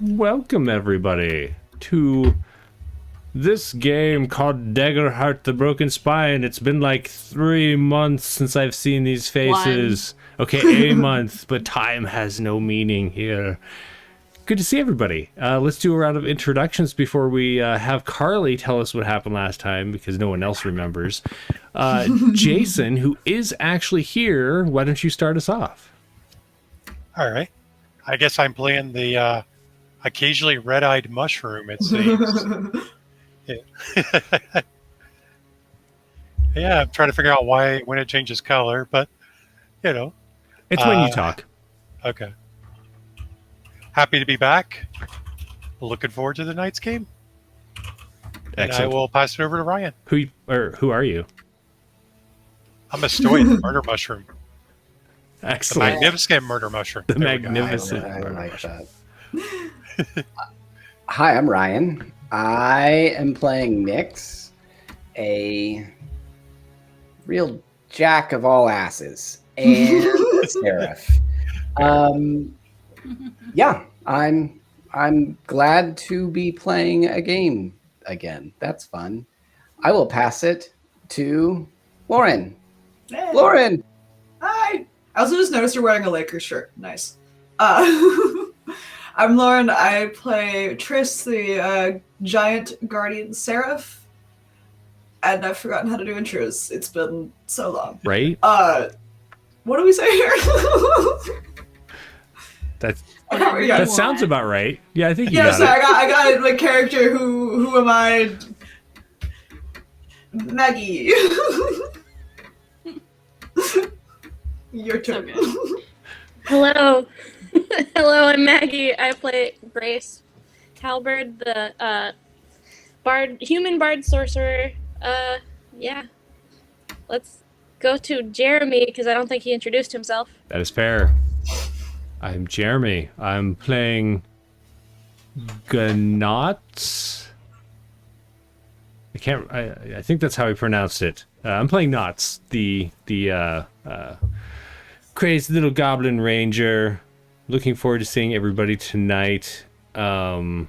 Welcome, everybody, to this game called Daggerheart the Broken Spine. It's been like 3 months since I've seen these faces. Okay, a month, but time has no meaning here. Good to see everybody. Let's do a round of introductions before we have Carly tell us what happened last time, because no one else remembers. Jason, who is actually here, why don't you start us off? All right. I guess I'm playing the occasionally red-eyed mushroom, it seems. Yeah. Yeah, I'm trying to figure out when it changes color, but, you know. It's when you talk. Okay. Happy to be back. Looking forward to the night's game. And Excellent. I will pass it over to Ryan. Who are you? I'm a stoic murder mushroom. Excellent. The magnificent murder mushroom. The magnificent. I like that. Hi, I'm Ryan. I am playing Nyx, a real jack of all asses, and a seraph. Yeah, I'm glad to be playing a game again. That's fun. I will pass it to Lauren. Hey. Lauren! Hi! I also just noticed you're wearing a Lakers shirt. Nice. I'm Lauren. I play Triss, the giant guardian seraph. And I've forgotten how to do intros. It's been so long. Right? What do we say here? That sounds about right. Yeah, I think you got it. I got my character. Who am I? Maggie. Your turn. So Hello. Hello, I'm Maggie. I play Grace Halberd, the human bard sorcerer. Yeah. Let's go to Jeremy, because I don't think he introduced himself. That is fair. I'm Jeremy. I'm playing Gnots. I think that's how he pronounced it. I'm playing Gnots, the crazy little goblin ranger. Looking forward to seeing everybody tonight. I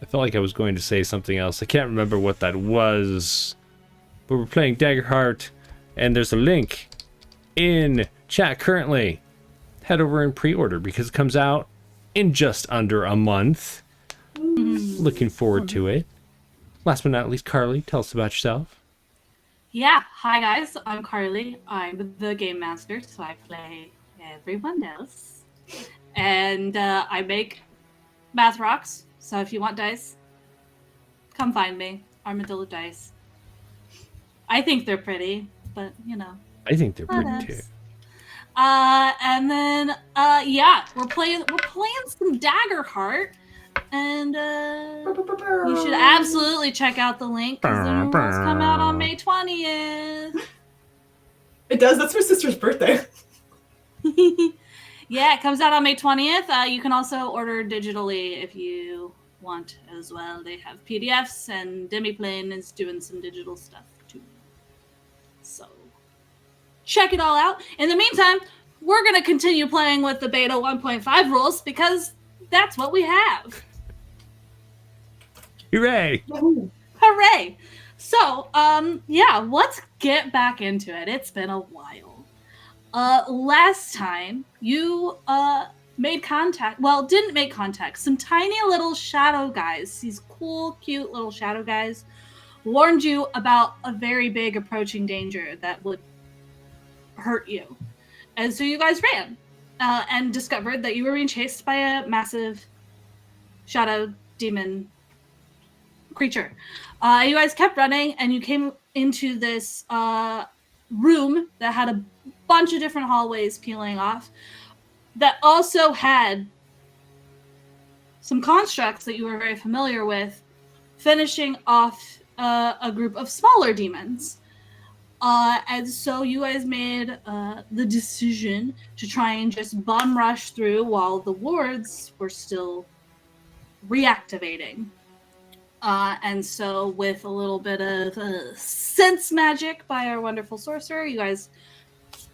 felt like I was going to say something else. I can't remember what that was. But we're playing Daggerheart, and there's a link in chat currently. Head over and pre-order because it comes out in just under a month. Looking forward to it. Last but not least, Carly, tell us about yourself. Yeah, hi guys, I'm Carly. I'm the game master, so I play everyone else. And I make math rocks, so if you want dice, come find me. Armadillo dice. I think they're pretty, but you know. I think they're pretty too. And then yeah, we're playing some Daggerheart. And you should absolutely check out the link because the new rules come out on May 20th. It does. That's my sister's birthday. Yeah, it comes out on May 20th. You can also order digitally if you want as well. They have PDFs, and Demiplane is doing some digital stuff too. So check it all out. In the meantime, we're going to continue playing with the beta 1.5 rules because that's what we have. Hooray! Hooray! So, yeah, let's get back into it. It's been a while. Last time, you, made contact. Well, didn't make contact. Some tiny little shadow guys, these cool, cute little shadow guys, warned you about a very big approaching danger that would hurt you. And so you guys ran, and discovered that you were being chased by a massive shadow demon creature. You guys kept running, and you came into this room that had a bunch of different hallways peeling off that also had some constructs that you were very familiar with, finishing off a group of smaller demons. And so you guys made the decision to try and just bum rush through while the wards were still reactivating. And so with a little bit of sense magic by our wonderful sorcerer, you guys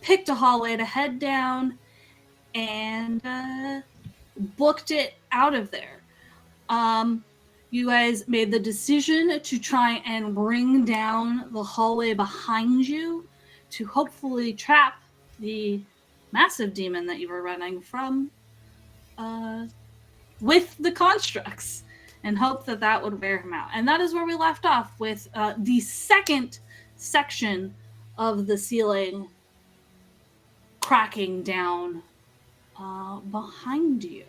picked a hallway to head down and booked it out of there. You guys made the decision to try and bring down the hallway behind you to hopefully trap the massive demon that you were running from with the constructs, and hope that that would wear him out. And that is where we left off, with the second section of the ceiling cracking down behind you.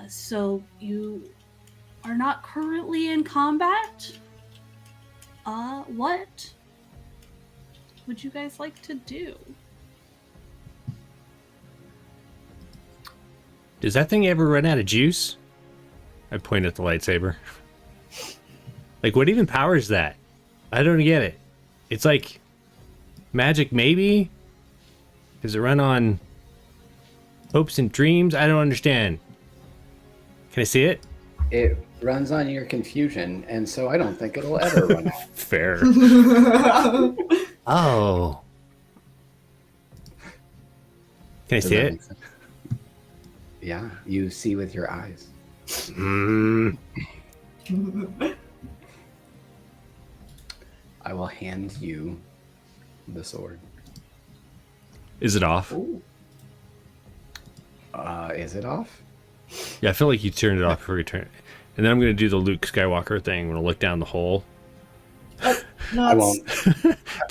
So you are not currently in combat. What would you guys like to do? Does that thing ever run out of juice? I point at the lightsaber. Like, what even powers that? I don't get it. It's like magic, maybe? Does it run on hopes and dreams? I don't understand. Can I see it? It runs on your confusion, and so I don't think it'll ever run out. Fair. Oh. Can I Does see that it? make sense? Yeah, you see with your eyes. I will hand you the sword. Is it off? Ooh. Is it off? Yeah, I feel like you turned it off before you turn it. And then I'm going to do the Luke Skywalker thing. I'm going to look down the hole. I won't.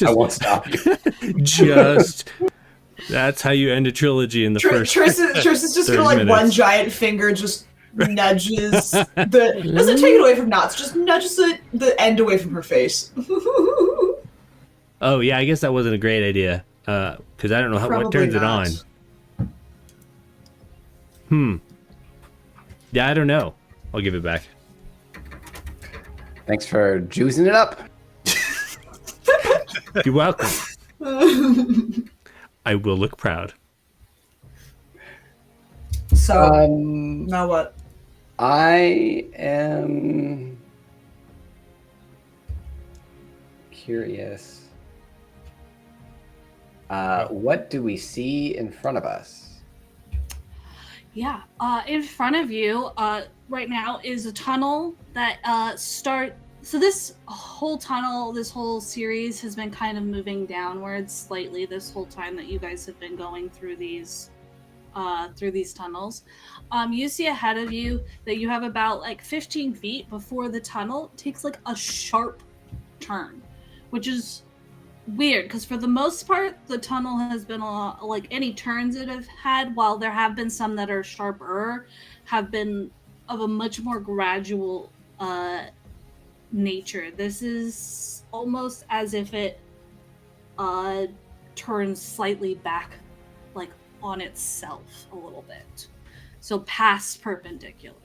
I won't stop you. Just... That's how you end a trilogy in the first. Triss is just 30 gonna like minutes. one giant finger just nudges the doesn't take it away from Knots, just nudges the end away from her face. Oh yeah, I guess that wasn't a great idea. Because I don't know what Probably turns not. it on. Yeah, I don't know. I'll give it back. Thanks for juicing it up. You're welcome. I will look proud. So now what? I am curious. What do we see in front of us? Yeah, in front of you right now is a tunnel that So this whole tunnel, this whole series has been kind of moving downwards slightly this whole time that you guys have been going through these tunnels. You see ahead of you that you have about like 15 feet before the tunnel takes like a sharp turn, which is weird because for the most part the tunnel has been like any turns it have had, while there have been some that are sharper, have been of a much more gradual nature. This is almost as if it turns slightly back, like on itself a little bit, so past perpendicular.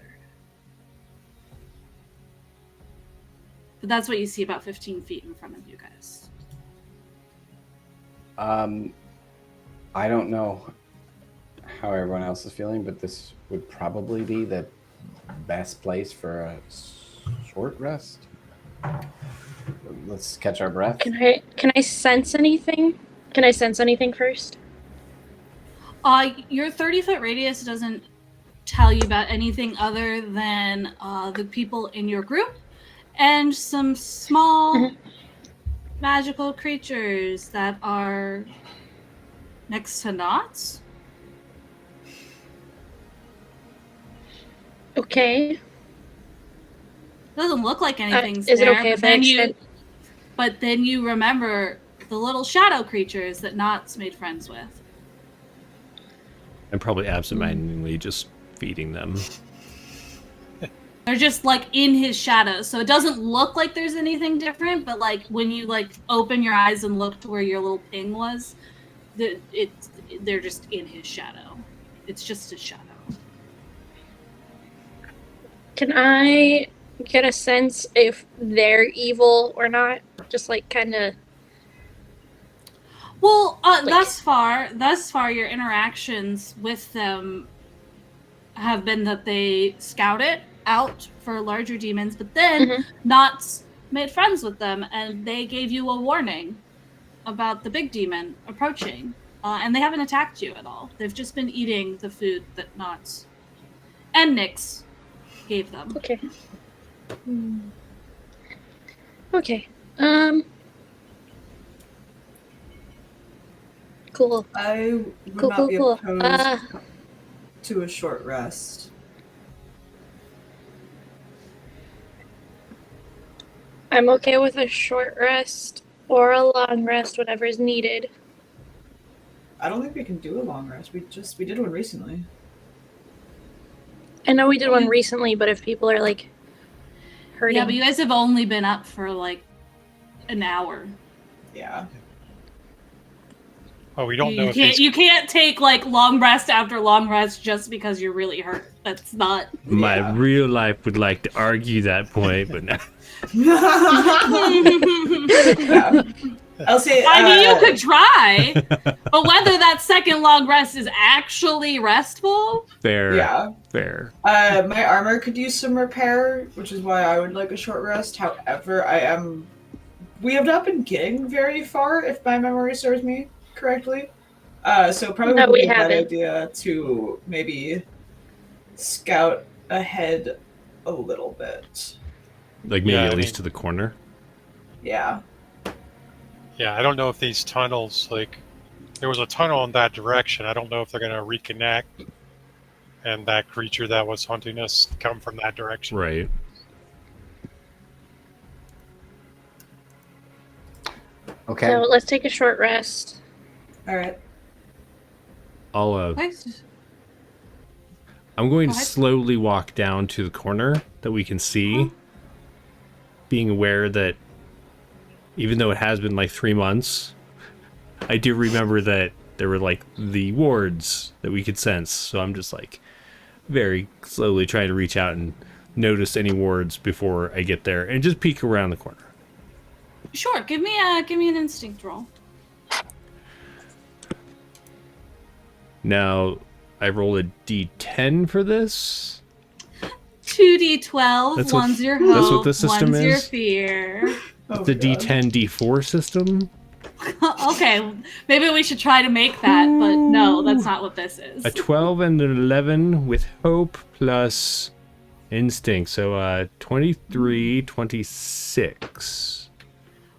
But that's what you see about 15 feet in front of you guys. I don't know how everyone else is feeling, but this would probably be the best place for a short rest. Let's catch our breath. Can I sense anything? Can I sense anything first? Your 30-foot radius doesn't tell you about anything other than the people in your group and some small magical creatures that are next to Gnots. Okay. Doesn't look like anything's is it there, okay but if I then extend- but then you remember the little shadow creatures that Knots made friends with. I'm probably absentmindedly just feeding them. They're just like in his shadow, so it doesn't look like there's anything different. But like when you like open your eyes and look to where your little ping was, they're just in his shadow. It's just a shadow. Can I get a sense if they're evil or not? Just like kind of. Well, thus far, your interactions with them have been that they scout it out for larger demons, but then Knots made friends with them, and they gave you a warning about the big demon approaching, and they haven't attacked you at all. They've just been eating the food that Knots and Nyx gave them. Okay. Okay. Cool. I would Cool, not cool, be cool. opposed to a short rest. I'm okay with a short rest or a long rest, whatever is needed. I don't think we can do a long rest. We did one recently. I know we did one recently, but if people are like hurting, Yeah, but you guys have only been up for like an hour. Yeah. Oh, we don't know if You can't take like long rest after long rest just because you're really hurt. That's not. My Yeah. real life would like to argue that point, but no. Yeah. I'll say. I mean, you could try, but whether that second long rest is actually restful. Fair. Yeah. Fair. My armor could use some repair, which is why I would like a short rest. However, we have not been getting very far, if my memory serves me correctly. So probably No, would we be a bad haven't. idea to maybe scout ahead a little bit. Like maybe Yeah, at I least mean- to the corner. Yeah. Yeah, I don't know if these tunnels, like, there was a tunnel in that direction. I don't know if they're going to reconnect and that creature that was hunting us come from that direction. Right. Okay. So let's take a short rest. All right. I'm going to Go ahead. slowly walk down to the corner that we can see, being aware that even though it has been like 3 months, I do remember that there were like the wards that we could sense. So I'm just like very slowly trying to reach out and notice any wards before I get there and just peek around the corner. Sure, give me an instinct roll. Now, I roll a d10 for this. 2d12, That's what- one's your that's hope, what this system one's your is? fear. Oh, The God. d10 d4 system. Okay, maybe we should try to make that, but no, that's not what this is. A 12 and an 11 with hope plus instinct. So 23, 26.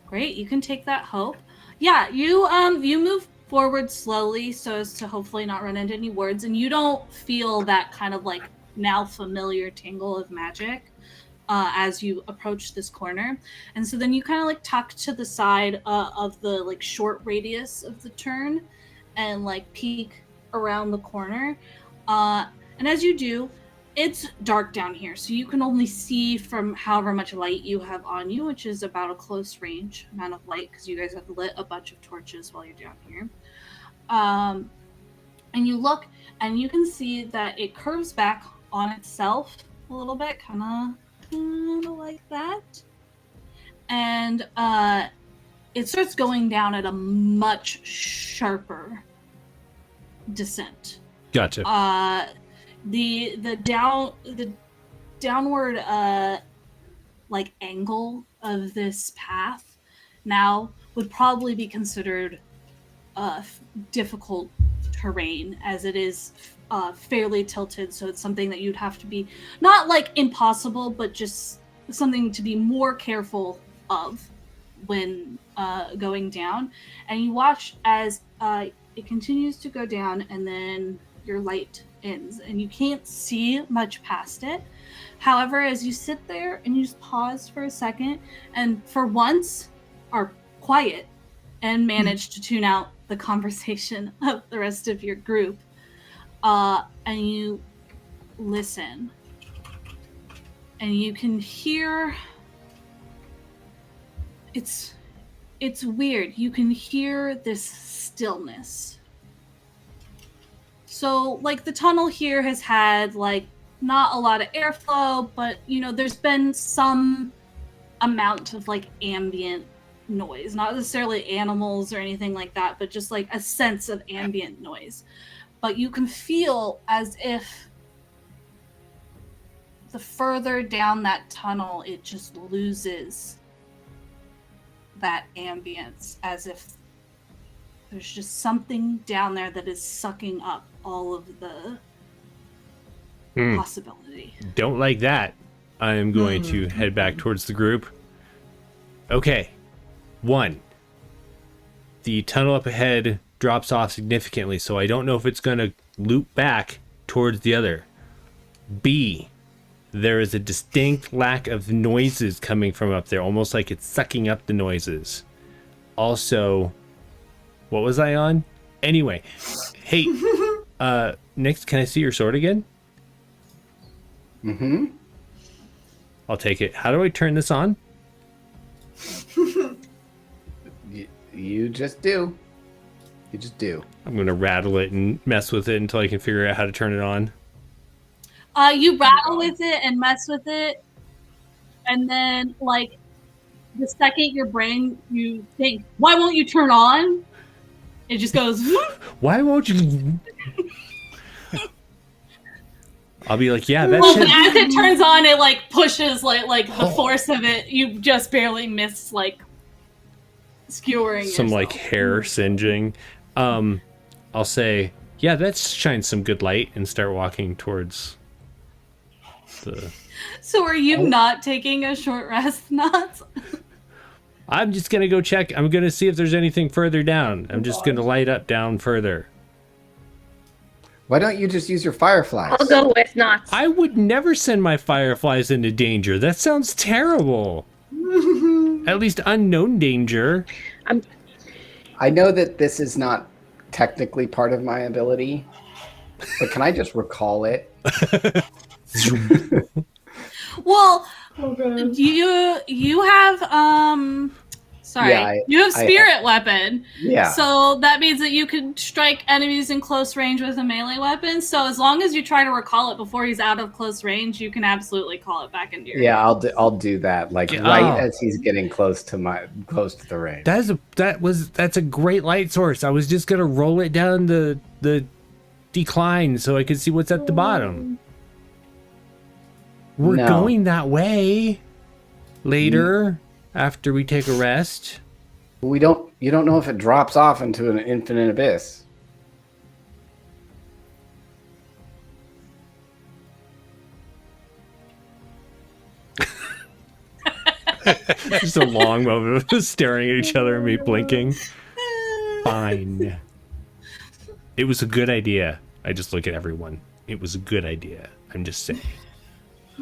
Great, you can take that hope. Yeah, you move forward slowly so as to hopefully not run into any words, and you don't feel that kind of like now familiar tingle of magic as you approach this corner. And so then you kind of like tuck to the side of the like short radius of the turn and like peek around the corner. And as you do, it's dark down here, so you can only see from however much light you have on you, which is about a close range amount of light because you guys have lit a bunch of torches while you're down here. And you look and you can see that it curves back on itself a little bit, kind of like that. And it starts going down at a much sharper descent. Gotcha. The downward like angle of this path now would probably be considered difficult terrain, as it is fairly tilted, so it's something that you'd have to be not like impossible, but just something to be more careful of when going down. And you watch as it continues to go down, and then your light ends and you can't see much past it. However, as you sit there and you just pause for a second and for once are quiet and manage to tune out the conversation of the rest of your group, and you listen, and you can hear, it's weird, you can hear this stillness. So, like, the tunnel here has had, like, not a lot of airflow, but, you know, there's been some amount of, like, ambient noise. Not necessarily animals or anything like that, but just, like, a sense of ambient noise. But you can feel as if the further down that tunnel, it just loses that ambience, as if there's just something down there that is sucking up all of the possibility. Don't like that. I am going to head back towards the group. Okay. 1. The tunnel up ahead drops off significantly, so I don't know if it's going to loop back towards the other. B. There is a distinct lack of noises coming from up there, almost like it's sucking up the noises. Also, what was I on? Anyway, hey, Nix, can I see your sword again? Mm-hmm. I'll take it. How do I turn this on? You just do. You just do. I'm going to rattle it and mess with it until I can figure out how to turn it on. You rattle with it and mess with it, and then, like, the second your brain, you think, why won't you turn on? It just goes, Why won't you? I'll be like, yeah, that well, shit. as it turns on, it, like, pushes, like the force of it, you just barely miss, like, skewering Some, yourself. like, hair singeing. I'll say, yeah, that shines some good light, and start walking towards the... So are you not taking a short rest, Knots? I'm just going to go check. I'm going to see if there's anything further down. I'm just going to light up down further. Why don't you just use your fireflies? I'll go with Knots. I would never send my fireflies into danger. That sounds terrible. At least unknown danger. I know that this is not technically part of my ability, but can I just recall it? Well, Oh, God. you have you have spirit weapon. Yeah. So that means that you can strike enemies in close range with a melee weapon. So as long as you try to recall it before he's out of close range, you can absolutely call it back into your Yeah, hand. I'll do that. Like right as he's getting close to the range. That's a great light source. I was just gonna roll it down the decline so I could see what's at the bottom. We're going that way later after we take a rest. You don't know if it drops off into an infinite abyss. Just a long moment of staring at each other and me blinking. Fine. It was a good idea. I just look at everyone. It was a good idea. I'm just saying.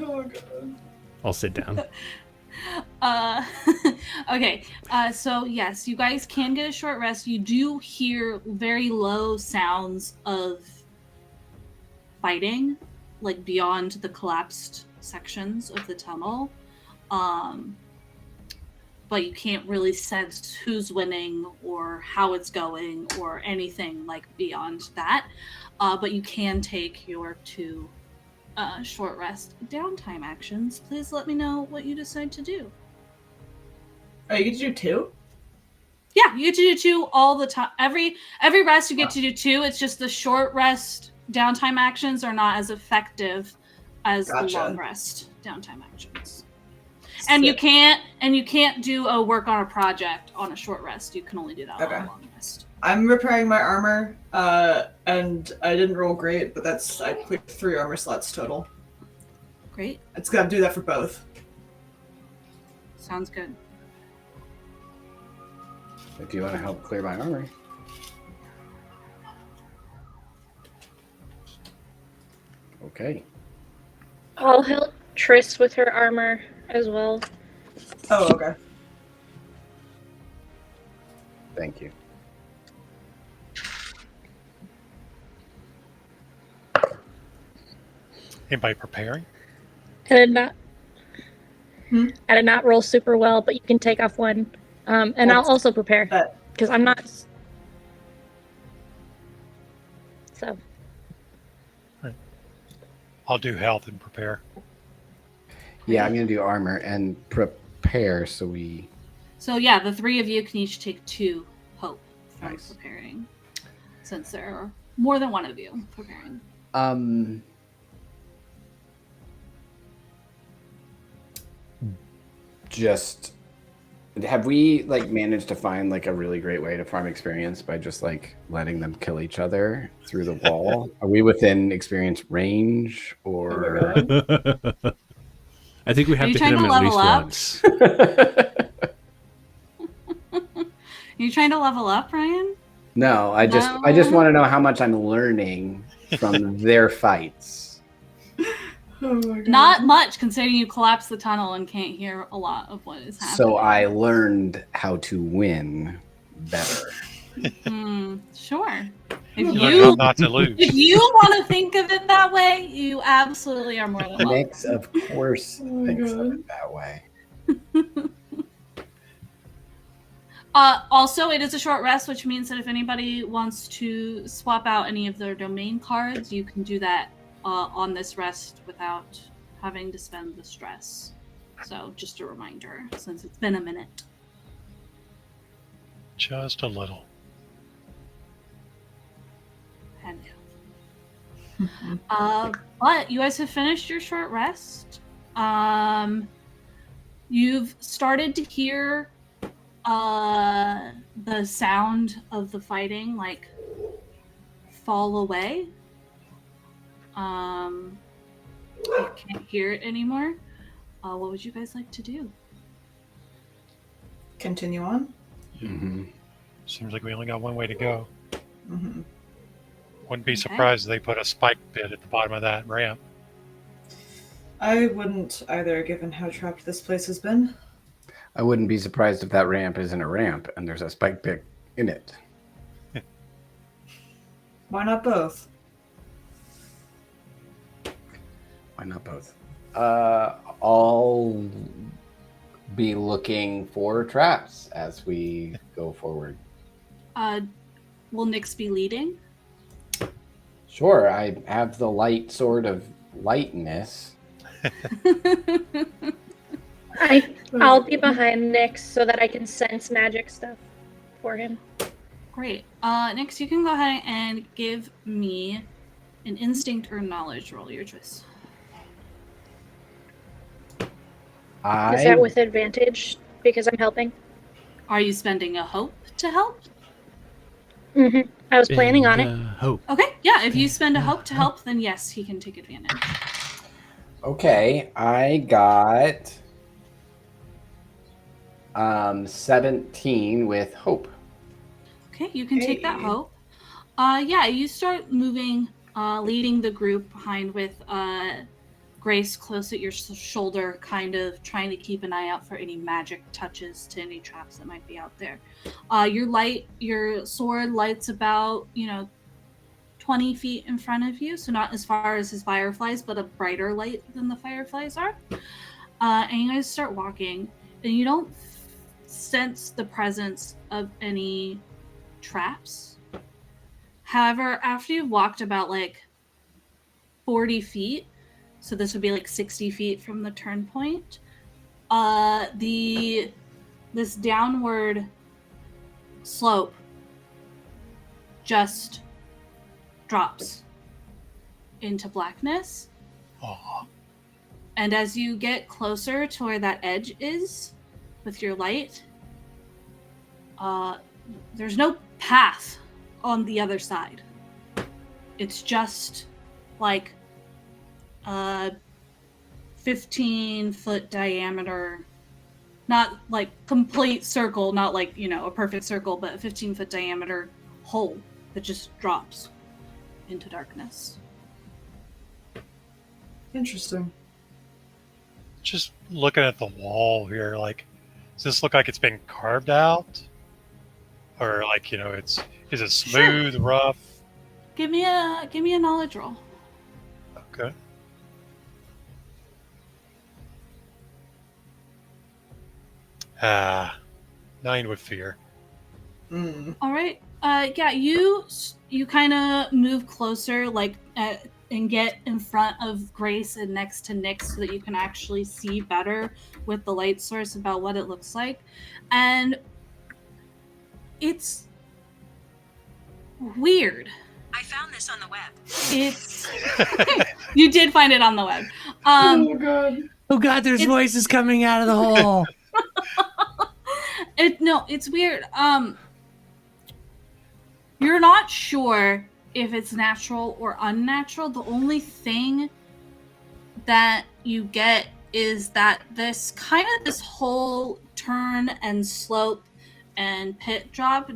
Oh, God. I'll sit down. Okay. So yes, you guys can get a short rest. You do hear very low sounds of fighting, like beyond the collapsed sections of the tunnel. But you can't really sense who's winning or how it's going or anything like beyond that. But you can take your 2 short rest downtime actions. Please let me know what you decide to do. Oh, you get to do 2? Yeah, you get to do 2 all the time. Every rest you get to do 2. It's just the short rest downtime actions are not as effective as the long rest downtime actions. And you can't do a work on a project on a short rest. You can only do that on a long rest. I'm repairing my armor, and I didn't roll great, but I clicked 3 armor slots total. Great. It's got to do that for both. Sounds good. If you want to help clear my armor. Okay. I'll help Triss with her armor as well. Oh, okay. Thank you. Anybody preparing? I did not roll super well, but you can take off 1. And I'll also prepare because I'm not. So. I'll do health and prepare. Yeah, I'm going to do armor and prepare so yeah, the 3 of you can each take 2 hope for Nice. preparing, since there are more than one of you preparing. Just Have we like managed to find like a really great way to farm experience by just like letting them kill each other through the wall? Are we within experience range or? I think we Are have you to hit trying him to at level least up? once. Are you trying to level up, Ryan? No, I just No. want to know how much I'm learning from their fights. Oh my god. Not much, considering you collapsed the tunnel and can't hear a lot of what is happening. So I learned how to win better. Sure. Learn how not to lose. If you want to think of it that way, you absolutely are more than welcome. Nix, of course, Oh my thinks of God. it that way. Also, it is a short rest, which means that if anybody wants to swap out any of their domain cards, you can do that on this rest without having to spend the stress. So, just a reminder, since it's been a minute. Just a little. I know. But you guys have finished your short rest. You've started to hear the sound of the fighting like fall away. You can't hear it anymore. What would you guys like to do? Continue on. Mm-hmm. Seems like we only got one way to go. Mm-hmm. Wouldn't be Okay. surprised if they put a spike pit at the bottom of that ramp. I wouldn't either, given how trapped this place has been. I wouldn't be surprised if that ramp isn't a ramp and there's a spike pit in it. Why not both? Why not both? I'll be looking for traps as we go forward. Will Nyx be leading? Sure, I have the light sword of lightness. I'll be behind Nyx so that I can sense magic stuff for him. Great. Nyx, you can go ahead and give me an instinct or knowledge roll, your choice. Is that with advantage because I'm helping? Are you spending a hope to help? Mm-hmm. I was planning on it. Hope. Okay, yeah, if you spend a hope to help, then yes, he can take advantage. Okay, I got 17 with hope. Okay, you can take that Hey. hope. Yeah, you start moving, leading the group behind with Grace close at your shoulder, kind of trying to keep an eye out for any magic touches to any traps that might be out there. Your sword lights about, 20 feet in front of you, so not as far as his fireflies, but a brighter light than the fireflies are. And you guys start walking, and you don't sense the presence of any traps. However, after you've walked about 40 feet, so this would be 60 feet from the turn point, this downward slope just drops into blackness. Aw. And as you get closer to where that edge is with your light, there's no path on the other side. It's just 15-foot diameter, not complete circle, not a perfect circle, but a 15-foot diameter hole that just drops into darkness. Interesting. Just looking at the wall here, does this look like it's been carved out? Or is it smooth, rough? Give me a knowledge roll. Okay. Ah, 9 with fear. Mm. All right. Yeah, you kind of move closer, and get in front of Grace and next to Nyx so that you can actually see better with the light source about what it looks like. And it's weird. I found this on the web. It's you did find it on the web. Oh god. Oh God, there's voices coming out of the hole. It's weird. You're not sure if it's natural or unnatural. The only thing that you get is that this whole turn and slope and pit drop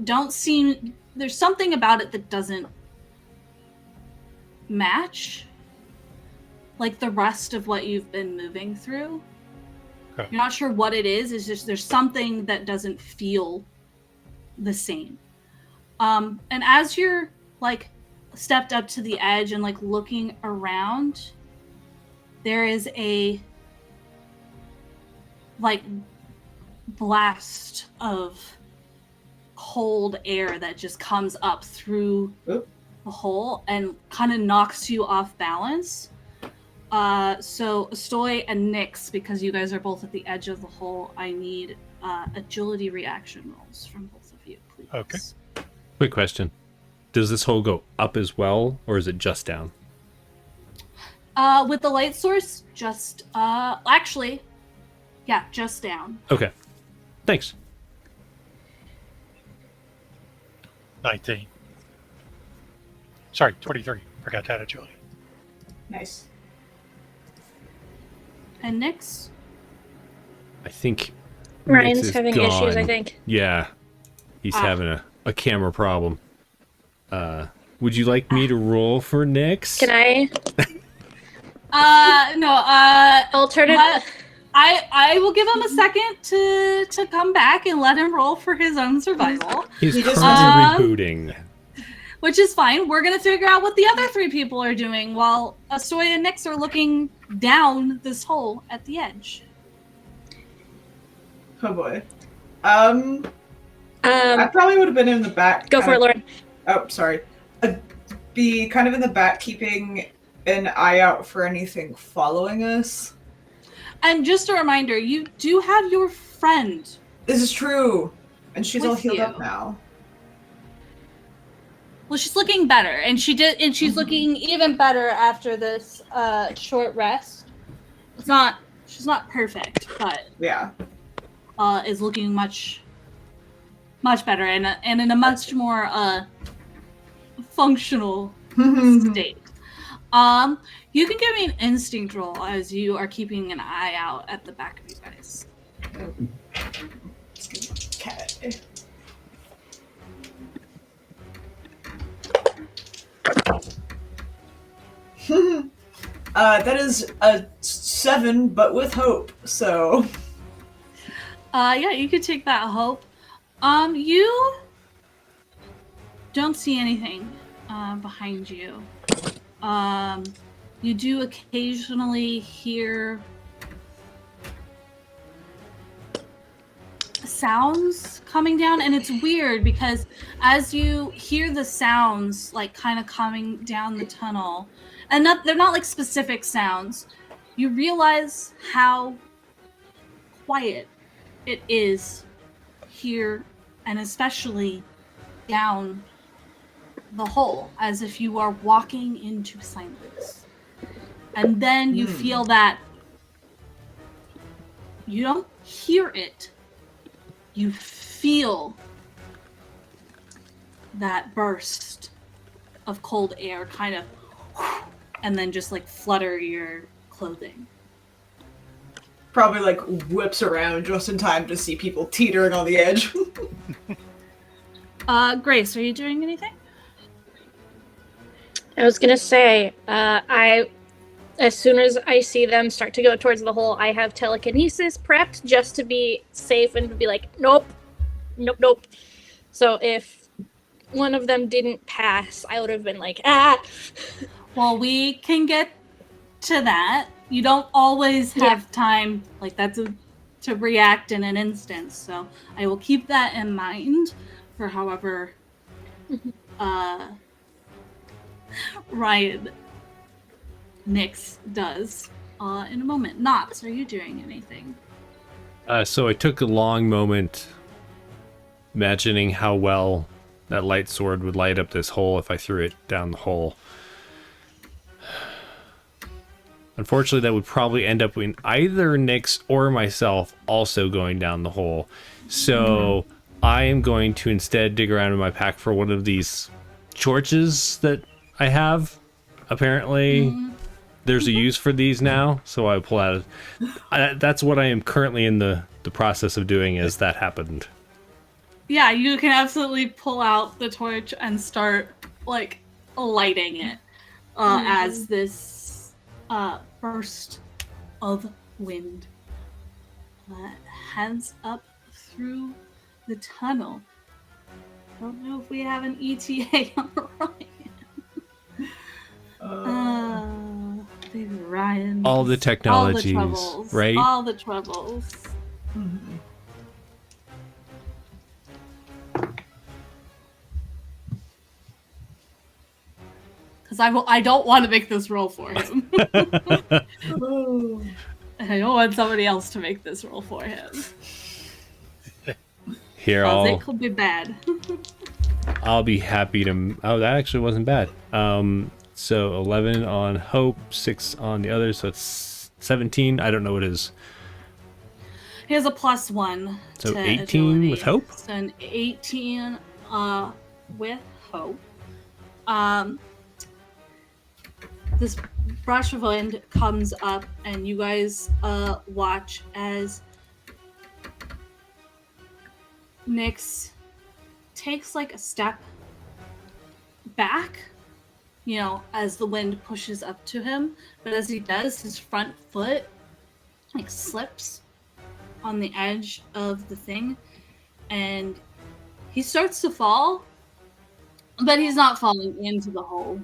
there's something about it that doesn't match like the rest of what you've been moving through. Okay. You're not sure what it is. It's just there's something that doesn't feel the same. And as you're like stepped up to the edge and like looking around, there is a like blast of cold air that just comes up through the hole and kind of knocks you off balance. So Astoy and Nyx, because you guys are both at the edge of the hole, I need agility reaction rolls from both of you, please. Okay. Quick question. Does this hole go up as well, or is it just down? With the light source, just actually, yeah, just down. Okay. Thanks. 19. Sorry, 23. Forgot that agility. Nice. And Nyx? I think Ryan's Nyx is having gone. issues, I think. Yeah. He's having a camera problem. Would you like me to roll for Nyx? Can I? No, Alternative. I will give him a second to come back and let him roll for his own survival, He's He just- currently rebooting. which is fine. We're gonna figure out what the other three people are doing while Astoy and Nyx are looking down this hole at the edge. Oh boy. I probably would have been in the back. Go for it, Lauren. Oh, sorry. Be kind of in the back, keeping an eye out for anything following us. And just a reminder, you do have your friend. This is true. And she's all With healed you. up now. Well, she's looking better, and she's looking even better after this short rest. She's not perfect, but Yeah. is looking much better and in a much more functional state. You can give me an instinct roll as you are keeping an eye out at the back of you guys. Okay. That is a 7, but with hope. So Yeah, you could take that hope. You don't see anything behind you. You do occasionally hear sounds coming down, and it's weird because as you hear the sounds like kind of coming down the tunnel, and they're not like specific sounds, you realize how quiet it is here, and especially down the hole, as if you are walking into silence. And then you feel that you don't hear it, you feel that burst of cold air kind of, and then just like flutter your clothing. probably like whips around just in time to see people teetering on the edge. Grace, are you doing anything? I was gonna say, as soon as I see them start to go towards the hole, I have telekinesis prepped just to be safe and to be like, nope. So if one of them didn't pass, I would have been like, ah. Well, we can get to that. You don't always have time like that to react in an instant. So I will keep that in mind for however Ryan Nyx does in a moment. Knots, are you doing anything? So I took a long moment imagining how well that light sword would light up this hole if I threw it down the hole. Unfortunately, that would probably end up in either Nyx or myself also going down the hole. So I am going to instead dig around in my pack for one of these torches that I have. Apparently, there's a use for these now, so I pull out. That's what I am currently in the process of doing as that happened. Yeah, you can absolutely pull out the torch and start, like, lighting it as this burst of wind heads up through the tunnel. Don't know if we have an ETA on Ryan. Baby Ryan. All the technologies, all the troubles, right? All the troubles. Mhm. Because I don't want to make this roll for him. Oh. I don't want somebody else to make this roll for him. Here, Because it could be bad. I'll be happy to. Oh, that actually wasn't bad. So 11 on Hope, 6 on the other, so it's 17. I don't know what it is. He has a +1 So to 18 agility. with Hope? So an 18 with Hope. This brush of wind comes up, and you guys watch as Nyx takes like a step back, you know, as the wind pushes up to him. But as he does, his front foot like slips on the edge of the thing, and he starts to fall, but he's not falling into the hole.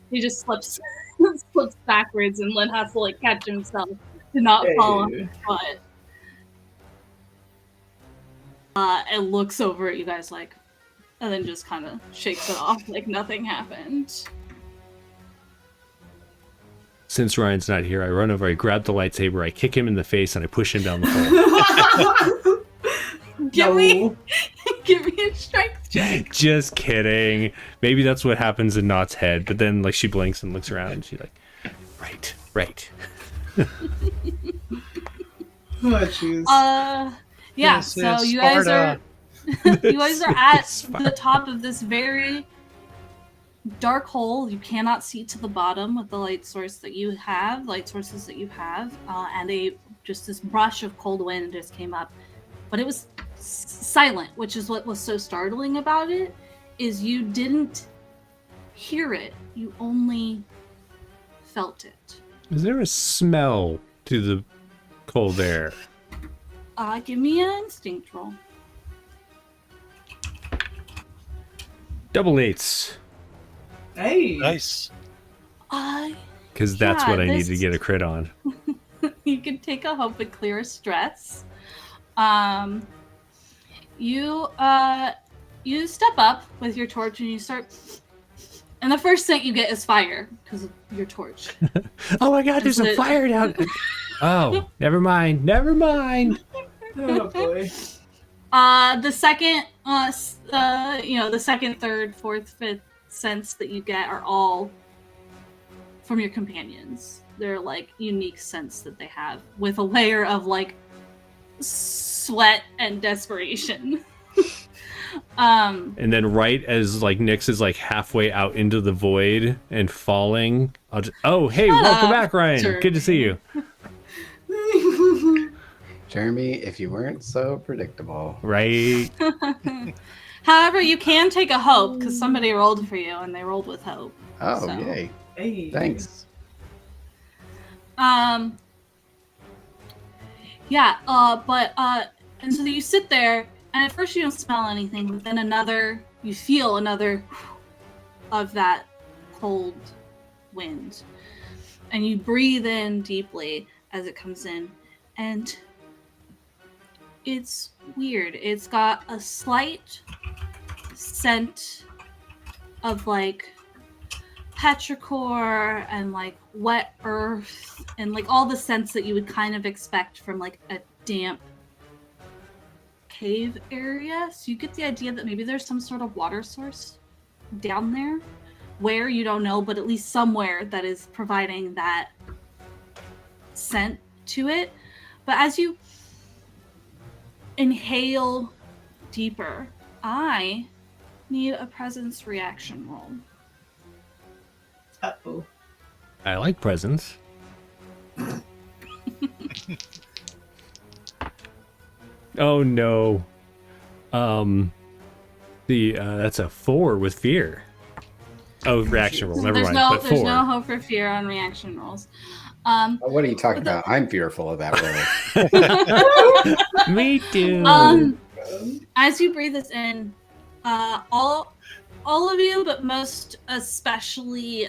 He just slips slips backwards, and Lynn has to like catch himself to not fall on his foot. And looks over at you guys like, and then just kind of shakes it off like nothing happened. Since Ryan's not here, I run over, I grab the lightsaber, I kick him in the face, and I push him down the hole. Give me a strength check. Just kidding. Maybe that's what happens in Knott's head, but then like she blinks and looks around and she's like, right. Oh, jeez. Yeah, This so is you guys are Sparta. you guys are at the top of this very dark hole. You cannot see to the bottom with the light sources that you have, and just this brush of cold wind just came up. But it was silent, which is what was so startling about it, is you didn't hear it, you only felt it. Is there a smell to the cold air? Give me an instinct roll. Double 8s. Hey. Nice. Because that's Yeah, what I need this- to get a crit on. You can take a hope and clear a stress. You step up with your torch and you start, and the first scent you get is fire because of your torch. Oh my god, there's Is a it- fire down. Oh, never mind. Oh boy. The second, the second, third, fourth, fifth scents that you get are all from your companions. They're like unique scents that they have with a layer of like sweat and desperation. And then right as like Nyx is like halfway out into the void and falling, I'll just, oh hey, Shut welcome up, back, Ryan. Jeremy. Good to see you. Jeremy, if you weren't so predictable. Right. However, you can take a hope because somebody rolled for you and they rolled with hope. Oh, So. yay. Hey. Thanks. And so you sit there, and at first you don't smell anything, but then you feel another of that cold wind. And you breathe in deeply as it comes in, and it's weird. It's got a slight scent of like petrichor and like wet earth and like all the scents that you would kind of expect from like a damp cave area. So you get the idea that maybe there's some sort of water source down there. Where, you don't know, but at least somewhere that is providing that scent to it. But as you inhale deeper, I need a presence reaction roll. Uh-oh. I like presents. Oh no. That's a 4 with fear. Oh, reaction roll. Never There's mind. no, But there's 4. no hope for fear on reaction rolls. What are you talking about? I'm fearful of that roll. Me too. As you breathe this in, all of you, but most especially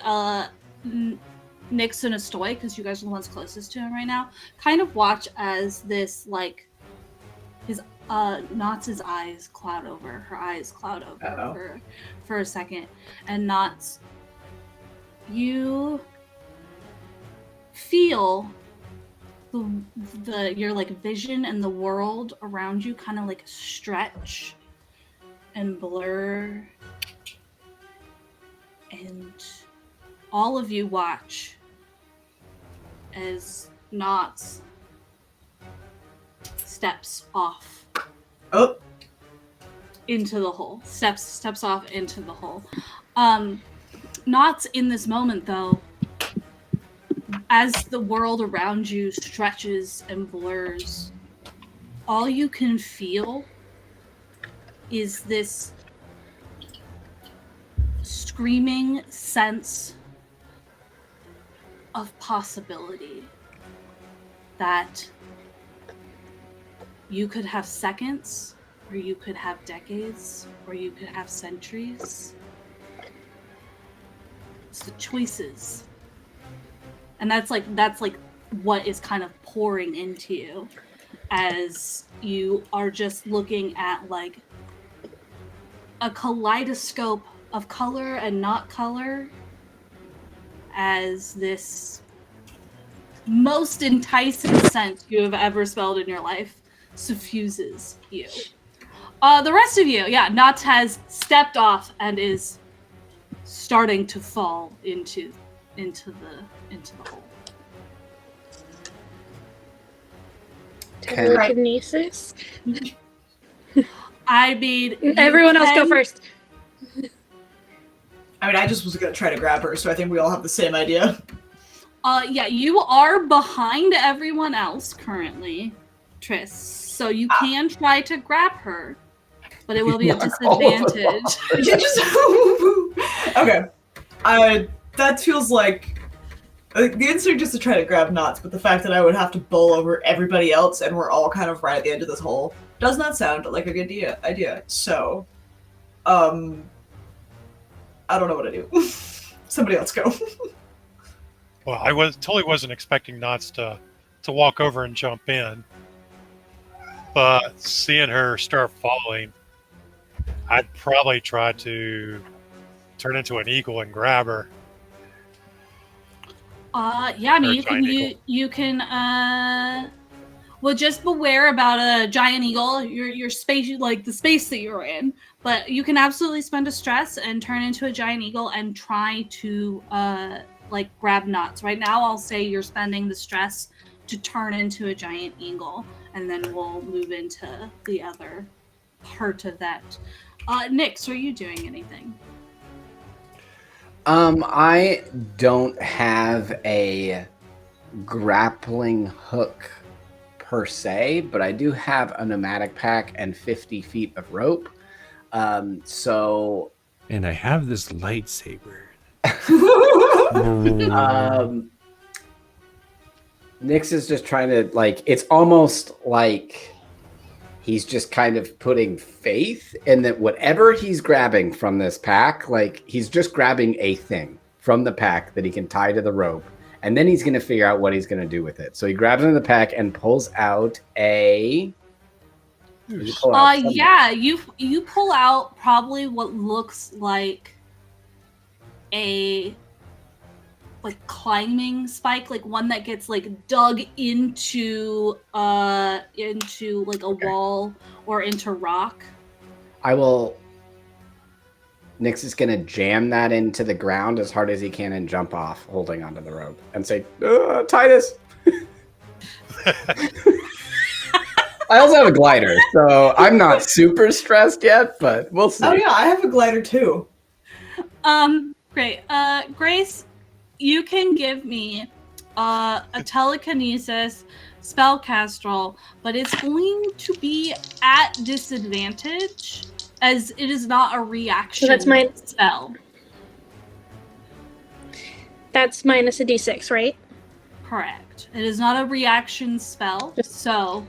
Nix and Astoy, because you guys are the ones closest to him right now, kind of watch as this, like, his Knots' eyes cloud over. Her eyes cloud over for a second. And Knots, you feel your like vision and the world around you kind of like stretch and blur, and all of you watch as Knots steps off into the hole. Steps off into the hole. Knots in this moment though, as the world around you stretches and blurs, all you can feel is this screaming sense of possibility that you could have seconds, or you could have decades, or you could have centuries. It's the choices. And that's like what is kind of pouring into you as you are just looking at like a kaleidoscope of color and not color, as this most enticing scent you have ever smelled in your life suffuses you. The rest of you, Knots has stepped off and is starting to fall into the hole. Telekinesis. I mean, Everyone else go first. I mean, I just was gonna try to grab her, so I think we all have the same idea. You are behind everyone else currently, Triss. So you can try to grab her, but it will be a disadvantage. Okay. That feels like the instinct is to try to grab Knots, but the fact that I would have to bowl over everybody else and we're all kind of right at the end of this hole does not sound like a good idea. So, I don't know what to do. Somebody else go. Well, I totally wasn't expecting Knots to walk over and jump in, but seeing her start falling, I'd probably try to turn into an eagle and grab her. I mean, you can well, just beware about a giant eagle. Your space, like the space that you're in, but you can absolutely spend a stress and turn into a giant eagle and try to like grab Knots. Right now, I'll say you're spending the stress to turn into a giant eagle, and then we'll move into the other part of that. Nix, are you doing anything? I don't have a grappling hook per se, but I do have a pneumatic pack and 50 feet of rope. So And I have this lightsaber. Nix is just trying to, like, it's almost like he's just kind of putting faith in that whatever he's grabbing from this pack, like, he's just grabbing a thing from the pack that he can tie to the rope, and then he's going to figure out what he's going to do with it. So he grabs into the pack and pulls out a... You pull out probably what looks like a climbing spike, like one that gets like dug into like a wall or into rock. I will Nyx is going to jam that into the ground as hard as he can and jump off, holding onto the rope, and say, Titus! I also have a glider, so I'm not super stressed yet, but we'll see. Oh yeah, I have a glider too. Great. Grace, you can give me a telekinesis spellcast roll, but it's going to be at disadvantage as it is not a reaction So that's mine. spell. That's minus a d6, right? Correct. It is not a reaction spell, so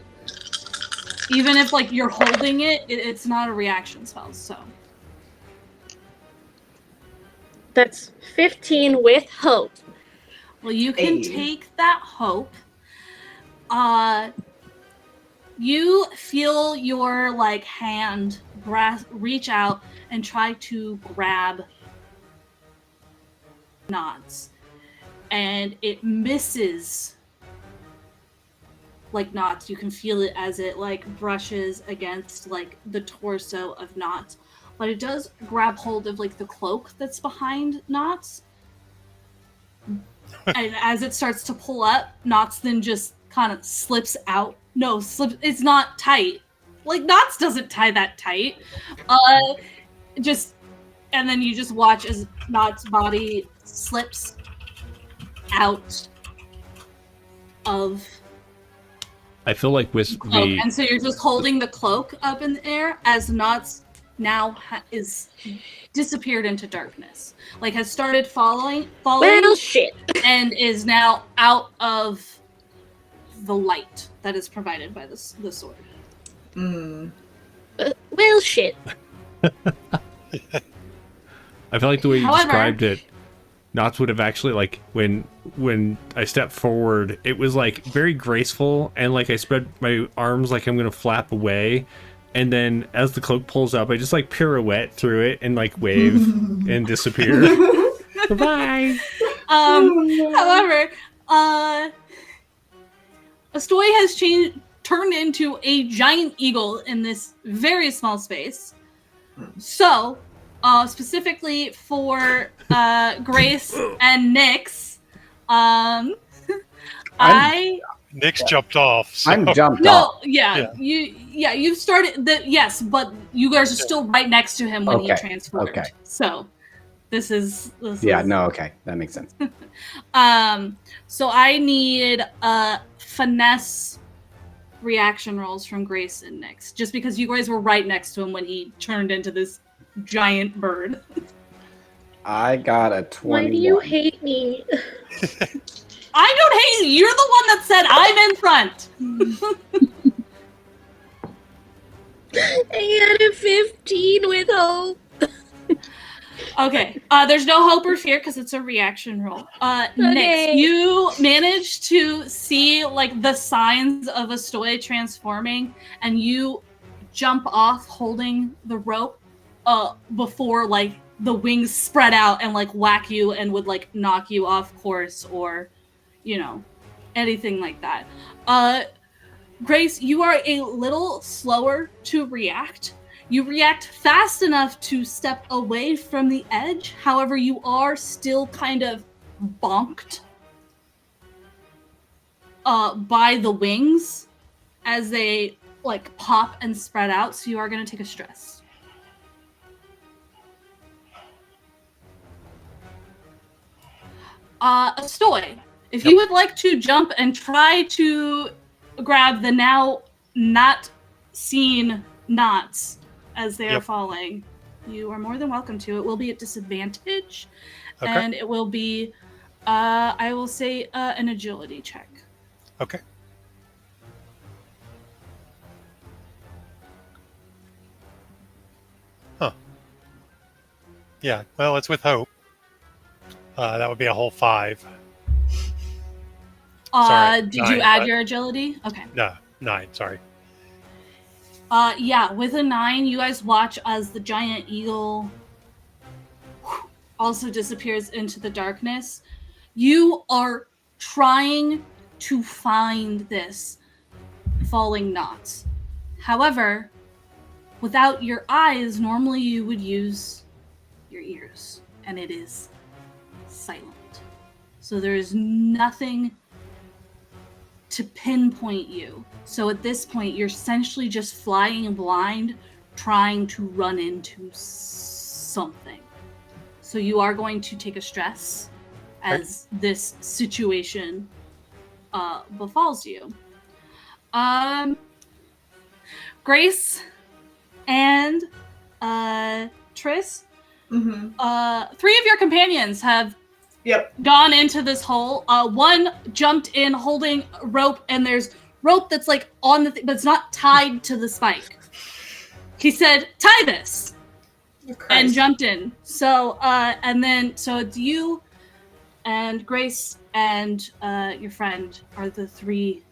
even if like you're holding it, it's not a reaction spell. So That's 15 with hope. well, you can take that hope. You feel your like hand reach out and try to grab Knots, and it misses. Like Knots, you can feel it as it like brushes against like the torso of Knots, but it does grab hold of like the cloak that's behind Knots. And as it starts to pull up, Knots then just kind of slips out. No, it's not tight. Like Knots doesn't tie that tight. And then you just watch as Knots' body slips out of I feel like with cloak. the And so you're just holding the cloak up in the air as Knots now is disappeared into darkness. Like has started falling, Well, shit. and is now out of the light that is provided by the sword. Well, shit. I feel like the way you However- described it, Knots would have actually like when I stepped forward, it was like very graceful and like I spread my arms like I'm gonna flap away, and then as the cloak pulls up, I just like pirouette through it and like wave and disappear. Bye. However, Astoy has turned into a giant eagle in this very small space. So, specifically for Grace and Nyx, Nick's jumped off. So. I'm jumped off. You've started but you guys are still right next to him when he transformed. Okay. So this is okay, that makes sense. So I need finesse reaction rolls from Grace and Nyx, just because you guys were right next to him when he turned into this giant bird. I got a 21. Why do you hate me? I don't hate you. You're the one that said I'm in front. I had a 15 with hope. Okay. There's no hope or fear because it's a reaction roll. Nyx, you managed to see like the signs of Astoy transforming, and you jump off holding the rope before like the wings spread out and like whack you and would like knock you off course or anything like that. Grace, you are a little slower to react. You react fast enough to step away from the edge. However, you are still kind of bonked by the wings as they like pop and spread out. So you are going to take a stress. Astoy, if you would like to jump and try to grab the now not seen knots as they are falling, you are more than welcome to. It will be at disadvantage, and it will be, I will say, an agility check. Okay. Huh. Yeah, well, it's with hope. That would be a whole 5. Sorry, did 9, you add your agility? Okay. No, 9, sorry. Yeah, with a 9, you guys watch as the giant eagle also disappears into the darkness. You are trying to find this falling knot. However, without your eyes, normally you would use your ears, and it is silent. So there is nothing to pinpoint you. So at this point, you're essentially just flying blind, trying to run into something. So you are going to take a stress as this situation befalls you. Grace and Triss, three of your companions have gone into this hole. One jumped in holding rope, and there's rope that's like on the but it's not tied to the spike. He said, "Tie this," and jumped in. So so it's you and Grace and your friend are the three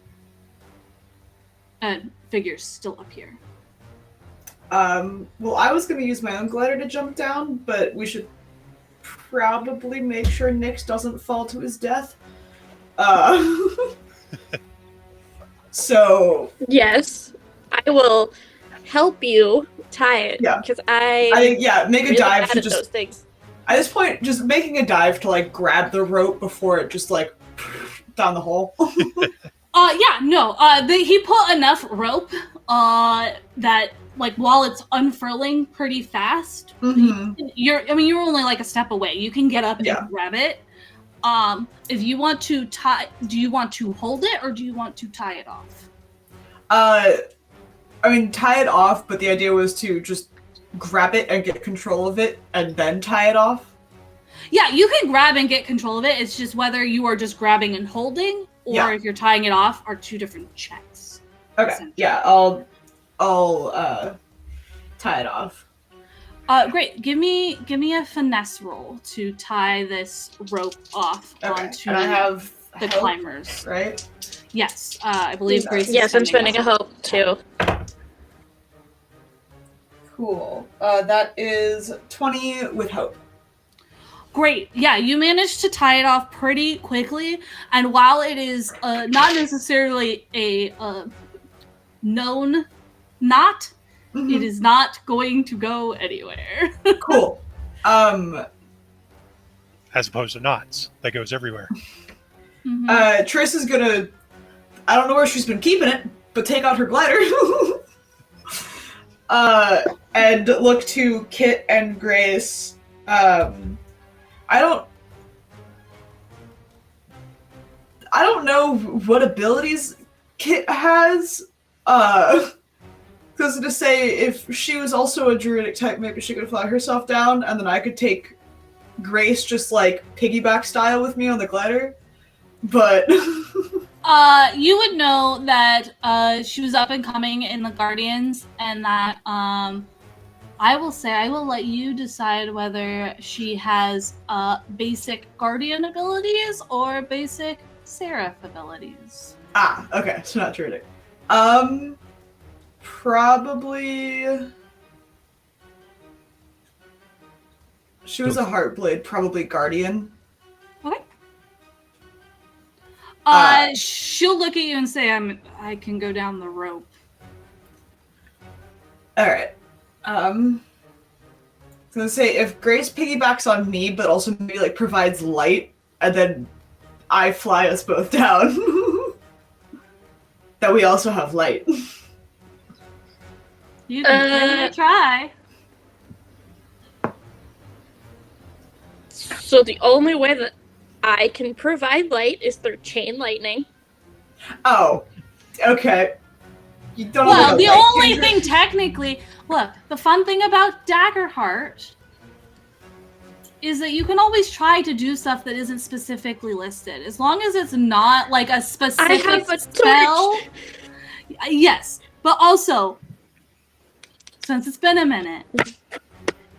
figures still up here. Well, I was going to use my own glider to jump down, but we should probably make sure Nyx doesn't fall to his death. So... Yes, I will help you tie it. Yeah. Because make a really dive bad to at those things. At this point, just making a dive to, like, grab the rope before it just, like, down the hole. He put enough rope that, like, while it's unfurling pretty fast, you're only like a step away. You can get up and grab it. If you want to tie, do you want to hold it or do you want to tie it off? Tie it off, but the idea was to just grab it and get control of it and then tie it off. Yeah, you can grab and get control of it. It's just whether you are just grabbing and holding or if you're tying it off are two different checks. Okay. Yeah, I'll tie it off. Great. Give me a finesse roll to tie this rope off onto and I have the help, climbers. Right? Yes. I believe Grace. Yes, I'm spending a hope too. Cool. That is 20 with hope. Great. Yeah, you managed to tie it off pretty quickly, and while it is not necessarily a known knot, it is not going to go anywhere. Cool. As opposed to knots, that goes everywhere. Triss is gonna, I don't know where she's been keeping it, but take out her glider. And look to Kit and Grace. I don't know what abilities Kit has. Because to say, if she was also a druidic type, maybe she could fly herself down, and then I could take Grace just like piggyback style with me on the glider. But you would know that she was up and coming in the Guardians, and that I will let you decide whether she has basic Guardian abilities or basic Seraph abilities. Okay, so not druidic. Probably. She was a Heartblade, probably Guardian. Okay. She'll look at you and say, I can go down the rope. Alright. I was gonna say, if Grace piggybacks on me, but also maybe, like, provides light, and then I fly us both down, that we also have light. You can give it a try. So the only way that I can provide light is through chain lightning. Oh, okay. You don't the only thing technically... Look, the fun thing about Daggerheart is that you can always try to do stuff that isn't specifically listed. As long as it's not, like, a specific spell. Torch. Yes, but also, since it's been a minute,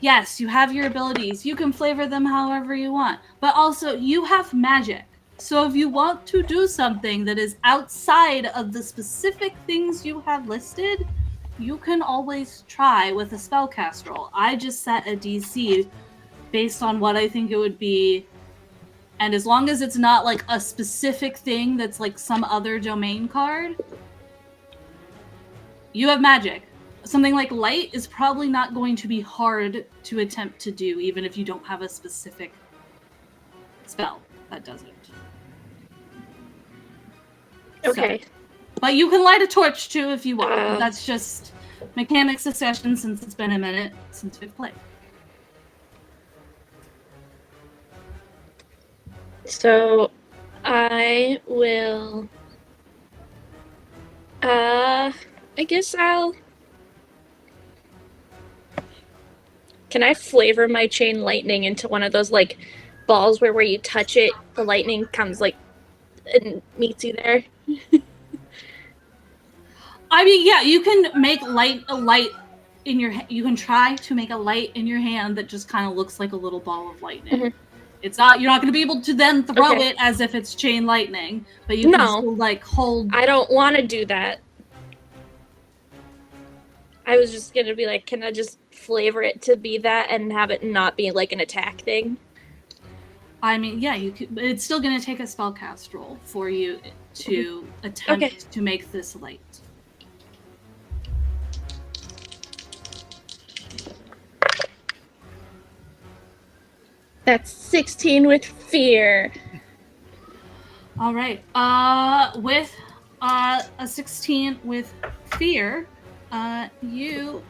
yes, you have your abilities. You can flavor them however you want. But also, you have magic. So if you want to do something that is outside of the specific things you have listed, you can always try with a spellcast roll. I just set a DC based on what I think it would be. And as long as it's not like a specific thing that's like some other domain card, you have magic. something like light is probably not going to be hard to attempt to do, even if you don't have a specific spell that does it. Okay. So, but you can light a torch too if you want. That's just mechanics of session since it's been a minute since we've played. So I will I guess can I flavor my chain lightning into one of those like balls where you touch it, the lightning comes like and meets you there? I mean, yeah, you can make a light in your. You can try to make a light in your hand that just kind of looks like a little ball of lightning. Mhm. It's not. You're not going to be able to then throw Okay. it as if it's chain lightning, but you can still like hold. I don't want to do that. I was just gonna be like, can I just flavor it to be that and have it not be like an attack thing? I mean, yeah, you could. But it's still going to take a spellcast roll for you to attempt to make this light. That's 16 with fear. All right. With a 16 with fear, you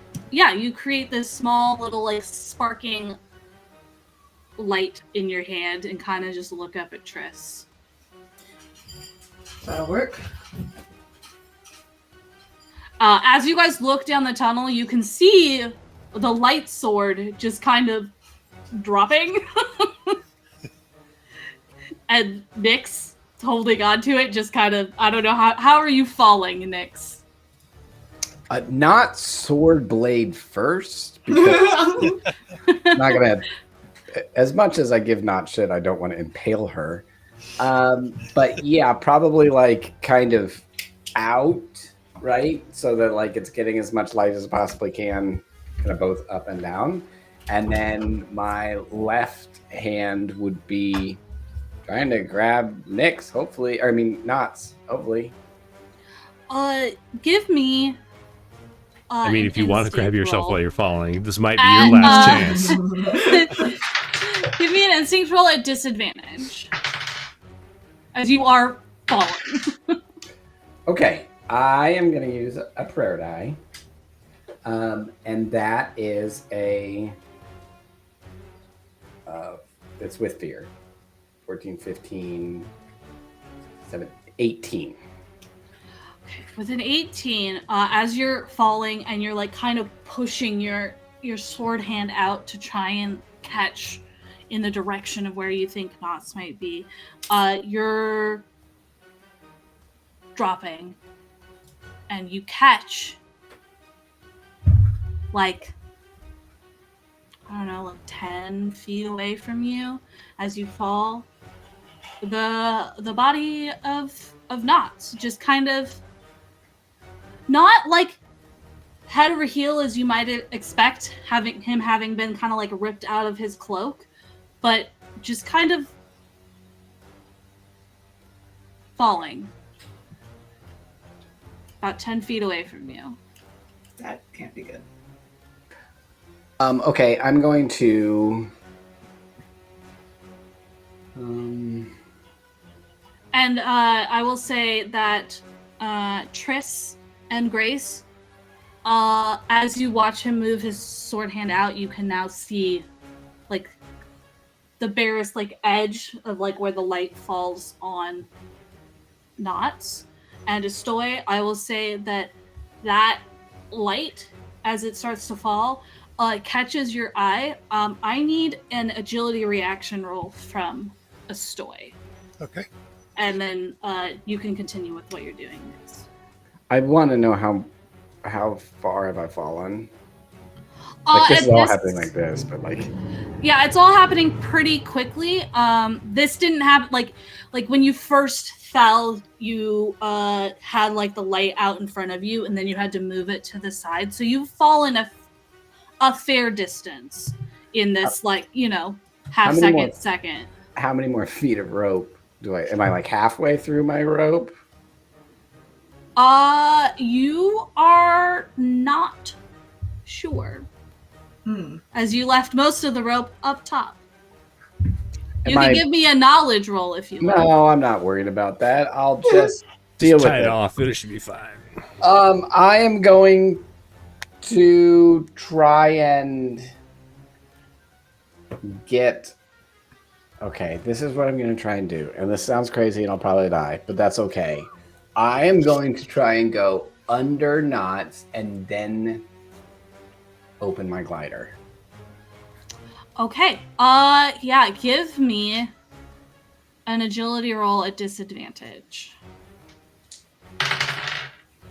create this small little like sparking light in your hand and kind of just look up at Triss. That'll work. As you guys look down the tunnel, you can see the light sword just kind of dropping. And Nyx holding onto it, just kind of, I don't know, how are you falling, Nyx? Not sword blade first, because I'm not gonna. As much as I give Not shit, I don't want to impale her. But yeah, probably like kind of out, right? So that like it's getting as much light as it possibly can, kind of both up and down. And then my left hand would be trying to grab Nyx, hopefully. Or I mean, Knots, hopefully. Give me. I mean, if you want to grab yourself roll. while you're falling, this might be your last chance. Give me an instinct roll at disadvantage, as you are falling. Okay, I am going to use a prayer die. And that is a... it's with fear. 14, 15, 17, 18. With an 18, as you're falling and you're like kind of pushing your sword hand out to try and catch in the direction of where you think Knots might be, you're dropping and you catch like, I don't know, like 10 feet away from you as you fall. The body of Knots just kind of not like head over heel as you might expect, having been kind of like ripped out of his cloak, but just kind of falling about 10 feet away from you. That can't be good. Okay, I'm going to... And I will say that Triss and Grace, as you watch him move his sword hand out, you can now see like the barest like edge of like where the light falls on Knots. And Estoy, I will say that light, as it starts to fall, catches your eye. I need an agility reaction roll from Estoy. Okay. And then you can continue with what you're doing next. I want to know how far have I fallen? Like this is all happening like this, but like... Yeah, it's all happening pretty quickly. This didn't happen like when you first fell, you had like the light out in front of you, and then you had to move it to the side. So you've fallen a fair distance in this, like, you know, second. How many more feet of rope am I like halfway through my rope? You are not sure, Hmm. as you left most of the rope up top. You Am can I- give me a knowledge roll if you like. No, I'm not worried about that. I'll just deal Just with tie it it. off. It should be fine. I am going to try and get. Okay, this is what I'm going to try and do. And this sounds crazy and I'll probably die, but that's okay. I am going to try and go under knots and then open my glider. Okay. Yeah, give me an agility roll at disadvantage.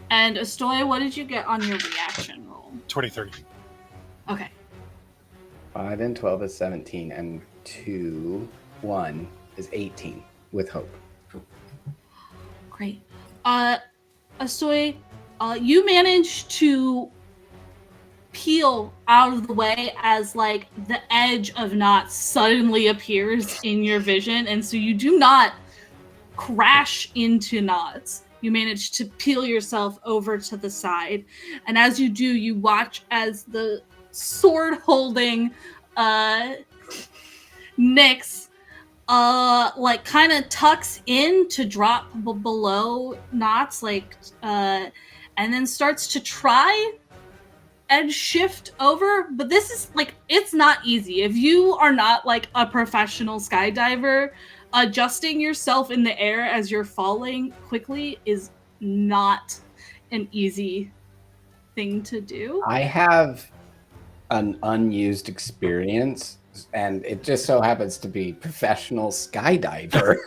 And Astoy, what did you get on your reaction roll? 23. Okay. 5 and 12 is 17, and 2, 1 is 18 with hope. Great. Astoy, you managed to peel out of the way as like the edge of knots suddenly appears in your vision, and so you do not crash into knots. You manage to peel yourself over to the side, and as you do, you watch as the sword-holding Nyx like kind of tucks in to drop below knots, like and then starts to try and shift over. But this is like, it's not easy. If you are not like a professional skydiver, adjusting yourself in the air as you're falling quickly is not an easy thing to do. I have an unused experience, and it just so happens to be professional skydiver.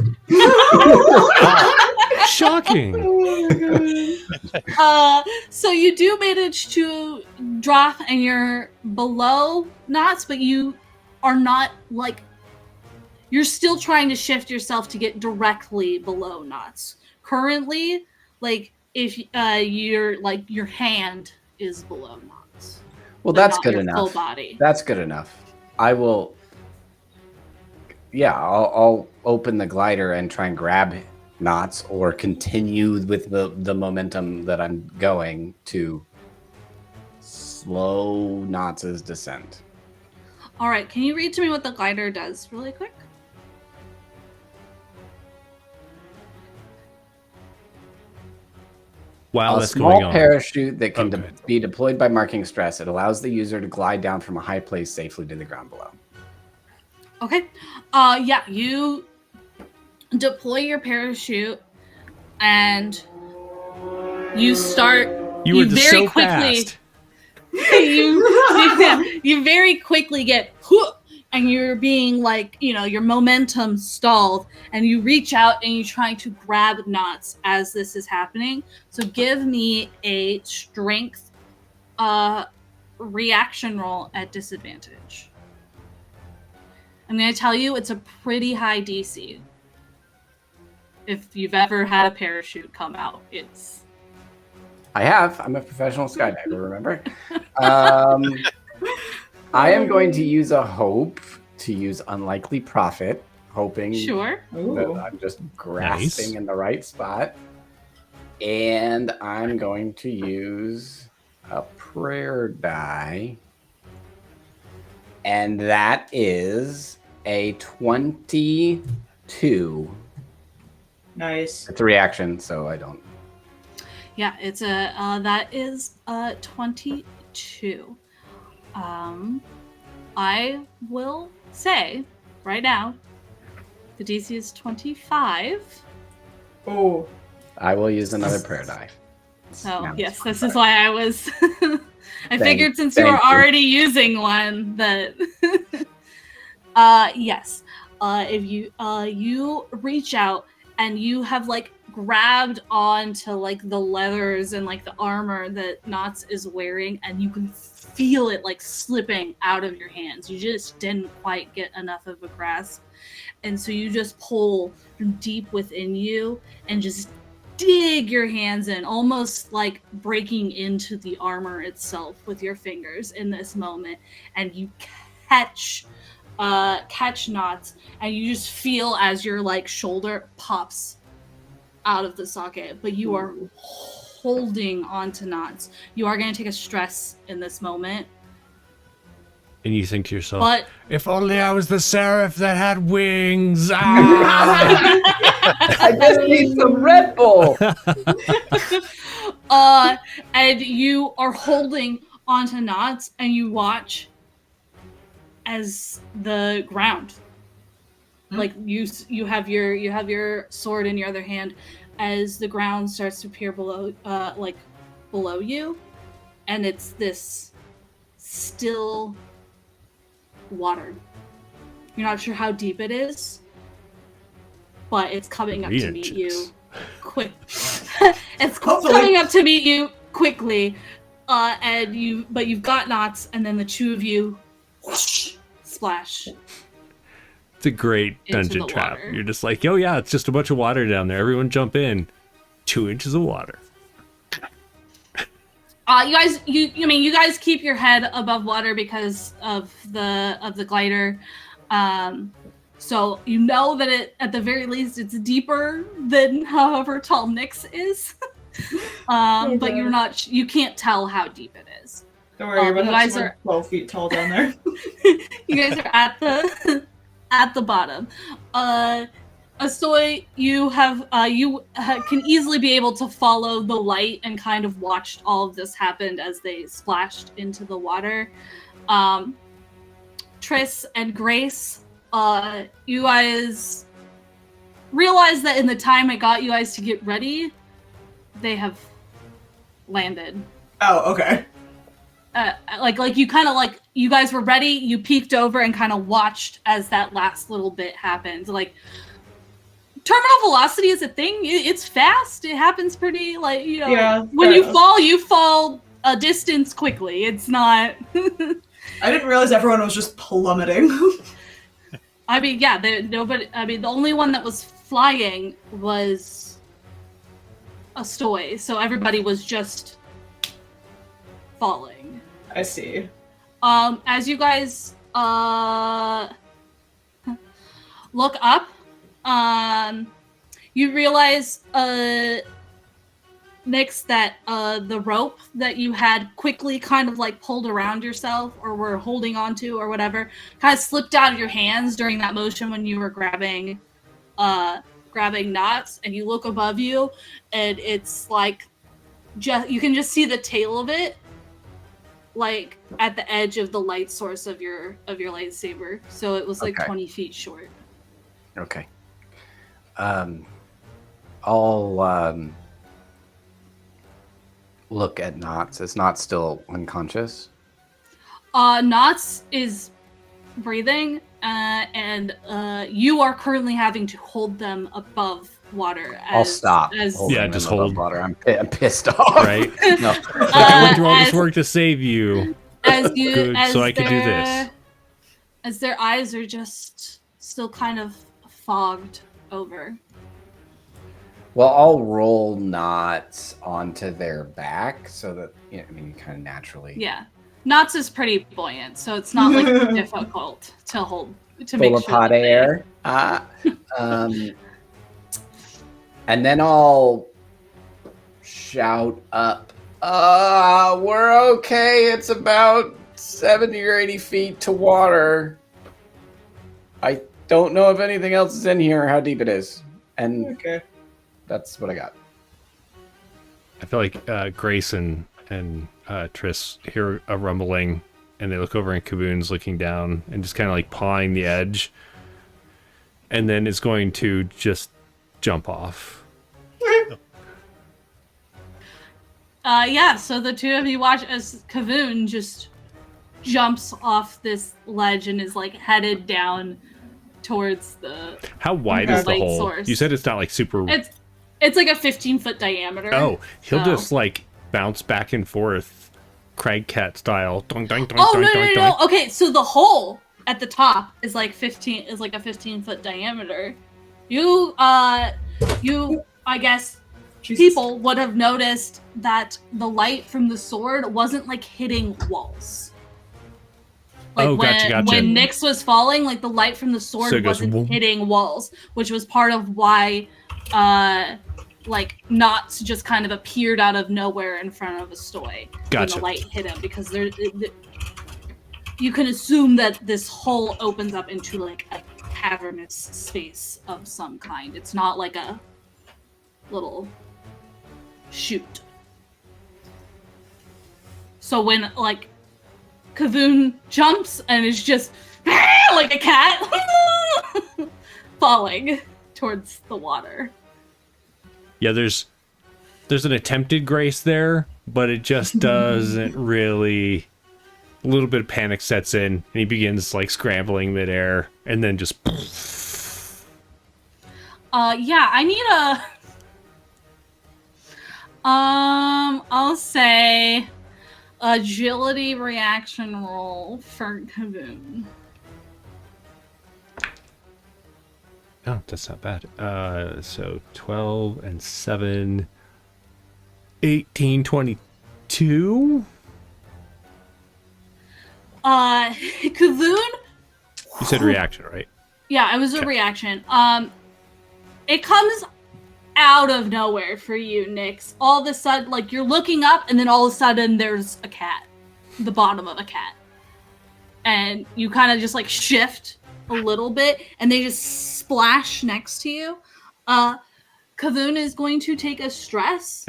Shocking. So you do manage to drop and you're below knots, but you are not like, you're still trying to shift yourself to get directly below knots. Currently, like if you're like your hand is below knots. Well, but that's not good your enough. Full body. That's good enough. I will. Yeah, I'll open the glider and try and grab knots, or continue with the momentum that I'm going to slow knots' descent. All right, can you read to me what the glider does really quick? While A that's small going on. parachute that can Okay. be deployed by marking stress. It allows the user to glide down from a high place safely to the ground below. Okay. Yeah, you deploy your parachute and you start. You were very so quickly. fast. you very quickly get whoop, and you're being like, your momentum stalled, and you reach out and you're trying to grab knots as this is happening. So give me a strength reaction roll at disadvantage. I'm going to tell you it's a pretty high DC. If you've ever had a parachute come out, it's... I have. I'm a professional skydiver, remember? I am going to use a hope to use unlikely profit, hoping Sure. that I'm just grasping Nice. in the right spot. And I'm going to use a prayer die. And that is a 22. Nice. It's a reaction, so I don't. Yeah, it's that is 22. I will say right now, the DC is 25. Oh. I will use another prayer die. So Now yes, it's this 25. is why I was. I figured since you were thank you. already using one that. Yes, if you reach out and you have like grabbed onto like the leathers and like the armor that Knots is wearing, and you can feel it like slipping out of your hands. You just didn't quite get enough of a grasp, and so you just pull from deep within you and just dig your hands in, almost like breaking into the armor itself with your fingers in this moment, and you catch Knots, and you just feel as your like shoulder pops out of the socket, but you are holding onto Knots. You are going to take a stress in this moment. And you think to yourself, But if only I was the seraph that had wings. Ah! I just need some Red Bull. And you are holding onto Knots, and you watch as the ground, like you have your sword in your other hand, as the ground starts to appear below, below you, and it's this still water. You're not sure how deep it is, but it's coming up to meet you quick. It's coming up to meet you quickly, but you've got Knots, and then the two of you whoosh, splash. It's a great dungeon trap. Water. You're just like, oh yeah, it's just a bunch of water down there. Everyone jump in. 2 inches of water. You guys keep your head above water because of the glider. So you know that it, at the very least, it's deeper than however tall Nyx is. But you can't tell how deep it is. Don't worry, you guys are 12 feet tall down there. You guys are at the bottom. Astoy, you can easily be able to follow the light and kind of watched all of this happen as they splashed into the water. Triss and Grace, you guys realize that in the time it got you guys to get ready, they have landed. Oh, okay. You guys were ready, you peeked over and kind of watched as that last little bit happened. Like, terminal velocity is a thing. It's fast. It happens pretty, yeah, when you fall a distance quickly. It's not... I didn't realize everyone was just plummeting. I mean, yeah, the only one that was flying was Astoy, so everybody was just falling. I see. As you guys look up, you realize, Nyx, that the rope that you had quickly kind of like pulled around yourself or were holding onto or whatever kind of slipped out of your hands during that motion when you were grabbing Knots, and you look above you and it's like you can just see the tail of it like at the edge of the light source of your lightsaber. So it was like 20 feet short. Okay. I'll look at Knots. Is Knots still unconscious? Knots is breathing, and you are currently having to hold them above water. I'll stop. Just hold water. I'm pissed off. Right? No. I went through all this work to save you. So I could do this. As their eyes are just still kind of fogged over. Well, I'll roll Knots onto their back so that, you kind of naturally. Yeah. Knots is pretty buoyant, so it's not like difficult to hold, to full make of sure hot air. And then I'll shout up, we're okay. It's about 70 or 80 feet to water. I don't know if anything else is in here or how deep it is. And okay. That's what I got. I feel like Grace and Triss hear a rumbling, and they look over, and Kaboon's looking down and just kind of like pawing the edge, and then it's going to just jump off. So the two of you watch as Kaboon just jumps off this ledge and is like headed down towards the... How wide is the hole? Source. You said it's not like super... It's like a 15-foot diameter. Oh, he'll just like bounce back and forth, Crag Cat style. Doink, doink, doink, oh, doink, no. doink. Okay, so the hole at the top is like a 15-foot diameter. I guess people would have noticed that the light from the sword wasn't like hitting walls. Like gotcha. When Nyx was falling, like the light from the sword wasn't hitting walls, which was part of why like Gnots just kind of appeared out of nowhere in front of a stoy Gotcha. when the light hit him, because you can assume that this hole opens up into like a cavernous space of some kind. It's not like a little chute. So when like Kavoon jumps and is just like a cat falling towards the water. Yeah, there's an attempted grace there, but it just doesn't really. A little bit of panic sets in, and he begins like scrambling midair, and then just. Yeah, I need a. I'll say agility reaction roll for Kavoon. Oh, that's not bad. So 12 and 7, 18, 22. Kavoon. You said reaction, right? Yeah, it was a reaction. It comes out of nowhere for you, Nyx. All of a sudden, like, you're looking up, and then all of a sudden there's a cat. The bottom of a cat. And you kind of just, like, shift a little bit, and they just splash next to you. Kavoon is going to take a stress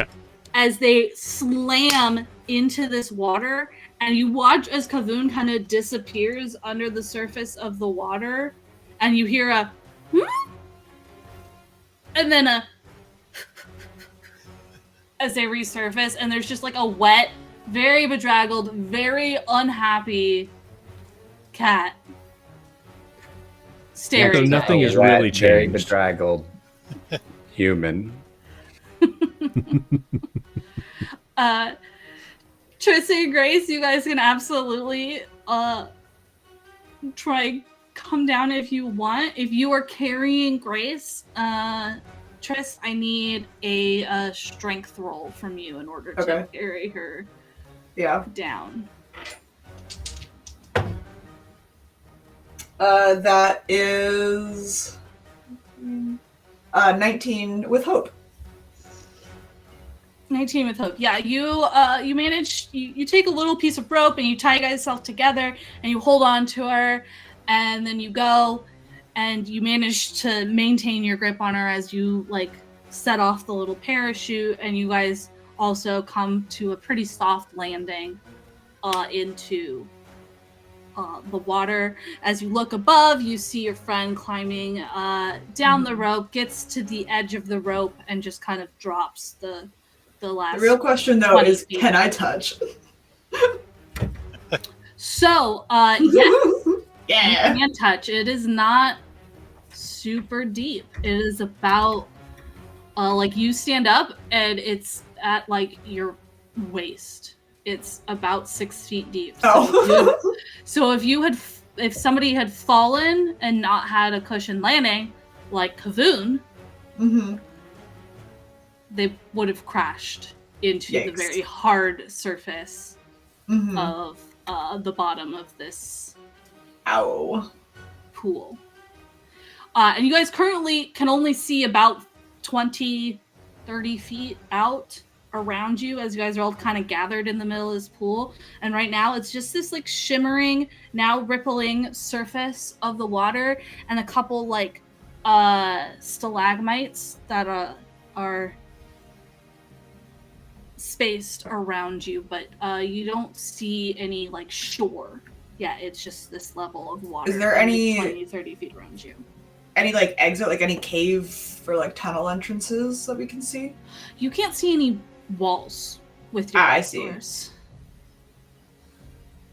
as they slam into this water, and you watch as Kavoon kind of disappears under the surface of the water, and you hear a and then a as they resurface, and there's just like a wet, very bedraggled, very unhappy cat staring. So nothing is Wet, really very changed. bedraggled human. Tristan and Grace, you guys can absolutely try come down if you want. If you are carrying Grace, Tris, I need a strength roll from you in order to carry her down. That is 19 with hope. 19 with hope. Yeah, you manage. You take a little piece of rope and you tie yourself together and you hold on to her, and then you go and you manage to maintain your grip on her as you like set off the little parachute, and you guys also come to a pretty soft landing into the water. As you look above, you see your friend climbing down the rope, gets to the edge of the rope, and just kind of drops the last. The real question, though, is feet. Can I touch? So, yes, Yeah. you can touch. It is not super deep. It is about like you stand up, and it's at like your waist. It's about 6 feet deep. So if somebody had fallen and not had a cushion landing, like Kavoon, they would have crashed into the very hard surface of the bottom of this pool. And you guys currently can only see about 20, 30 feet out around you as you guys are all kind of gathered in the middle of this pool. And right now it's just this like shimmering, now rippling surface of the water, and a couple like stalagmites that are spaced around you, but you don't see any like shore. Yeah, it's just this level of water. Is there any 20, 30 feet around you? Any like exit, like any cave or like tunnel entrances that we can see? You can't see any walls with your I see. doors.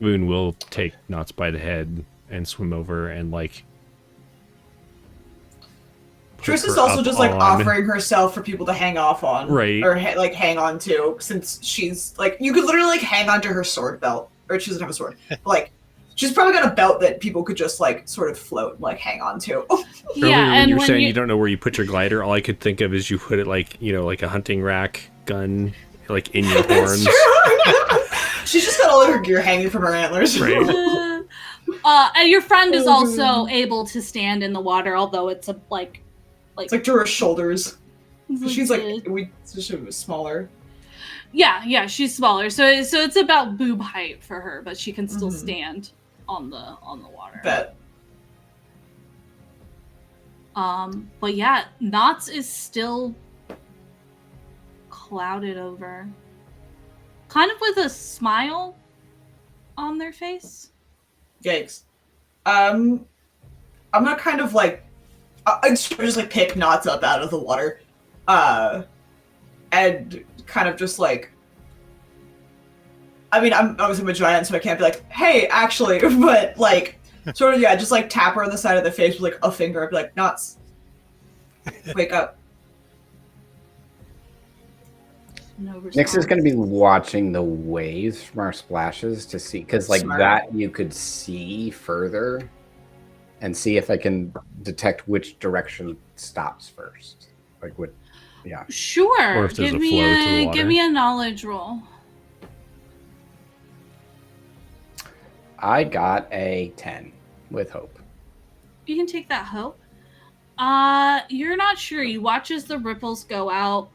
Moon will take Knots by the head and swim over and like. Tristan's also just like offering herself for people to hang off on, right? Or like hang on to, since she's like, you could literally like hang onto her sword belt, or she doesn't have a sword. But, like, she's probably got a belt that people could just like sort of float, and, like hang on to. Earlier when you were saying you don't know where you put your glider, all I could think of is you put it like, you know, like a hunting rack gun, like in your horns. She's just got all of her gear hanging from her antlers. Right. And your friend is also able to stand in the water, although it's a like it's like to her shoulders. She's like she was smaller. Yeah, she's smaller. So it's about boob height for her, but she can still stand on the water. Bet. But yeah, Knots is still clouded over. Kind of with a smile on their face. Yikes. I'm gonna kind of like I just like pick Knots up out of the water. And kind of just like I mean, I was a giant, so I can't be like, hey, actually, but like sort of just like tap her on the side of the face with like a finger. I'd be like, Knots, wake up. No response. Nyx is going to be watching the waves from our splashes to see, because like Smart. that you could see further and see if I can detect which direction stops first. Like what, yeah. Sure. Or if there's give a me flow to the water. Give me a knowledge roll. I got a 10 with hope. You can take that hope. You're not sure. You watch as the ripples go out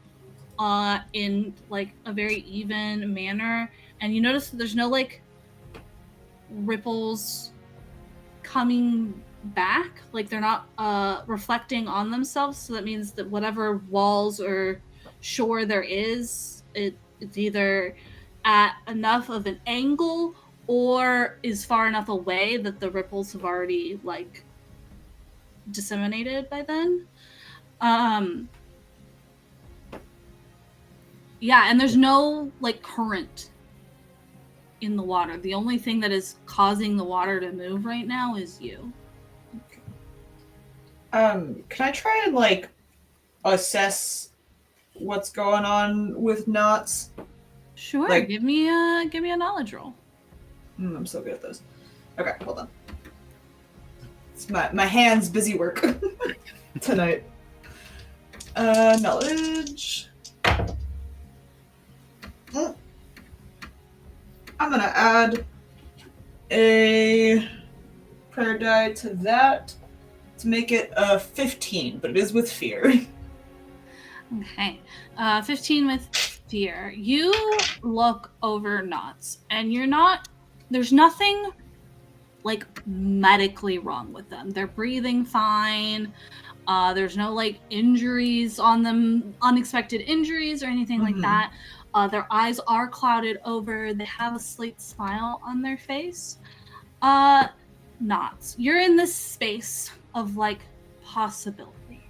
in like a very even manner, and you notice that there's no like ripples coming back, like they're not reflecting on themselves, so that means that whatever walls or shore there is, it's either at enough of an angle or is far enough away that the ripples have already like disseminated by then. Yeah, and there's no like current in the water. The only thing that is causing the water to move right now is you. Can I try and like assess what's going on with Knots? Sure. Like- give me a knowledge roll. I'm so good at those. Okay, hold on. It's my hands busy work tonight. Knowledge. I'm gonna add a prayer die to that to make it a 15, but it is with fear. Okay. 15 with fear. You look over Knots, and there's nothing like medically wrong with them. They're breathing fine. There's no like injuries on them, unexpected injuries or anything like that. Their eyes are clouded over. They have a slight smile on their face. Knots. You're in this space of like possibility.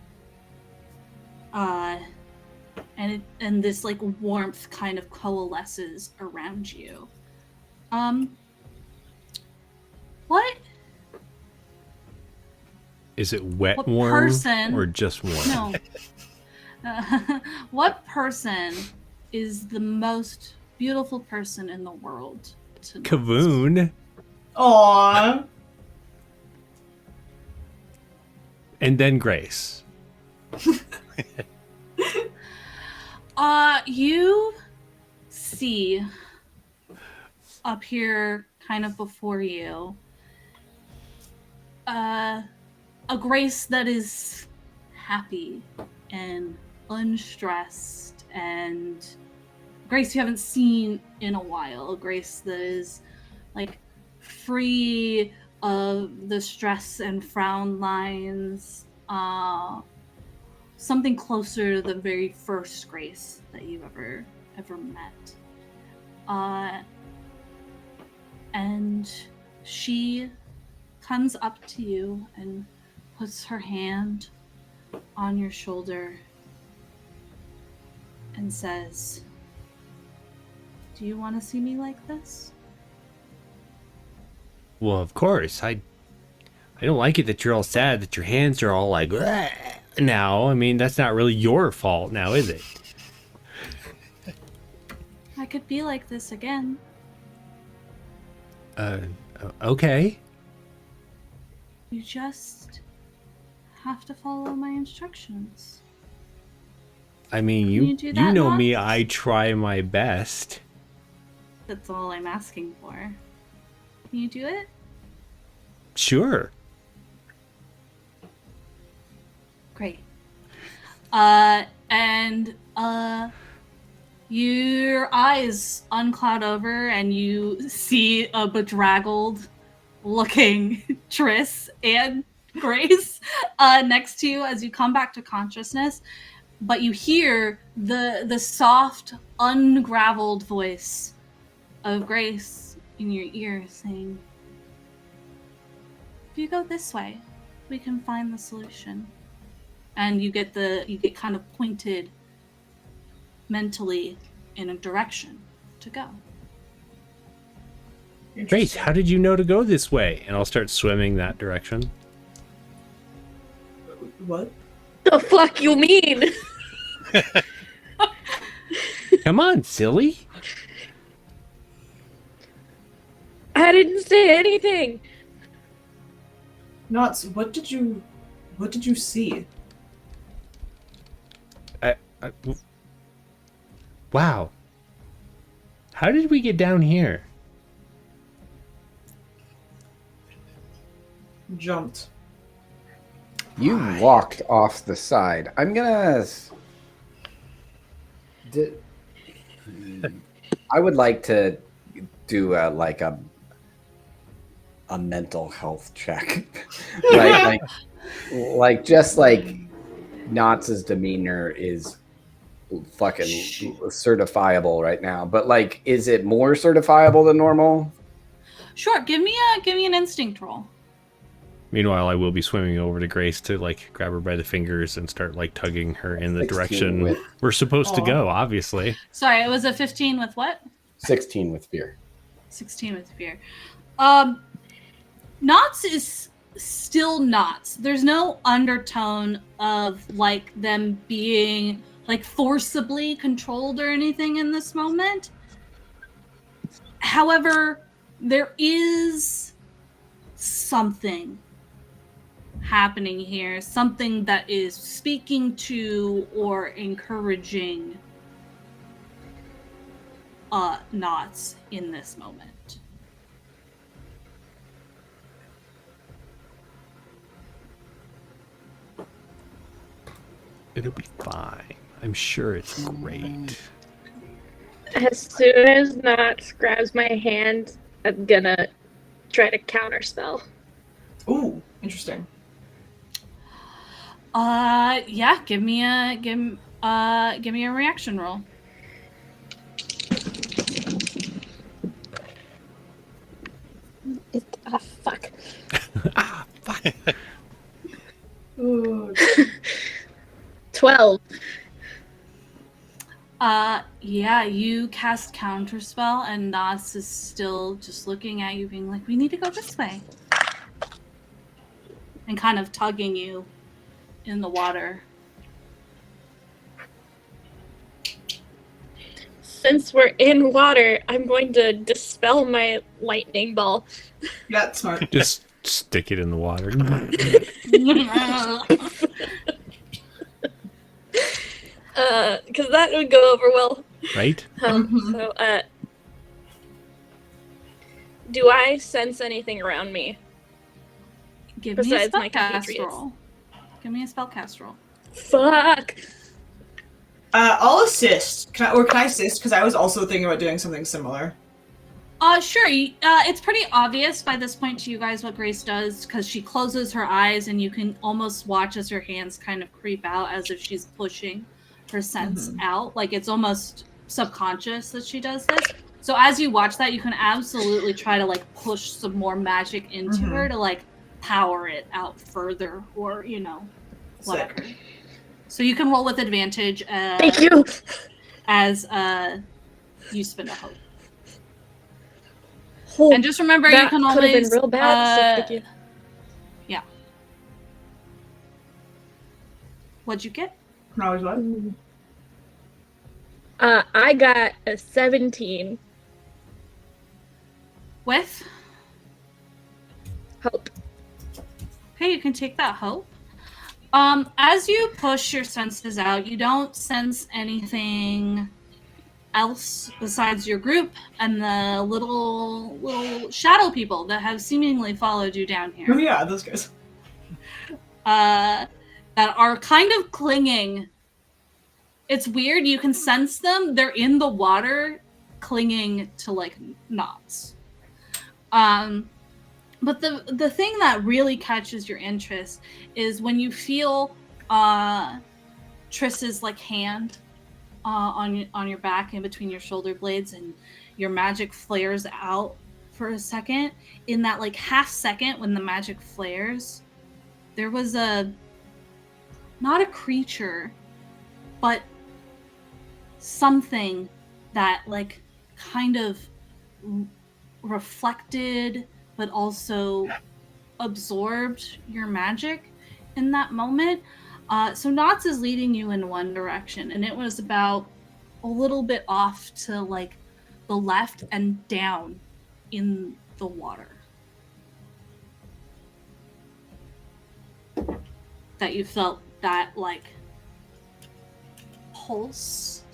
And this like warmth kind of coalesces around you. What? Is it wet What warm person- or just warm? No. What person is the most beautiful person in the world to know? Kavoon. Aww. And then Grace. You see up here kind of before you a Grace that is happy and unstressed, and Grace you haven't seen in a while. A Grace that is like free of the stress and frown lines. Something closer to the very first Grace that you've ever met. And she comes up to you and puts her hand on your shoulder and says, "Do you want to see me like this?" Well, of course. I don't like it that you're all sad, that your hands are all like, "Bleh." Now. I mean, that's not really your fault now, is it? I could be like this again. Okay. You just have to follow my instructions. I mean, Can you do that, know me, Knots? I try my best. That's all I'm asking for. Can you do it? Sure. Great. and your eyes uncloud over, and you see a bedraggled-looking Triss and Grace next to you as you come back to consciousness. But you hear the soft, ungraveled voice of Grace in your ear saying, "If you go this way, we can find the solution." And you get kind of pointed mentally in a direction to go. Great. How did you know to go this way? And I'll start swimming that direction. What? The fuck you mean? Come on, silly. I didn't say anything. Gnots, what did you see? Wow. How did we get down here? Jumped. You walked off the side. I'm gonna. I would like to do a mental health check, right? Just like Knots' demeanor is fucking certifiable right now, but like, is it more certifiable than normal? Sure, give me an instinct roll. Meanwhile, I will be swimming over to Grace to like grab her by the fingers and start like tugging her in the direction we're supposed to go, obviously. Sorry, it was a 15 with what? 16 with fear. 16 with fear. Knots is still Knots. There's no undertone of like them being like forcibly controlled or anything in this moment. However, there is something happening here, something that is speaking to or encouraging Knots in this moment. It'll be fine. I'm sure it's great. As soon as Knots grabs my hand, I'm gonna try to counterspell. Ooh, interesting. Yeah, give me a reaction roll. Fuck. Fuck. Ooh. 12. Yeah, you cast counterspell, and Nas is still just looking at you, being like, "We need to go this way," and kind of tugging you in the water. Since we're in water, I'm going to dispel my lightning ball. Yeah, that's smart. Just stick it in the water. Because that would go over well. Right? So, do I sense anything around me? Give me a Besides my spellcast compatriots. roll. Give me a spellcast roll. Fuck! I'll assist. Can I assist? Because I was also thinking about doing something similar. Sure. It's pretty obvious by this point to you guys what Grace does, because she closes her eyes and you can almost watch as her hands kind of creep out as if she's pushing her sense out. Like, it's almost subconscious that she does this. So as you watch that, you can absolutely try to like push some more magic into her to like power it out further, or whatever. Sick. So you can roll with advantage. Thank you! As you spend a hope. Oh, And just remember, you that can could have always been real bad. So thank you. yeah. What'd you get? Can I always what? I got a 17. With? Hope. Okay, you can take that hope. As you push your senses out, you don't sense anything else besides your group and the little shadow people that have seemingly followed you down Oh here. yeah, those guys. That are kind of clinging It's weird. You can sense them. They're in the water, clinging to like knots. But the thing that really catches your interest is when you feel Triss's like hand on your back in between your shoulder blades, and your magic flares out for a second. In that like half second when the magic flares, there was not a creature, but something that like kind of reflected but also absorbed your magic in that moment. So Knots is leading you in one direction, and it was about a little bit off to like the left and down in the water. That you felt that like pulse /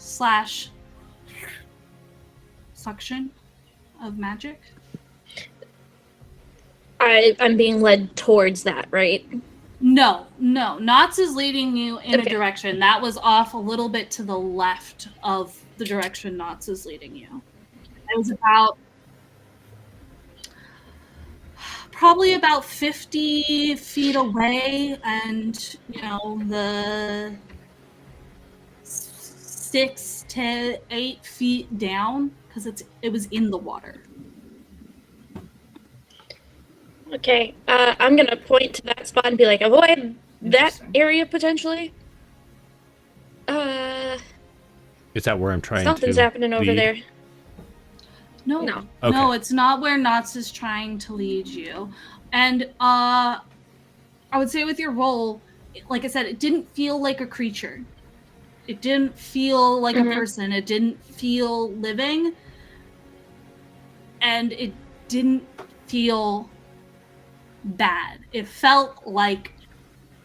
suction of magic. I'm being led towards that, right? No. Knots is leading you in a Okay. direction that was off a little bit to the left of the direction Knots is leading you. It was probably about 50 feet away, and the 6 to 8 feet down, because it was in the water. Okay, I'm gonna point to that spot and be like, avoid that Interesting. area potentially. Is that where I'm trying Something's to happening over lead? there. No, No. Okay. no, it's not where Knots is trying to lead you. And I would say with your roll, like I said, it didn't feel like a creature. It didn't feel like a person. It didn't feel living. And it didn't feel bad. It felt like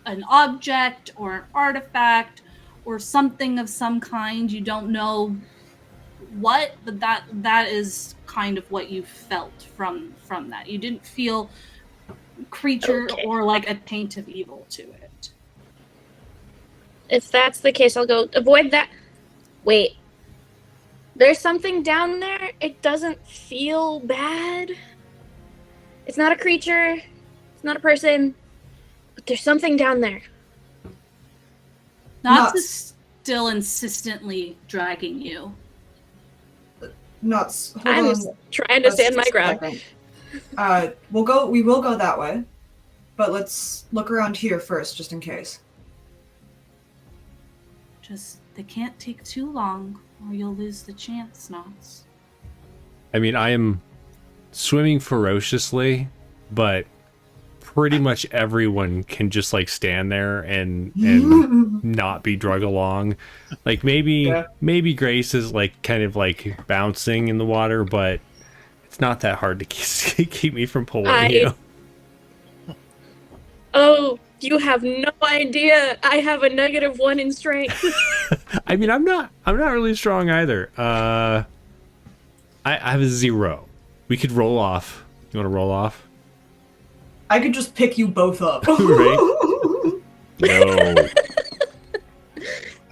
an object or an artifact or something of some kind. You don't know what, but that is kind of what you felt from that. You didn't feel creature Okay. or like a taint of evil to it. If that's the case, I'll go avoid that. Wait. There's something down there. It doesn't feel bad. It's not a creature. It's not a person. But there's something down there. Knots Knots. is still insistently dragging you. Nuts. Hold I'm on. just trying to Let's stand my just a ground. second. We will go that way, but let's look around here first, just in case. Just, they can't take too long or you'll lose the chance, Knots. I mean, I am swimming ferociously, but pretty much everyone can just like stand there and not be drug along. Like maybe Grace is like kind of like bouncing in the water, but it's not that hard to keep me from pulling you. Oh, you have no idea. I have a -1 in strength. I mean, I'm not really strong either. I have a 0. We could roll off. You want to roll off? I could just pick you both up. Right? No.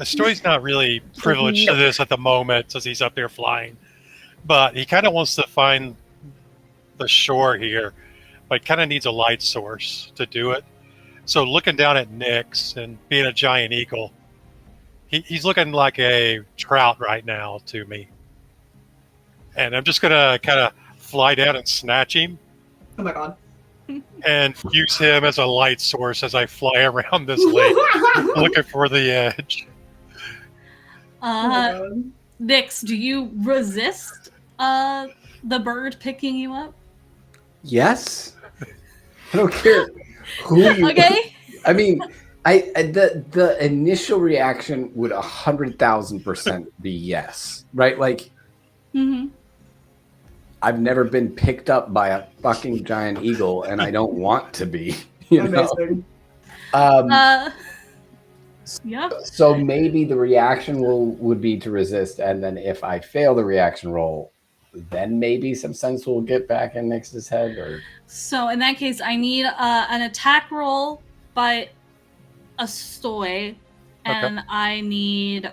Story's not really privileged to this at the moment as he's up there flying, but he kind of wants to find the shore here, but kind of needs a light source to do it. So looking down at Nyx and being a giant eagle, he's looking like a trout right now to me. And I'm just going to kind of fly down and snatch him Oh my god. and use him as a light source as I fly around this lake looking for the edge. Oh my god. Nyx, do you resist the bird picking you up? Yes. I don't care who you. Okay. I mean, the initial reaction would 100,000% be yes, right? Like Mm-hmm. I've never been picked up by a fucking giant eagle, and I don't want to be. You know. Amazing. Yeah. So maybe the reaction would be to resist, and then if I fail the reaction roll, then maybe some sense will get back in Nyx's head. Or So in that case, I need an attack roll by a stoy and I need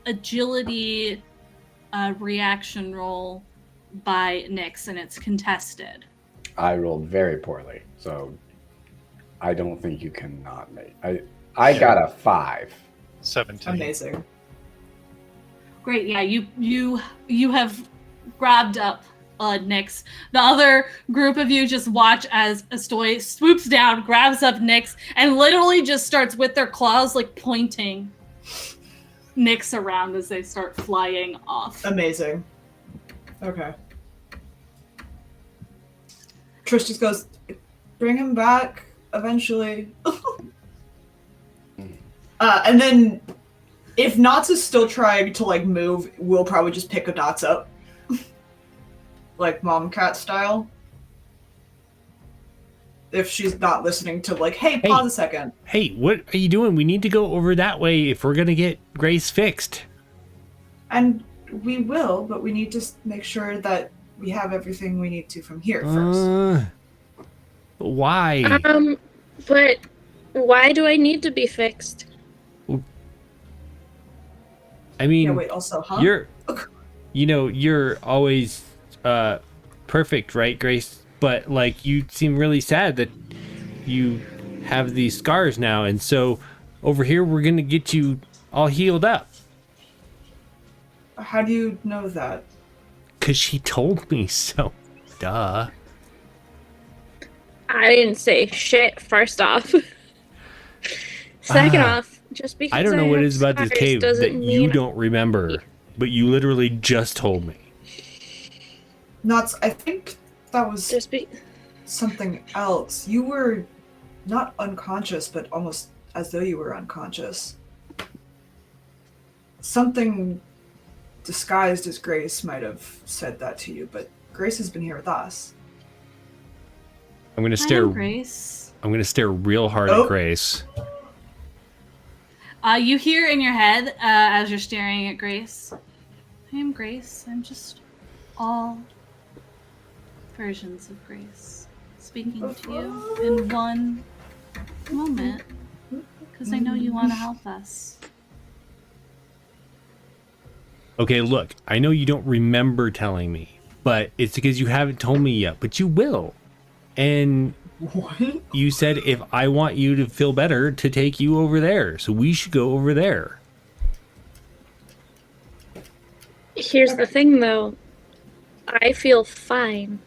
agility reaction roll by Nyx, and it's contested. I rolled very poorly, so I don't think you can not make. I got a 5. 17. Amazing. Great, yeah, you have grabbed up Nyx. The other group of you just watch as Astoy swoops down, grabs up Nyx, and literally just starts with their claws like pointing Nyx around as they start flying off. Amazing. Okay. Trish just goes, bring him back eventually. And then if Knots is still trying to like move, we'll probably just pick a Knots up. Like mom cat style. If she's not listening to like, hey, pause a second. Hey, what are you doing? We need to go over that way if we're gonna get Grace fixed. And we will, but we need to make sure that we have everything we need to from here first. Why? But why do I need to be fixed? I mean, Yeah, wait, also, huh? you're always perfect, right, Grace? But like, you seem really sad that you have these scars now, and so over here we're gonna get you all healed up. How do you know that? 'Cause she told me so. Duh. I didn't say shit, first off. Second off, just because I don't know what have it is about this scars cave that doesn't you mean- don't remember, but you literally just told me. Knots, I think that was Just be- something else. You were not unconscious, but almost as though you were unconscious. Something disguised as Grace might have said that to you, but Grace has been here with us. I'm gonna I stare. am Grace. I'm gonna stare real hard at Grace. You hear in your head as you're staring at Grace. I am Grace. I'm just all versions of Grace speaking to you in one moment because I know you want to help us. Okay, look, I know you don't remember telling me, but it's because you haven't told me yet, but you will. And What? you said if I want you to feel better, to take you over there. So we should go over there. Here's the thing, though. I feel fine.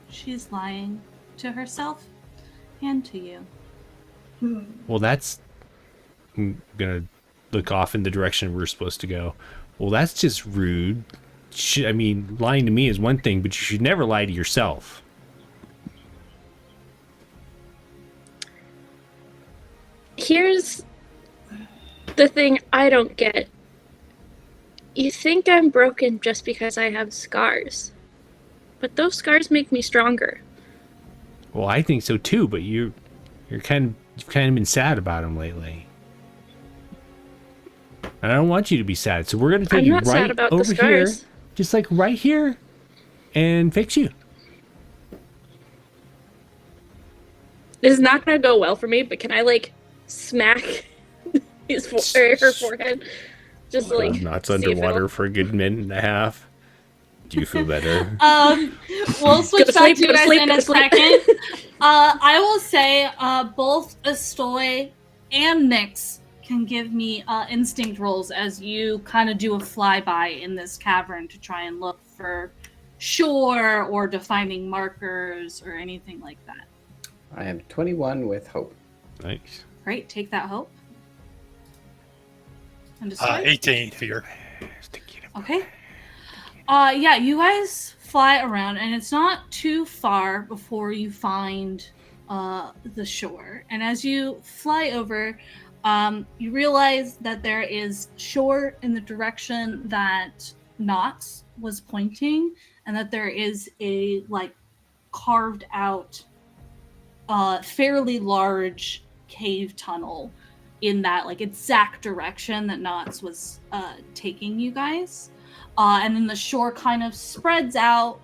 She's lying to herself and to you. Well, that's... I'm gonna look off in the direction we're supposed to go. Well, that's just rude. I mean, lying to me is one thing, but you should never lie to yourself. Here's the thing I don't get. You think I'm broken just because I have scars. But those scars make me stronger. Well, I think so too, but you've kind of been sad about them lately. And I don't want you to be sad, so we're gonna take I'm you not sad right about the over here, scars. just like right here, and fix you. This is not gonna go well for me, but can I, like, smack her forehead? Just, like, Knots see if underwater it'll- for a good minute and a half. Do you feel better? We'll switch to back sleep, to you go to guys sleep, in go a to sleep. second. I will say both Astoy and Nyx can give me instinct rolls as you kind of do a flyby in this cavern to try and look for shore or defining markers or anything like that. I am 21 with hope. Nice. Great, take that hope. And Astoy? 18 fear. Okay. Yeah, you guys fly around, and it's not too far before you find the shore. And as you fly over, you realize that there is shore in the direction that Knots was pointing, and that there is a like carved out, fairly large cave tunnel in that like exact direction that Knots was taking you guys. And then the shore kind of spreads out.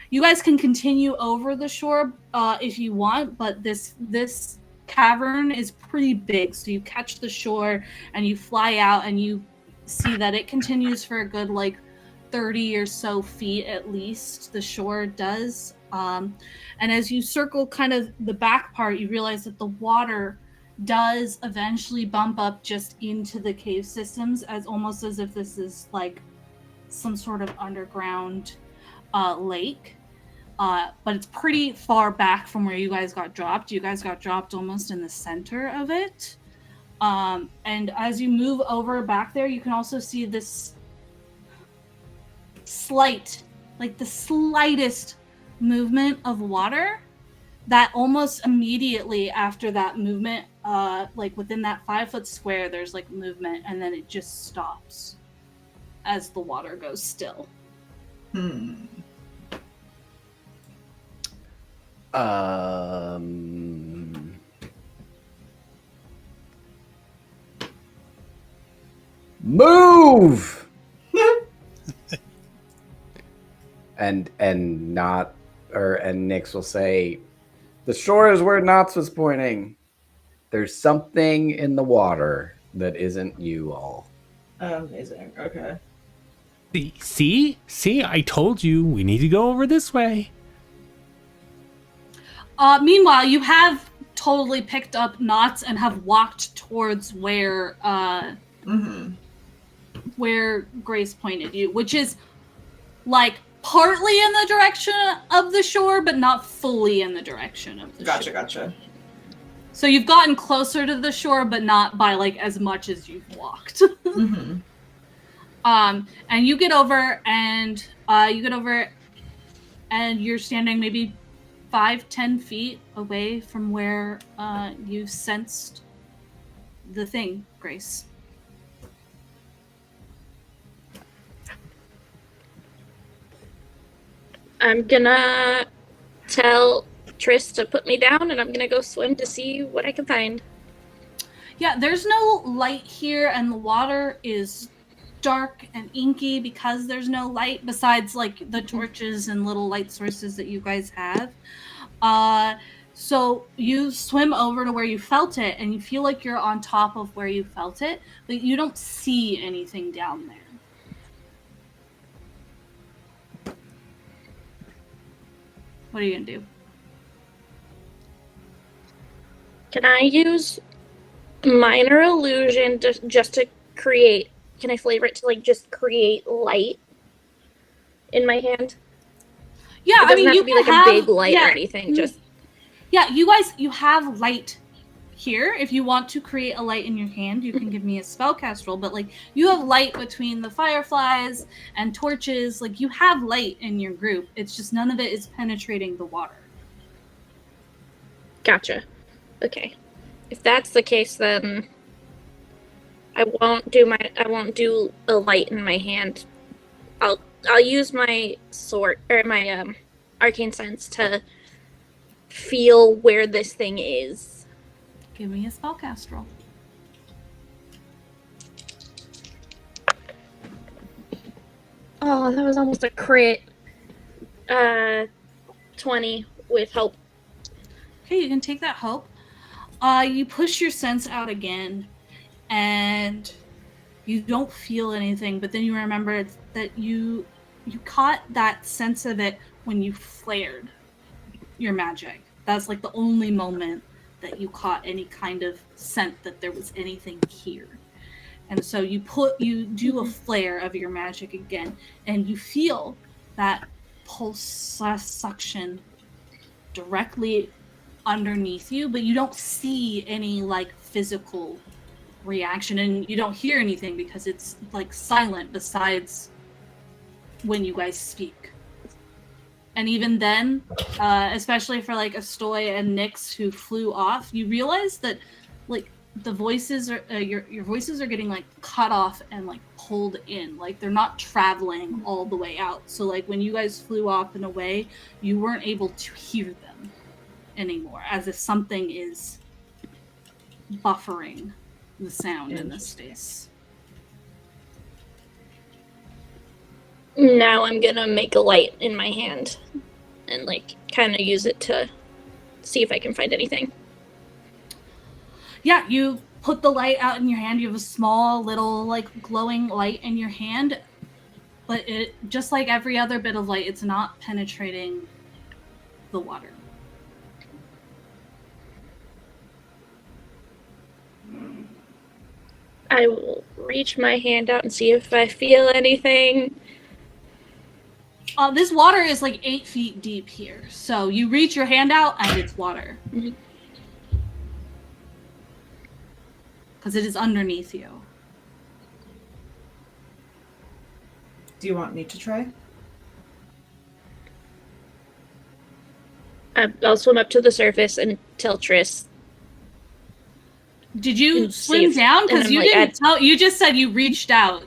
You guys can continue over the shore if you want, but this cavern is pretty big, so you catch the shore and you fly out and you see that it continues for a good like 30 or so feet at least. The shore does. And as you circle kind of the back part, you realize that the water does eventually bump up just into the cave systems, as almost as if this is like some sort of underground lake. But it's pretty far back from where you guys got dropped. You guys got dropped almost in the center of it. And as you move over back there, you can also see this the slightest movement of water that almost immediately after that movement, like within that 5-foot square, there's like movement and then it just stops as the water goes still. Move! and Nyx will say, the shore is where Knots was pointing. There's something in the water that isn't you all. Amazing. Okay. See, I told you we need to go over this way. Meanwhile, you have totally picked up Knots and have walked towards where where Grace pointed you, which is like partly in the direction of the shore, but not fully in the direction of the shore. Gotcha. So you've gotten closer to the shore, but not by like as much as you've walked. And you get over and you're standing maybe 5-10 feet away from where you sensed the thing, Grace. I'm gonna tell Triss to put me down, and I'm gonna go swim to see what I can find. Yeah, there's no light here, and the water is dark and inky because there's no light besides like the torches and little light sources that you guys have. So you swim over to where you felt it, and you feel like you're on top of where you felt it, but you don't see anything down there. What are you gonna do? Can I use minor illusion just to create? Can I flavor it to like just create light in my hand? Yeah, It doesn't I mean, have you to be can like have, a big light or anything. Just you have light here. If you want to create a light in your hand, you can give me a spellcast roll. But like, you have light between the fireflies and torches. Like, you have light in your group. It's just none of it is penetrating the water. Gotcha. Okay. If that's the case, then I won't do a light in my hand. I'll use my sword or my arcane sense to feel where this thing is. Give me a spellcast roll. Oh, that was almost a crit. 20 with help. Okay, you can take that hope. You push your sense out again, and you don't feel anything, but then you remember that you caught that sense of it when you flared your magic. That's like the only moment that you caught any kind of scent that there was anything here. And so you do a flare of your magic again, and you feel that pulse suction directly underneath you, but you don't see any like physical reaction, and you don't hear anything because it's like silent besides when you guys speak. And even then, especially for like Astoy and Nyx who flew off, you realize that like the voices are your voices are getting like cut off and like pulled in, like they're not traveling all the way out. So like when you guys flew off and away, you weren't able to hear them anymore, as if something is buffering the sound in this space. Now I'm gonna make a light in my hand and like kind of use it to see if I can find anything. Yeah, you put the light out in your hand. You have a small little like glowing light in your hand, but it just like every other bit of light, it's not penetrating the water. I will reach my hand out and see if I feel anything. This water is like 8 feet deep here, so you reach your hand out and it's water. Mhm. Because it is underneath you. Do you want me to try? I'll swim up to the surface and tell Triss. Did you And swim see down? and Because I'm you like, didn't tell. You just said you reached out.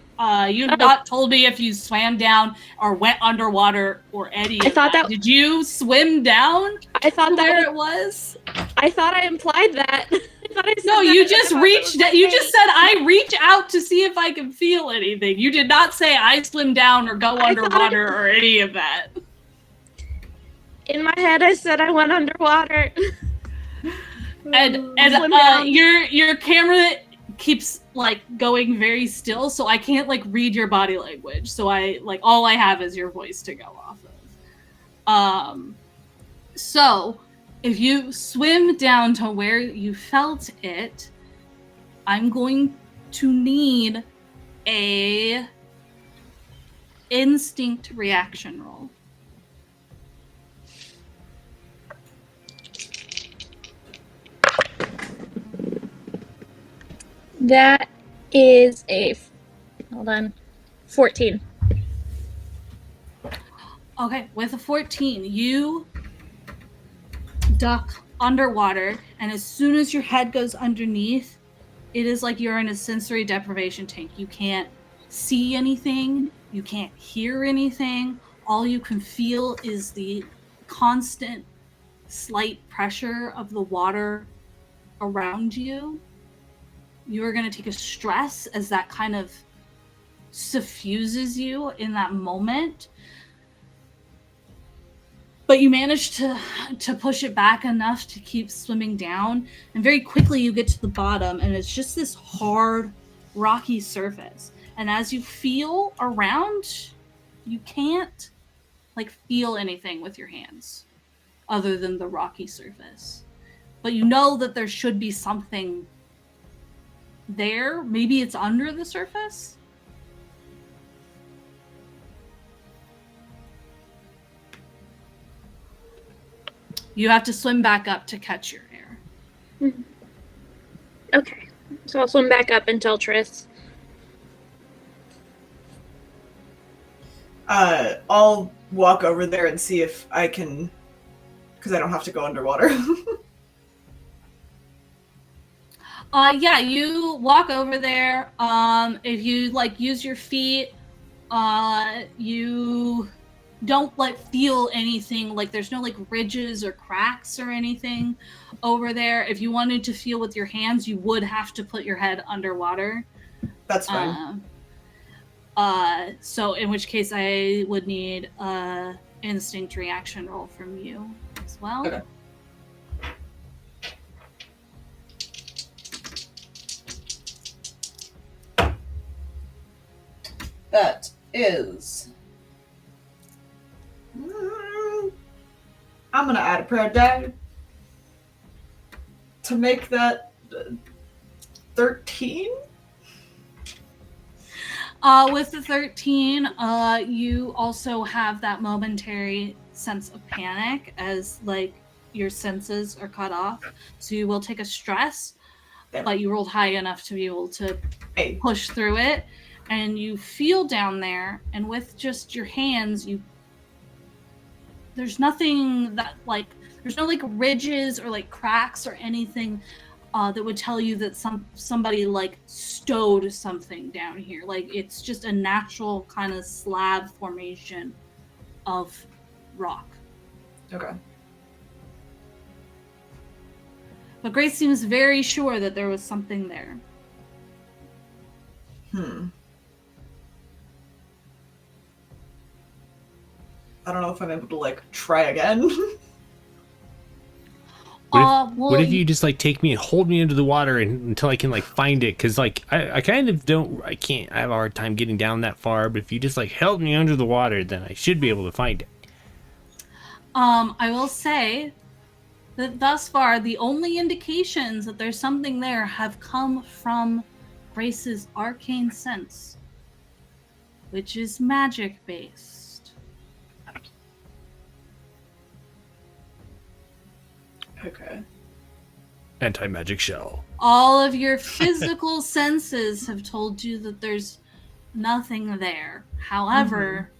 You have not told me if you swam down or went underwater or any of thought that- Did you swim down I thought to that where it was? I thought I implied that. I thought I said No, that. you I just thought reached. it was You like, just said I reach out to see if I can feel anything. You did not say I swim down or go I thought underwater or any of that. in my head, I said I went underwater. And Swim down. your camera keeps like going very still, so I can't like read your body language. So I like all I have is your voice to go off of. So if you swim down to where you felt it, I'm going to need a instinct reaction roll. That is hold on, 14. Okay, with a 14, you duck underwater, and as soon as your head goes underneath, it is like you're in a sensory deprivation tank. You can't see anything, you can't hear anything. All you can feel is the constant slight pressure of the water around you. You are going to take a stress as that kind of suffuses you in that moment. But you manage to push it back enough to keep swimming down, and very quickly you get to the bottom, and it's just this hard, rocky surface. And as you feel around, you can't like feel anything with your hands other than the rocky surface. But you know that there should be something there. Maybe it's under the surface. You have to swim back up to catch your air. Okay, so I'll swim back up and tell Triss. I'll walk over there and see if I can, because I don't have to go underwater. Yeah, you walk over there. If you like use your feet, you don't like feel anything. Like there's no like ridges or cracks or anything over there. If you wanted to feel with your hands, you would have to put your head underwater. That's fine. So in which case I would need a instinct reaction roll from you as well. Okay. That is. I'm gonna add a prayer die to make that 13. With the 13, you also have that momentary sense of panic as like your senses are cut off. So you will take a stress, but you rolled high enough to be able to push through it. And you feel down there, and with just your hands, there's nothing that like, there's no like ridges or like cracks or anything that would tell you that somebody like stowed something down here. Like it's just a natural kind of slab formation of rock. Okay. But Grace seems very sure that there was something there. I don't know if I'm able to like try again. What if you just like take me and hold me into the water until I can like find it? Because like I kind of don't, I can't, I have a hard time getting down that far. But if you just like held me under the water, then I should be able to find it. I will say that thus far, the only indications that there's something there have come from Grace's arcane sense, which is magic based. Okay. Anti-magic shell. All of your physical senses have told you that there's nothing there. However,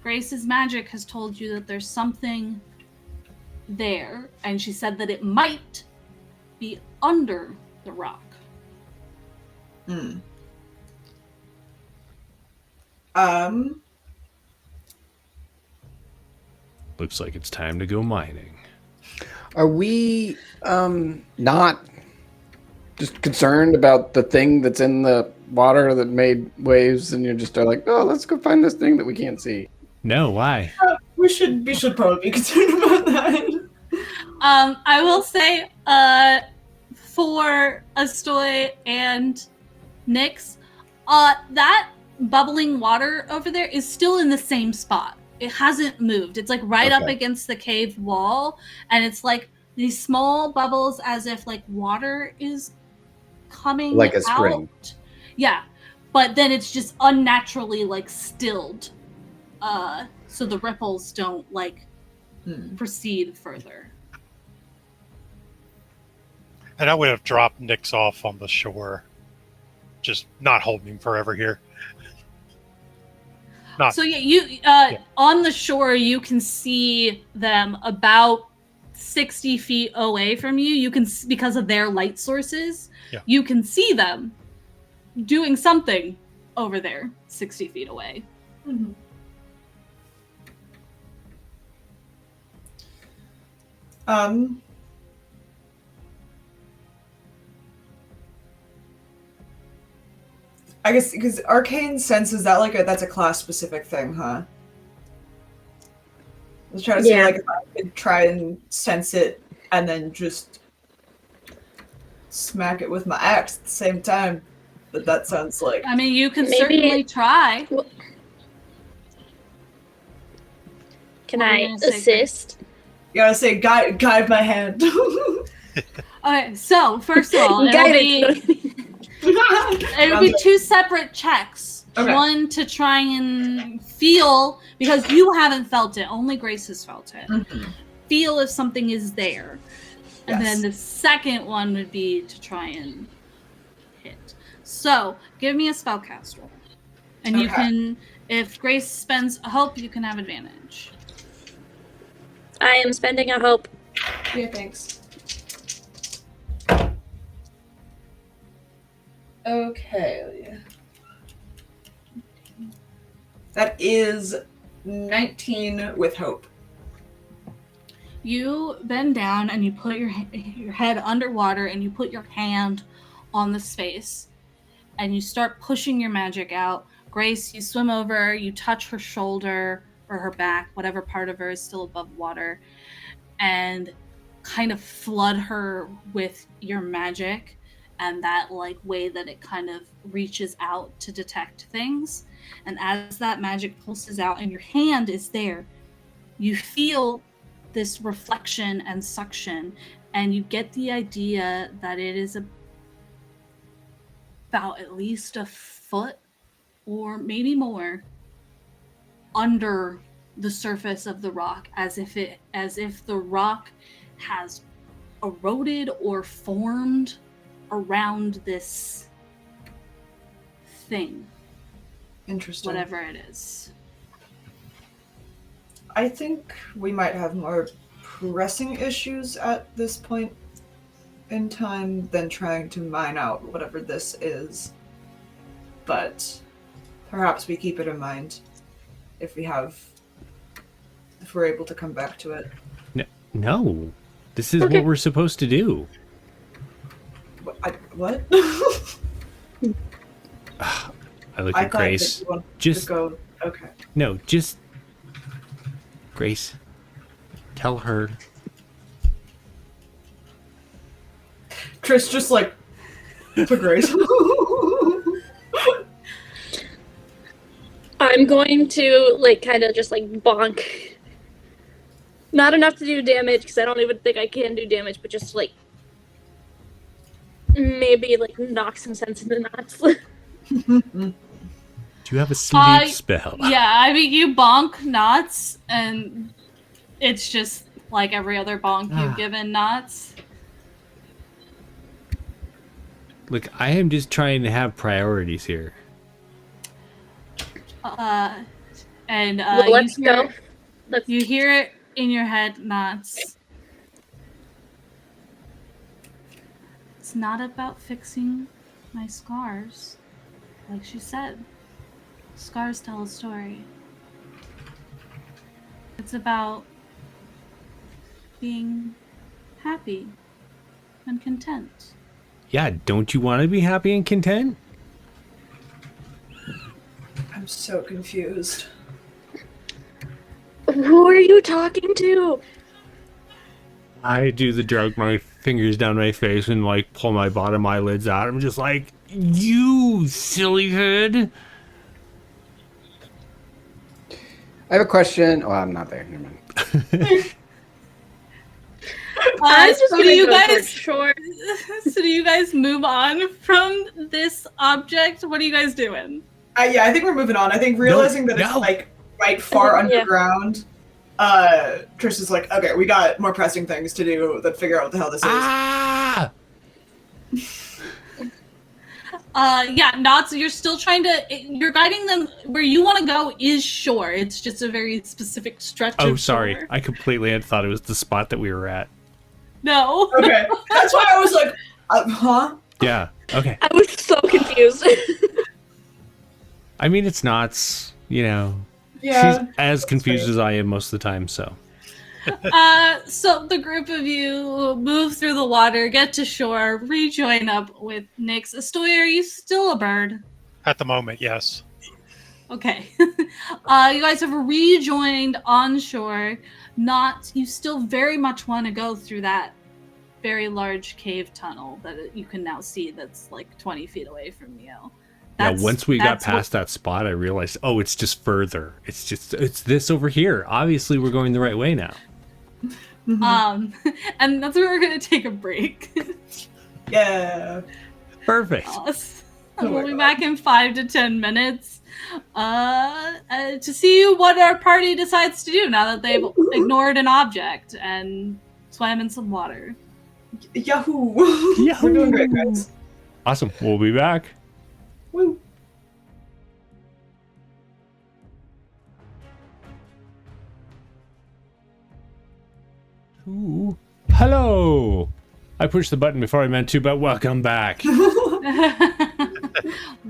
Grace's magic has told you that there's something there, and she said that it might be under the rock. Looks like it's time to go mining. Are we not just concerned about the thing that's in the water that made waves, and you just are like, oh, let's go find this thing that we can't see? No, why? We should probably be concerned about that. I will say, for Astoy and Nyx, that bubbling water over there is still in the same spot. It hasn't moved. It's like right up against the cave wall, and it's like these small bubbles as if like water is coming Like a out. spring. Yeah, but then it's just unnaturally like stilled, so the ripples don't like proceed further. And I would have dropped Nyx off on the shore. Just not holding him forever here. So you on the shore, you can see them about 60 feet away from you. You can, because of their light sources, you can see them doing something over there 60 feet away. I guess because arcane sense, is that like that's a class specific thing, huh? I was trying to say, like, if I could try and sense it and then just smack it with my axe at the same time, but that sounds like... I mean, you can certainly try. Can I assist? You gotta say, guide my hand. Okay, so first of all, it would be two separate checks. Okay. One to try and feel, because you haven't felt it, only Grace has felt it. Feel if something is there. And then the second one would be to try and hit. So, give me a spellcast roll. And you can, if Grace spends a hope, you can have advantage. I am spending a hope. Yeah, thanks. Okay. That is 19 with hope. You bend down and you put your head underwater and you put your hand on the space and you start pushing your magic out. Grace, you swim over, you touch her shoulder or her back, whatever part of her is still above water, and kind of flood her with your magic and that like way that it kind of reaches out to detect things. And as that magic pulses out and your hand is there, you feel this reflection and suction, and you get the idea that it is about at least a foot or maybe more under the surface of the rock, as if the rock has eroded or formed around this thing. Interesting. Whatever it is. I think we might have more pressing issues at this point in time than trying to mine out whatever this is. But perhaps we keep it in mind if we're able to come back to it. No. This is what we're supposed to do. What? I look at Grace. Just go. Okay. No, just Grace. Tell her Trish just like to Grace. I'm going to like kind of just like bonk. Not enough to do damage because I don't even think I can do damage, but just like maybe like knock some sense into Knots. Do you have a sleep spell? Yeah, I mean, you bonk Knots, and it's just like every other bonk you've given Knots. Look, I am just trying to have priorities here. Well, let's go. You hear it in your head, Knots. It's not about fixing my scars. Like she said, scars tell a story. It's about being happy and content. Yeah, don't you want to be happy and content? I'm so confused. Who are you talking to? I do the drug my fingers down my face and like pull my bottom eyelids out. I'm just like, you silly head. I have a question. Oh, I'm not there. Never mind. I'm just so gonna do you go guys short. So do you guys move on from this object? What are you guys doing? Yeah, I think we're moving on. I think realizing that it's like right far Yeah. underground, Trish is like, okay, we got more pressing things to do than figure out what the hell this is. Ah! Yeah, Knots, you're still trying to, you're guiding them where you want to go is shore. It's just a very specific stretch Oh, of sorry. shore. I completely had thought it was the spot that we were at. No. Okay, that's why I was like, huh? Yeah. Okay. I was so confused. I mean, it's Knots, you know. Yeah. She's as confused as I am most of the time, so. So the group of you move through the water, get to shore, rejoin up with Nyx. Astoy, are you still a bird? At the moment, yes. Okay. You guys have rejoined on shore. Not, you still very much want to go through that very large cave tunnel that you can now see that's like 20 feet away from you. Yeah, once we got past that spot, I realized, oh, it's just further. It's this over here. Obviously, we're going the right way now. And that's where we're gonna take a break. Yeah. Perfect. We'll be back in 5 to 10 minutes to see what our party decides to do now that they've ignored an object and swam in some water. Yahoo! We're doing great, guys. Awesome. We'll be back. Woo. Ooh. Hello. I pushed the button before I meant to, but welcome back.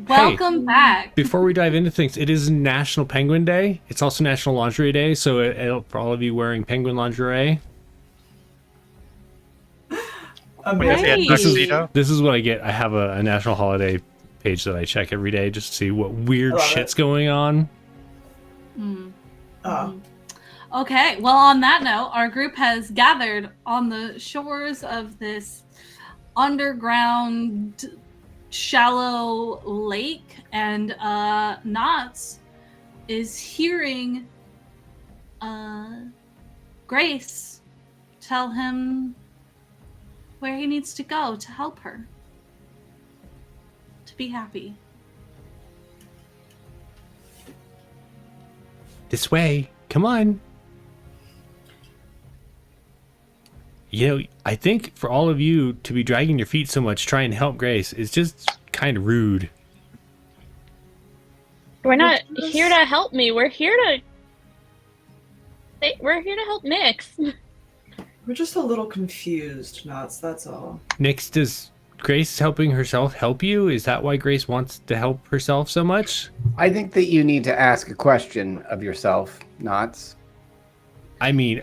Welcome back. Before we dive into things, it is National Penguin Day. It's also National Lingerie Day, so it'll for all of you wearing penguin lingerie. Amazing. Right. This is what I get. I have a national holiday page that I check every day just to see what weird shit's going on. Okay, well, on that note, our group has gathered on the shores of this underground shallow lake, and Knots is hearing Grace tell him where he needs to go to help her to be happy. This way. Come on. You know, I think for all of you to be dragging your feet so much trying to help Grace is just kind of rude. We're not here to help me. We're here to help Nyx. We're just a little confused, Knots, that's all. Nyx, does Grace helping herself help you? Is that why Grace wants to help herself so much? I think that you need to ask a question of yourself, Knots. I mean,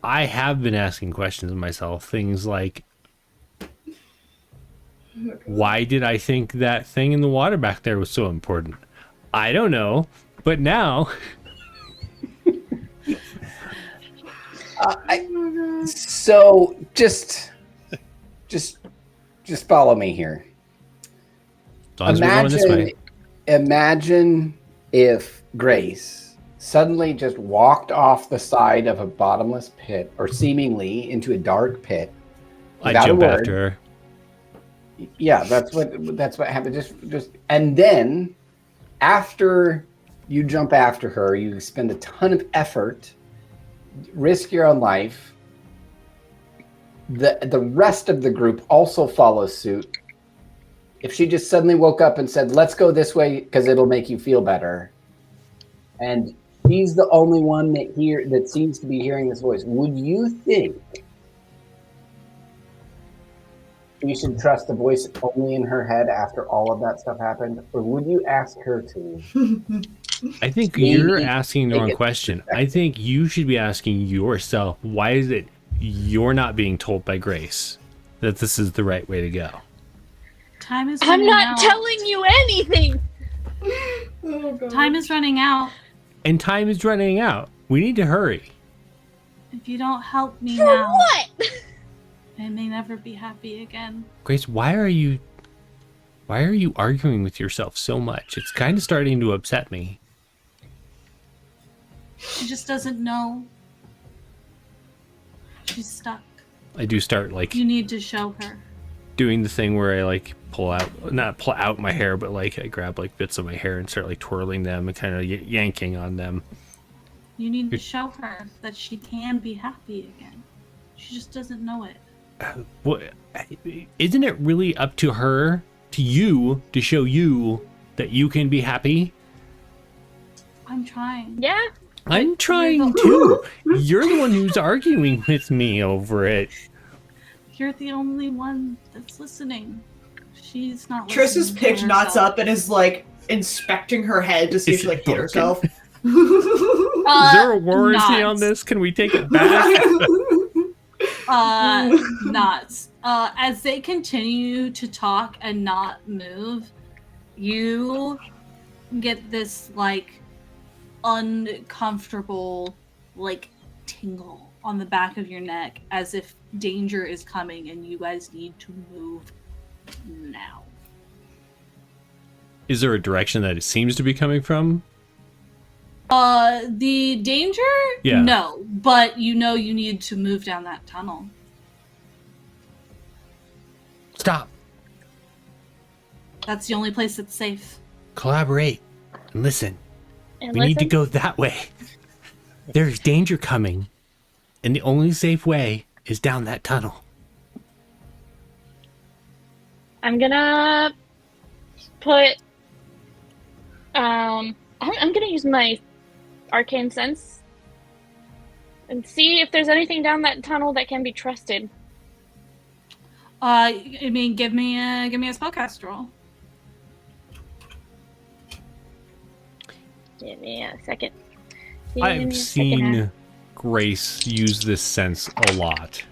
I have been asking questions of myself. Things like, why did I think that thing in the water back there was so important? I don't know. But now... So just just follow me here. As long as we're going this way. Imagine if Grace suddenly just walked off the side of a bottomless pit, or seemingly into a dark pit. I jump after her. Yeah, that's what happened. Just and then after you jump after her, you spend a ton of effort, risk your own life. The rest of the group also follows suit. If she just suddenly woke up and said, "Let's go this way because it'll make you feel better," and he's the only one that seems to be hearing this voice, would you think you should trust the voice only in her head after all of that stuff happened, or would you ask her to? I think you're asking the wrong question. I think you should be asking yourself, why is it you're not being told by Grace that this is the right way to go? Time is I'm running not out. telling you anything. Oh, God. Time is running out. And time is running out. We need to hurry. If you don't help me For now, what? I may never be happy again. Grace, why are you arguing with yourself so much? It's kind of starting to upset me. She just doesn't know. She's stuck. I do start You need to show her. doing the thing where I not pull out my hair, but I grab bits of my hair and start twirling them and kind of yanking on them. You need to show her that she can be happy again. She just doesn't know it. Well, isn't it really up to her, to you, to show you that you can be happy? I'm trying. Yeah. I'm trying too. You're the one who's arguing with me over it. You're the only one that's listening. She's not Triss has listening picked to Knots herself. up and is inspecting her head to see if Is she it hit broken? herself. Is there a warranty on Knots. this? Can we take it back? Knots. As they continue to talk and not move, you get this uncomfortable tingle on the back of your neck, as if danger is coming and you guys need to move now. Is there a direction that it seems to be coming from? The danger? Yeah. No, but you need to move down that tunnel. Stop. That's the only place that's safe. Collaborate and listen. And We need to listen. go that way. There's danger coming, and the only safe way is down that tunnel. I'm gonna put. I'm gonna use my arcane sense and see if there's anything down that tunnel that can be trusted. Give me a spellcast roll. Give me a second. I've seen Grace use this sense a lot.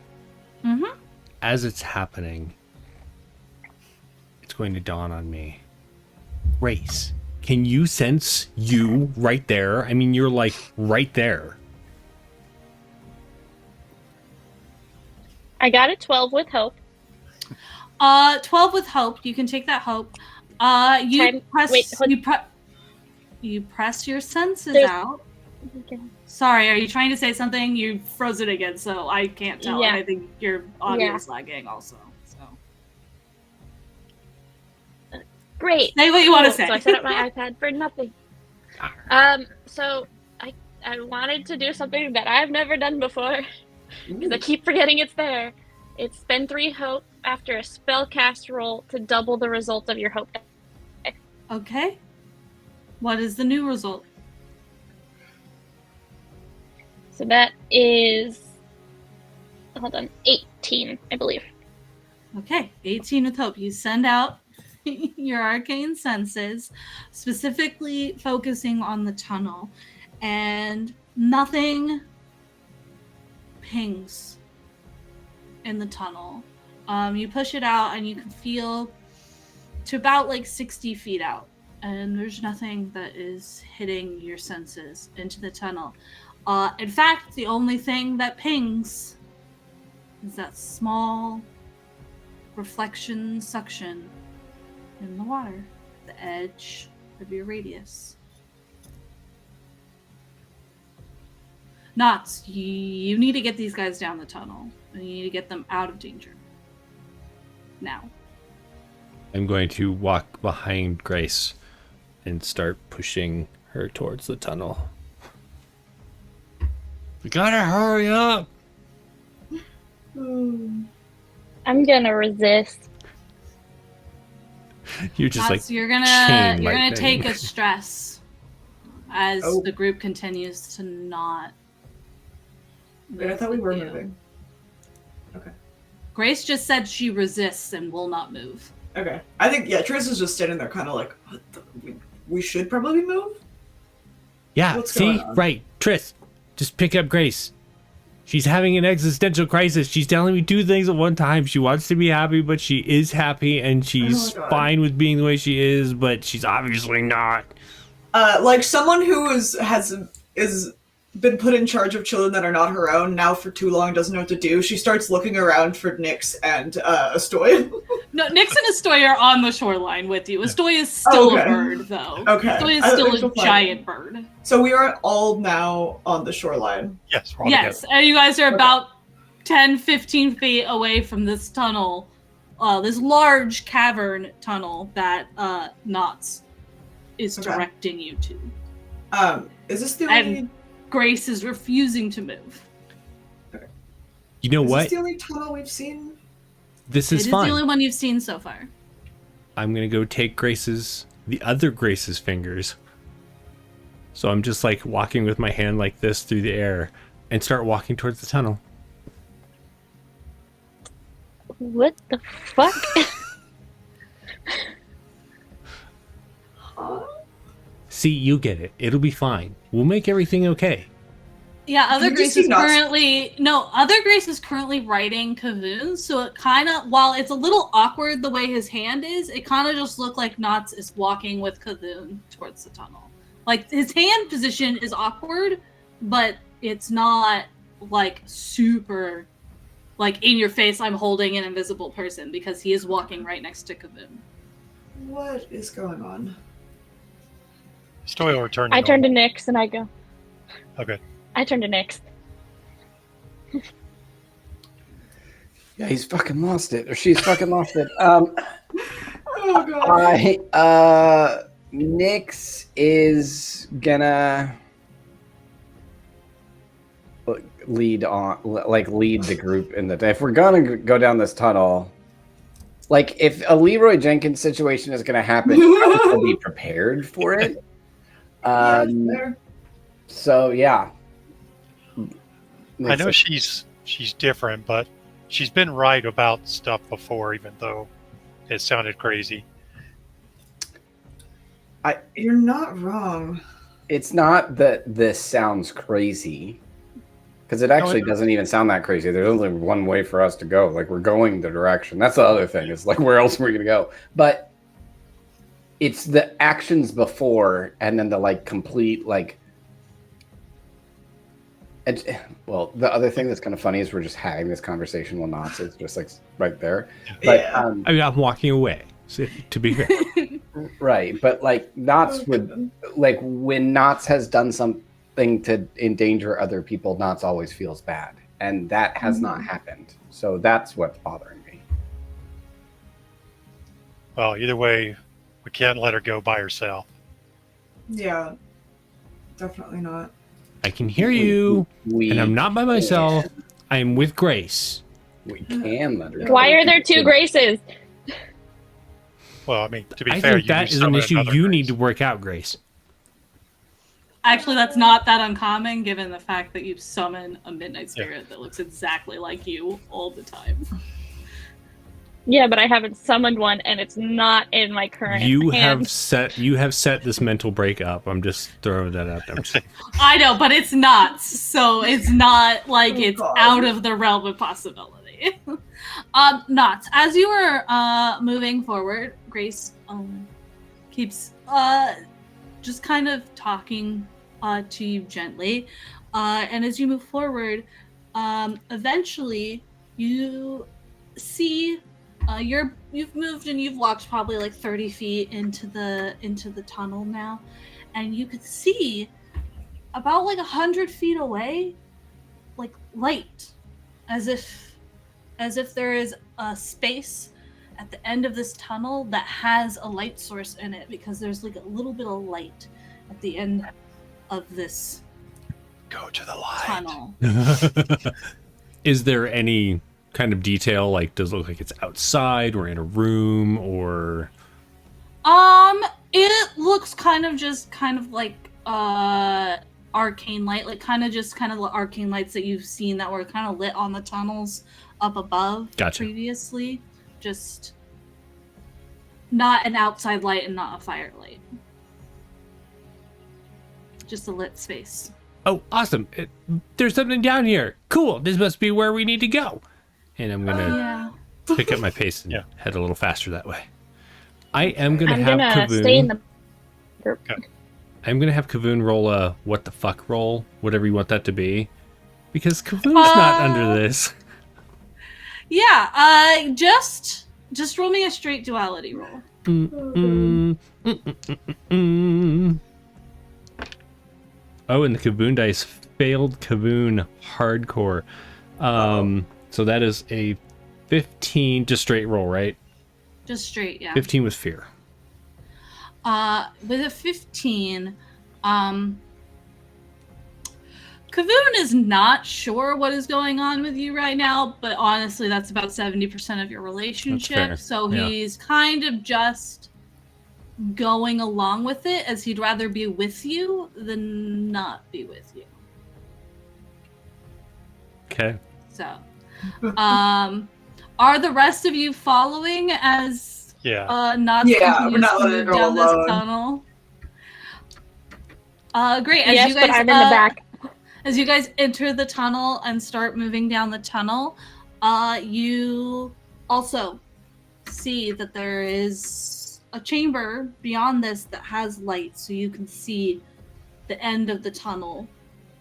Mm-hmm. As it's happening, it's going to dawn on me. Grace, can you sense you right there? I mean, you're right there. I got a 12 with hope. 12 with hope. You can take that hope. You press your senses out. Okay. Sorry, are you trying to say something? You froze it again, so I can't tell. Yeah. And I think your audio is lagging also. So Great. say what you want to Cool. say. So I set up my iPad for nothing. So I wanted to do something that I've never done before because I keep forgetting it's there. It's spend 3 hope after a spellcast roll to double the result of your hope. Okay. What is the new result? So that is 18, I believe. Okay, 18 with hope. You send out your arcane senses, specifically focusing on the tunnel, and nothing pings in the tunnel. You push it out and you can feel to about 60 feet out, and there's nothing that is hitting your senses into the tunnel. In fact, the only thing that pings is that small reflection suction in the water, the edge of your radius. Knots, you need to get these guys down the tunnel. And you need to get them out of danger. Now. I'm going to walk behind Grace and start pushing her towards the tunnel. We gotta hurry up! I'm gonna resist. You're just Knots, like you're chain gonna lightning. take a stress as the group continues to not. Wait, I thought we were move. moving. Okay. Grace just said she resists and will not move. Okay. I think, yeah, Triss is just standing there kind of like, what we should probably move? Yeah, What's see? going on? Right. Triss, just pick up Grace. She's having an existential crisis. She's telling me 2 things at one time. She wants to be happy, but she is happy, and she's God. fine with being the way she is, but she's obviously not. Like someone who is been put in charge of children that are not her own now for too long, doesn't know what to do. She starts looking around for Nyx and Astoy. No, Nyx and Astoy are on the shoreline with you. Astoy is still a bird, though. Okay. Astoy is I still think a we're fine. giant bird. So we are all now on the shoreline. Yes, we're all Yes, and you guys are about 10, 15 feet away from this tunnel, this large cavern tunnel that Knots is directing you to. Is this the And only... Grace is refusing to move. You know Is what? this the only tunnel we've seen? This It is is fine. the only one you've seen so far. I'm gonna go take the other Grace's fingers. So I'm just like walking with my hand like this through the air and start walking towards the tunnel. What the fuck? See, you get it. It'll be fine. We'll make everything okay. Yeah, Other you Grace see is Knots? Other Grace is currently writing Kavoon, so it kind of, while it's a little awkward the way his hand is, it kind of just looked like Knots is walking with Kavoon towards the tunnel. Like, his hand position is awkward, but it's not, like, super, like, in your face, I'm holding an invisible person, because he is walking right next to Kavoon. What is going on? Stoy will return. I turn to Nyx and I go. Okay. I turn to Nyx. Yeah, he's fucking lost it, or she's fucking lost it. Oh god. Nyx is gonna lead the group in the. If we're gonna go down this tunnel, like if a Leroy Jenkins situation is gonna happen, I will be prepared for it. So yeah. I know she's different, but she's been right about stuff before, even though it sounded crazy. You're not wrong. It's not that this sounds crazy, because it actually doesn't even sound that crazy. There's only one way for us to go. Like, we're going the direction. That's the other thing. It's like, where else are we gonna go? But it's the actions before, and then the like complete like. Well, the other thing that's kind of funny is we're just having this conversation while Knots is just like right there. But Yeah. I mean, I'm walking away. So, to be fair, right, but like Knots would like when Knots has done something to endanger other people, Knots always feels bad, and that has not happened. So that's what's bothering me. Well, either way, we can't let her go by herself. Yeah. Definitely not. I can hear you, and I'm not by myself. I'm with Grace. We can let her go. Why are there 2 Graces? Well, I mean, to be I fair, think that is an issue you need to work out, Grace. Actually, that's not that uncommon, given the fact that you summon a Midnight Spirit that looks exactly like you all the time. Yeah, but I haven't summoned one, and it's not in my current You hand. have set this mental break up. I'm just throwing that out there. I know, but it's not. So it's not like it's God. out of the realm of possibility. Knots. As you are moving forward, Grace keeps just kind of talking to you gently. And as you move forward, eventually you see You've moved and you've walked probably like 30 feet into the tunnel now, and you could see about like 100 feet away, like light, as if there is a space at the end of this tunnel that has a light source in it, because there's like a little bit of light at the end of this Go to the light. tunnel. Is there any kind of detail? Like, does it look like it's outside or in a room or? It looks kind of like arcane light, like kind of the arcane lights that you've seen that were kind of lit on the tunnels up above. Gotcha. Previously, just not an outside light and not a firelight. Just a lit space. Oh, awesome! There's something down here. Cool. This must be where we need to go. And I'm gonna pick up my pace and head a little faster that way. I am gonna have Kavoon stay in the group. Okay. I'm gonna have Kavoon roll a what the fuck roll, whatever you want that to be, because Kavoon's not under this. Yeah. Just roll me a straight duality roll. Oh, and the Kavoon dice failed Kavoon hardcore. So that is a 15, just straight roll, right? Just straight, yeah. 15 with fear. With a 15, Kavoon is not sure what is going on with you right now, but honestly, that's about 70% of your relationship. So he's kind of just going along with it, as he'd rather be with you than not be with you. Okay. So, are the rest of you following as Gnots we're not letting it go down alone. this tunnel? Great. As Yes, you guys, but I'm in the back. As you guys enter the tunnel and start moving down the tunnel, you also see that there is a chamber beyond this that has light, so you can see the end of the tunnel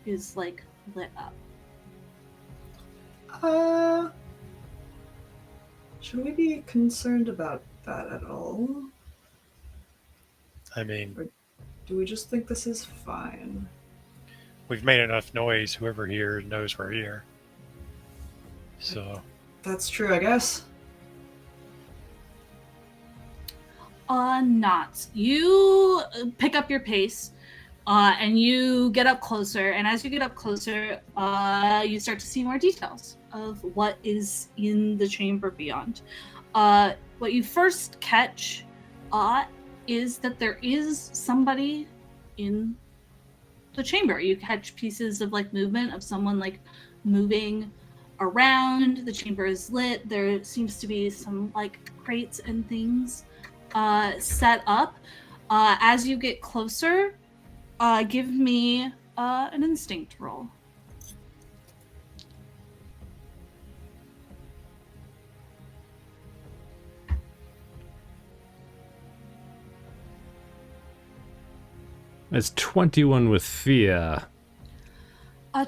is like lit up. Should we be concerned about that at all? I mean, Do we just think this is fine? we've made enough noise. Whoever here knows we're here. So That's true, I guess. Not. You pick up your pace, and you get up closer. And as you get up closer, you start to see more details of what is in the chamber beyond. What you first catch is that there is somebody in the chamber. You catch pieces of like movement of someone like moving around. The chamber is lit. There seems to be some like crates and things set up. As you get closer, give me an instinct roll. It's 21 with fear.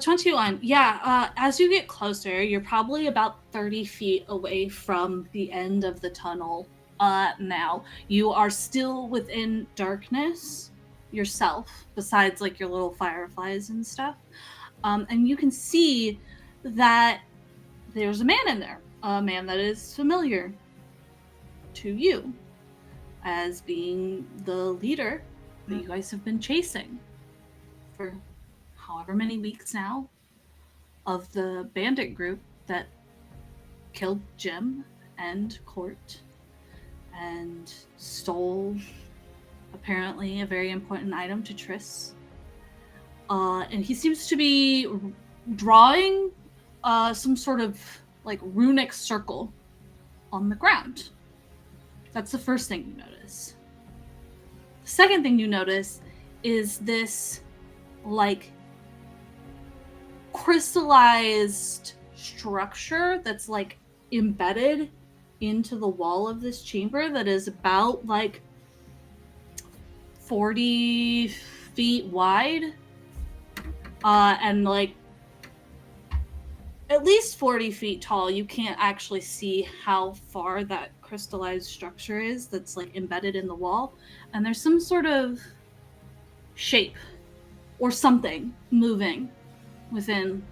21. Yeah, as you get closer, you're probably about 30 feet away from the end of the tunnel now. You are still within darkness yourself, besides like your little fireflies and stuff. And you can see that there's a man in there, a man that is familiar to you as being the leader that you guys have been chasing for however many weeks now, of the bandit group that killed Jim and Court and stole apparently a very important item to Triss. And he seems to be drawing some sort of like runic circle on the ground. That's the first thing you notice. The second thing you notice is this like crystallized structure that's like embedded into the wall of this chamber that is about like 40 feet wide, and like at least 40 feet tall. You can't actually see how far that crystallized structure is that's like embedded in the wall. And there's some sort of shape or something moving within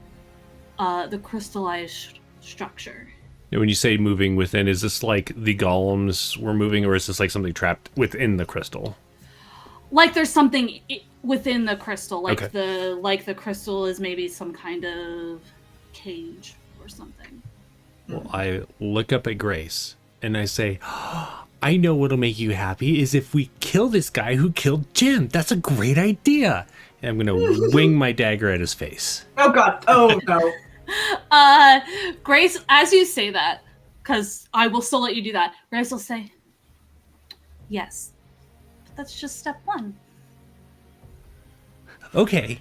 the crystallized structure. When you say moving within, is this like the golems were moving, or is this like something trapped within the crystal? Like there's something within the crystal, like Okay. the crystal is maybe some kind of cage or something. Well, I look up at Grace and I say, I know what'll make you happy is if we kill this guy who killed Jim. That's a great idea. And I'm going to wing my dagger at his face. Oh god. Oh no. Grace, as you say that, because I will still let you do that, Grace will say, yes, but that's just step one. Okay.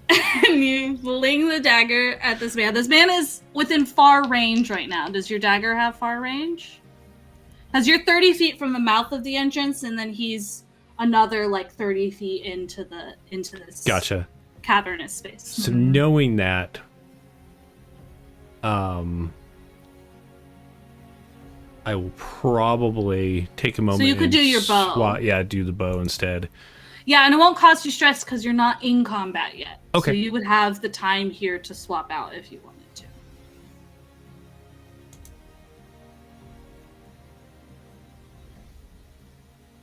And you fling the dagger at this man. This man is within far range right now. Does your dagger have far range? Because you're 30 feet from the mouth of the entrance, and then he's another like 30 feet into this Gotcha. cavernous space. So knowing that, I will probably take a moment. So you could and do your bow. do the bow instead. Yeah, and it won't cost you stress because you're not in combat yet. Okay. So you would have the time here to swap out if you wanted to.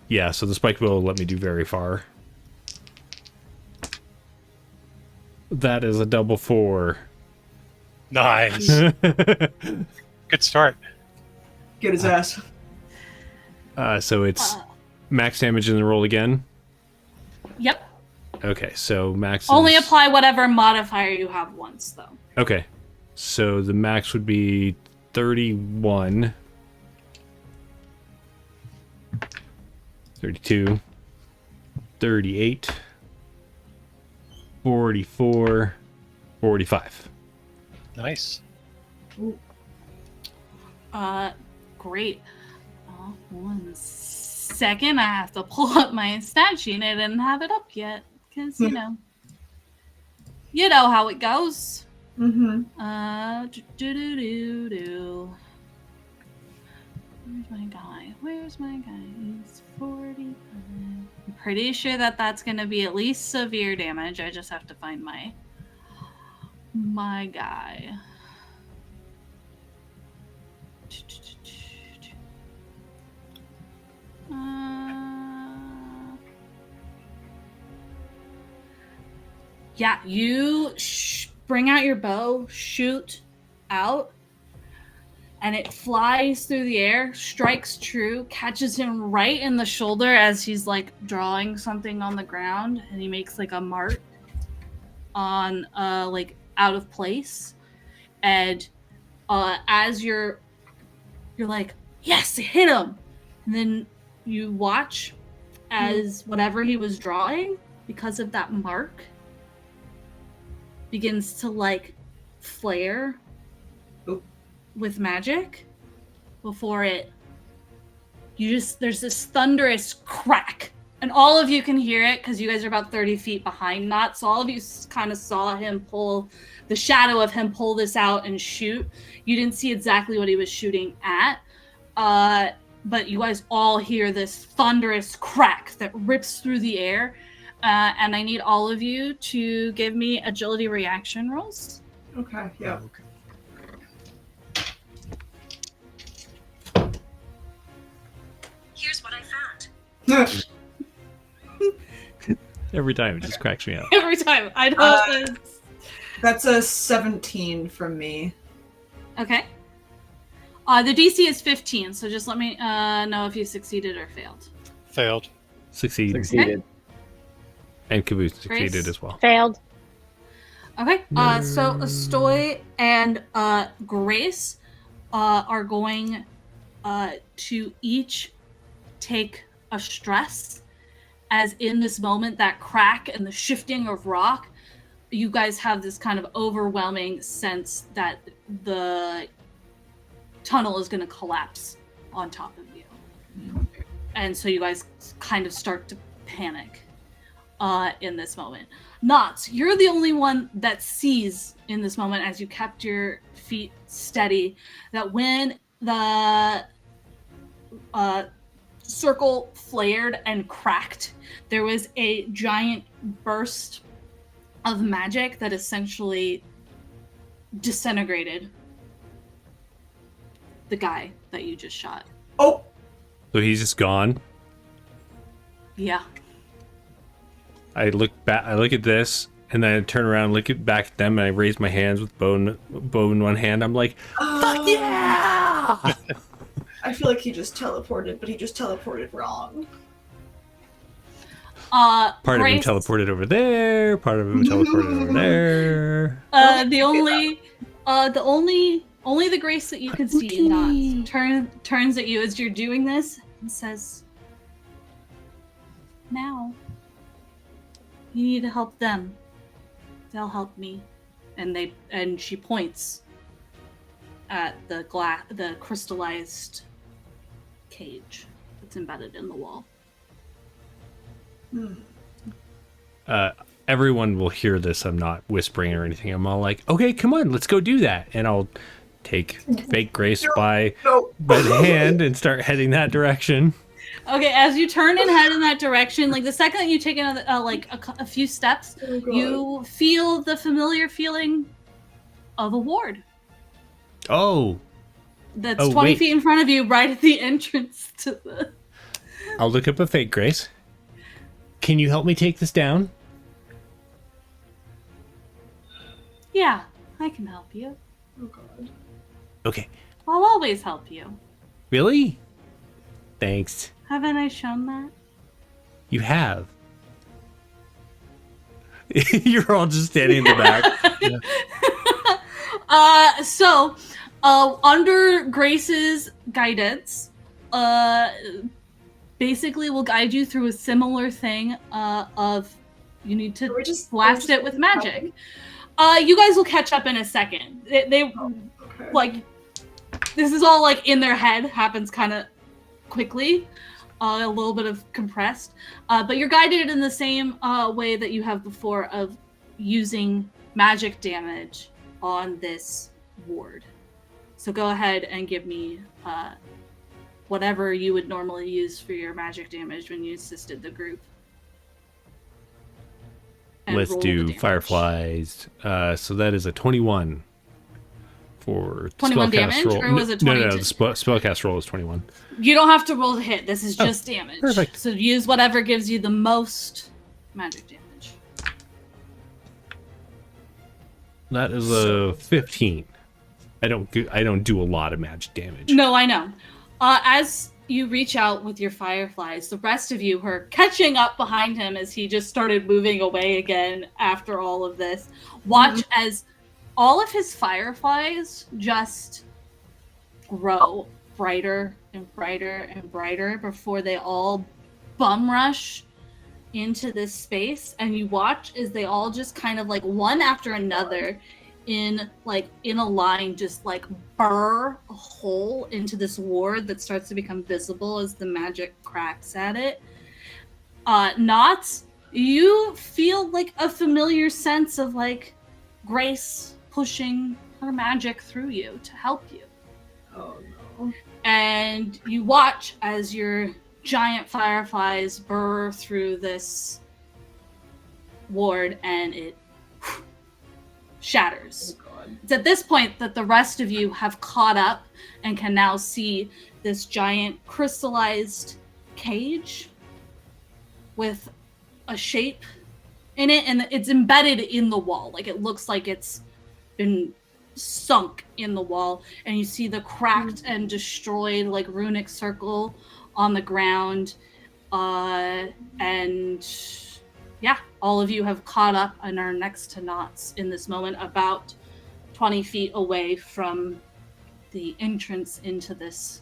Yeah, so the spike will let me do very far. That is a double 4. Nice. Good start. Get his ass. So it's max damage in the roll again. Yep. Okay, so max Only is... apply whatever modifier you have once, though. Okay, so the max would be 31. 32. 38. 44. 45. Nice. Great. 1 second, I have to pull up my stat sheet. I didn't have it up yet, because, you know how it goes. Mm-hmm. Where's my guy? He's 45. I'm pretty sure that's going to be at least severe damage. I just have to find my guy. Yeah, you bring out your bow, shoot out, and it flies through the air, strikes true, catches him right in the shoulder as he's like drawing something on the ground, and he makes like a mark on like out of place. And as you're like, yes, it hit him. And then you watch as whatever he was drawing, because of that mark, begins to like flare with magic before there's this thunderous crack, and all of you can hear it because you guys are about 30 feet behind Knot, so all of you kind of saw him pull the shadow of him pull this out and shoot. You didn't see exactly what he was shooting at, but you guys all hear this thunderous crack that rips through the air. And I need all of you to give me agility reaction rolls. Okay, yeah. Here's what I found. Every time it just cracks me up. Every time. I know. That's a 17 from me. Okay. The DC is 15, so just let me know if you succeeded or failed. Failed. Succeeded. Succeeded. And Caboose succeeded Grace? as well. Failed. Okay. So Astoy and Grace are going to each take a stress, as in this moment, that crack and the shifting of rock, you guys have this kind of overwhelming sense that the tunnel is going to collapse on top of you. And so you guys kind of start to panic. in this moment. Knots, you're the only one that sees in this moment, as you kept your feet steady, that when the circle flared and cracked, there was a giant burst of magic that essentially disintegrated the guy that you just shot. Oh, So he's just gone. Yeah. I look back. I look at this, and then I turn around, look back at them, and I raise my hands with bow in one hand. I'm like, "Fuck yeah!" I feel like he just teleported, but he just teleported wrong. Part Grace, of him teleported over there. Part of him teleported over there. the only the Grace that you can see not turns at you as you're doing this and says, "Now you need to help them. They'll help me." And she points at the crystallized cage that's embedded in the wall. Everyone will hear this. I'm not whispering or anything. I'm all like, "Okay, come on, let's go do that." And I'll take fake Grace by the hand and start heading that direction. Okay, as you turn and head in that direction, like the second that you take another, a few steps, you feel the familiar feeling of a ward Oh, that's 20 wait. feet in front of you, right at the entrance to the. I'll look up a fake Grace. Can you help me take this down? Yeah, I can help you. Oh god. Okay. I'll always help you. Really? Thanks. Haven't I shown that? You have. You're all just standing in the back. Under Grace's guidance, basically will guide you through a similar thing of you need to blast it with magic. You guys will catch up in a second. They like, this is all like in their head, happens kind of quickly, a little bit of compressed, but you're guided in the same way that you have before of using magic damage on this ward. So go ahead and give me whatever you would normally use for your magic damage when you assisted the group. And Let's roll the do damage. fireflies. So that is a 21 for 21 spellcast damage, roll. or was it No, 22? the spellcast roll is 21. You don't have to roll to hit. This is just damage. perfect. So use whatever gives you the most magic damage. That is a 15. I don't do a lot of magic damage. No, I know. As you reach out with your fireflies, the rest of you are catching up behind him as he just started moving away again after all of this. Watch as all of his fireflies just grow brighter and brighter and brighter before they all bum rush into this space, and you watch as they all just kind of like one after another in a line just like burr a hole into this ward that starts to become visible as the magic cracks at it. Knots, you feel like a familiar sense of like Grace pushing her magic through you to help you. Oh no. And you watch as your giant fireflies burr through this ward and it shatters. Oh god. It's at this point that the rest of you have caught up and can now see this giant crystallized cage with a shape in it, and it's embedded in the wall. Like it looks like it's been sunk in the wall, and you see the cracked and destroyed like runic circle on the ground, and yeah, all of you have caught up and are next to Knots in this moment, about 20 feet away from the entrance into this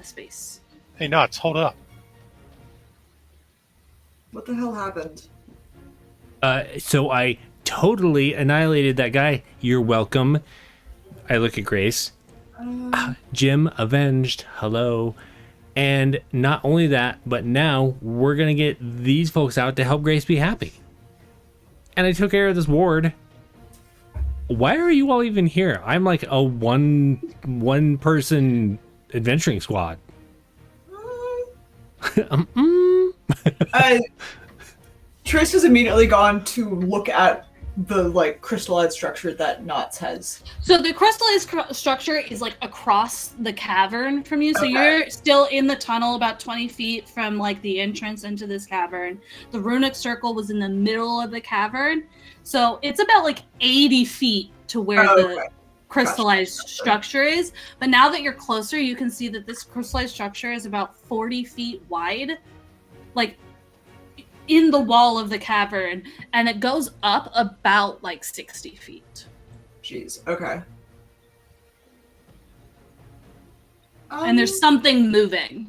space. Hey, Knots, hold up. What the hell happened? So I totally annihilated that guy. You're welcome. I look at Grace. Jim avenged. Hello. And not only that, but now we're going to get these folks out to help Grace be happy. And I took care of this ward. Why are you all even here? I'm like a one person adventuring squad. Trace has immediately gone to look at the like crystallized structure that Knots has. So the crystallized structure is like across the cavern from you. So Okay. you're still in the tunnel about 20 feet from like the entrance into this cavern. The runic circle was in the middle of the cavern. So it's about like 80 feet to where the crystallized structure is. But now that you're closer, you can see that this crystallized structure is about 40 feet wide. Like in the wall of the cavern, and it goes up about like 60 feet. Jeez. Okay. And there's something moving.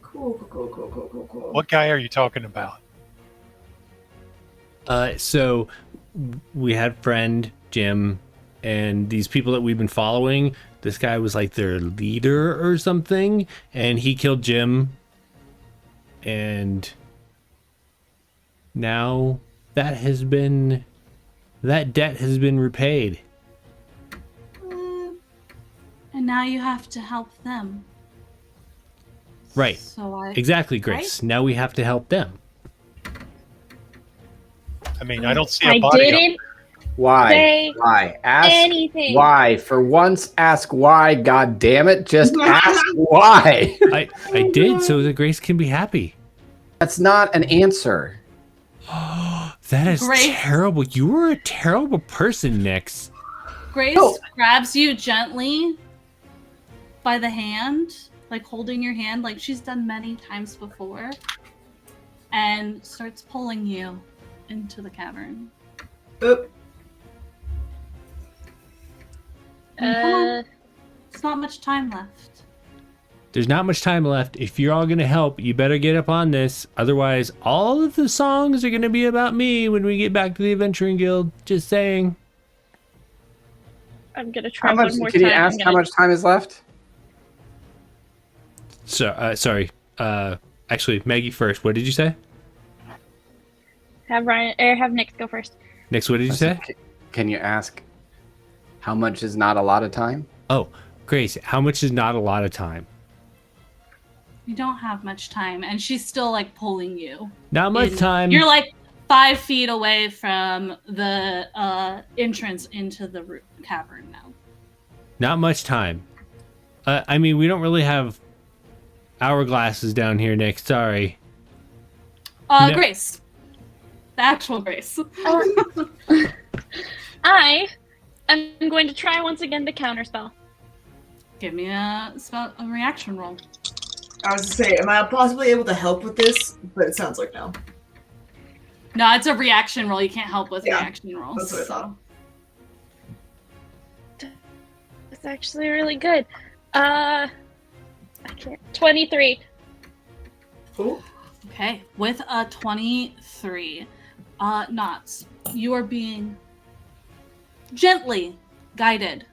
Cool. What guy are you talking about? So we had friend Jim and these people that we've been following. This guy was like their leader or something, and he killed Jim. And now that debt has been repaid. And now you have to help them. Right. So Exactly, Grace. Now we have to help them. I mean, I don't see a I body. didn't Why? say Why? Ask anything. why. For once, ask why. God damn it! Just ask why. I did so that Grace can be happy. That's not an answer. That is Grace. terrible. You were a terrible person, Nix. Grace No. grabs you gently by the hand, like holding your hand, like she's done many times before, and starts pulling you into the cavern. Oop. And come on. It's not much time left. There's not much time left. If you're all going to help, you better get up on this. Otherwise, all of the songs are going to be about me when we get back to the Adventuring Guild. Just saying. I'm gonna try How much? one more Can time. you ask I'm how gonna much time is left? So, sorry. Actually, Maggie first. What did you say? have Ryan or have Nick go first. Nix, what did you say? Can you ask how much is not a lot of time? Oh, Grace, how much is not a lot of time? You don't have much time, and she's still like pulling you. Not much in. time. You're like 5 feet away from the entrance into the cavern now. Not much time. I mean, we don't really have hourglasses down here, Nick. Sorry. No. Grace. The actual Grace. I am going to try once again to counterspell. Give me a reaction roll. I was to say, am I possibly able to help with this? But it sounds like no. No, it's a reaction roll. You can't help with Yeah, reaction rolls. that's what I thought. It's actually really good. I can't. 23. Cool. Okay, with a 23, Knots, you are being gently guided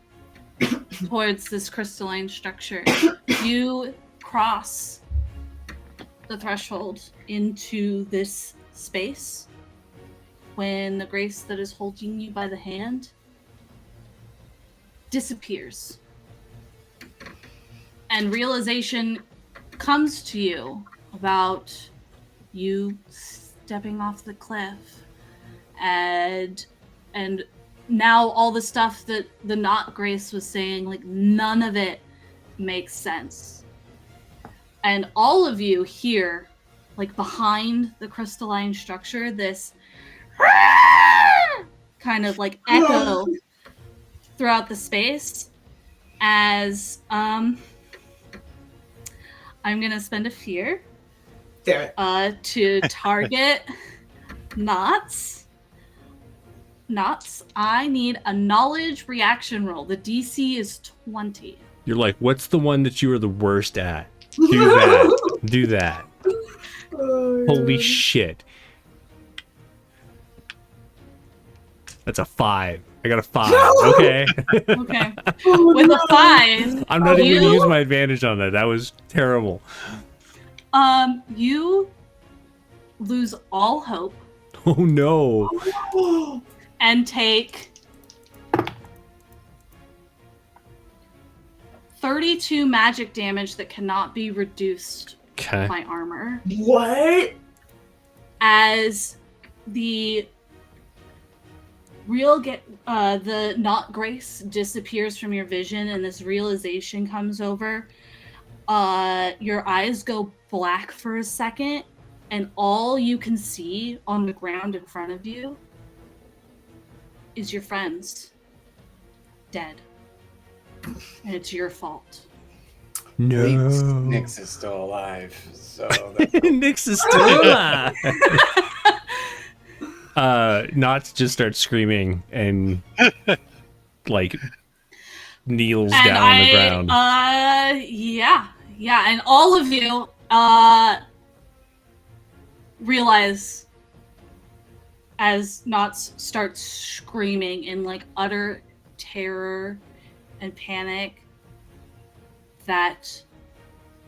towards this crystalline structure. You cross the threshold into this space when the Grace that is holding you by the hand disappears. And realization comes to you about you stepping off the cliff and now all the stuff that the Knot Grace was saying, like none of it makes sense. And all of you hear, like behind the crystalline structure, this kind of like echo throughout the space as I'm gonna spend a fear Damn it. to target Knots. Knots, I need a knowledge reaction roll. The DC is 20. You're like, what's the one that you were the worst at? Do that. Do that. Oh, Holy God. shit. That's a 5. I got a 5. Okay. Okay. With a 5, I'm not even gonna you- use my advantage on that. That was terrible. You lose all hope Oh no. and take 32 magic damage that cannot be reduced Okay. by armor. What? As the the not grace disappears from your vision and this realization comes over, your eyes go black for a second and all you can see on the ground in front of you is your friends dead, and it's your fault. No. Nyx is still alive, so that's Nyx is still alive. Knots just starts screaming and like kneels And down on the ground. Yeah, and all of you realize as Knots starts screaming in like utter terror and panic that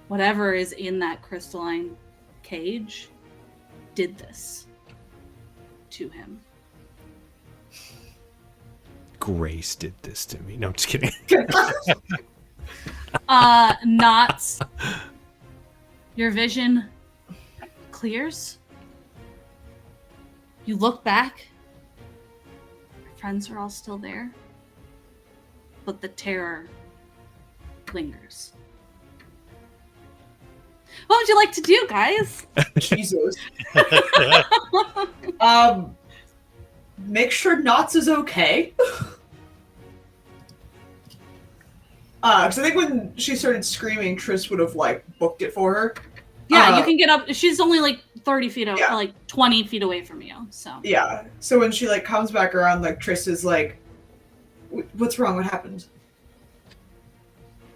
whatever is in that crystalline cage did this to him. Grace did this to me. No, I'm just kidding. Knots, your vision clears. You look back. Your friends are all still there. But the terror lingers. What would you like to do, guys? Jesus. Make sure Knots is okay. Because I think when she started screaming, Triss would have like booked it for her. Yeah, you can get up. She's only like 30 feet, Yeah. like 20 feet away from you. So Yeah. So when she like comes back around, like Triss is like, "What's wrong? What happened?"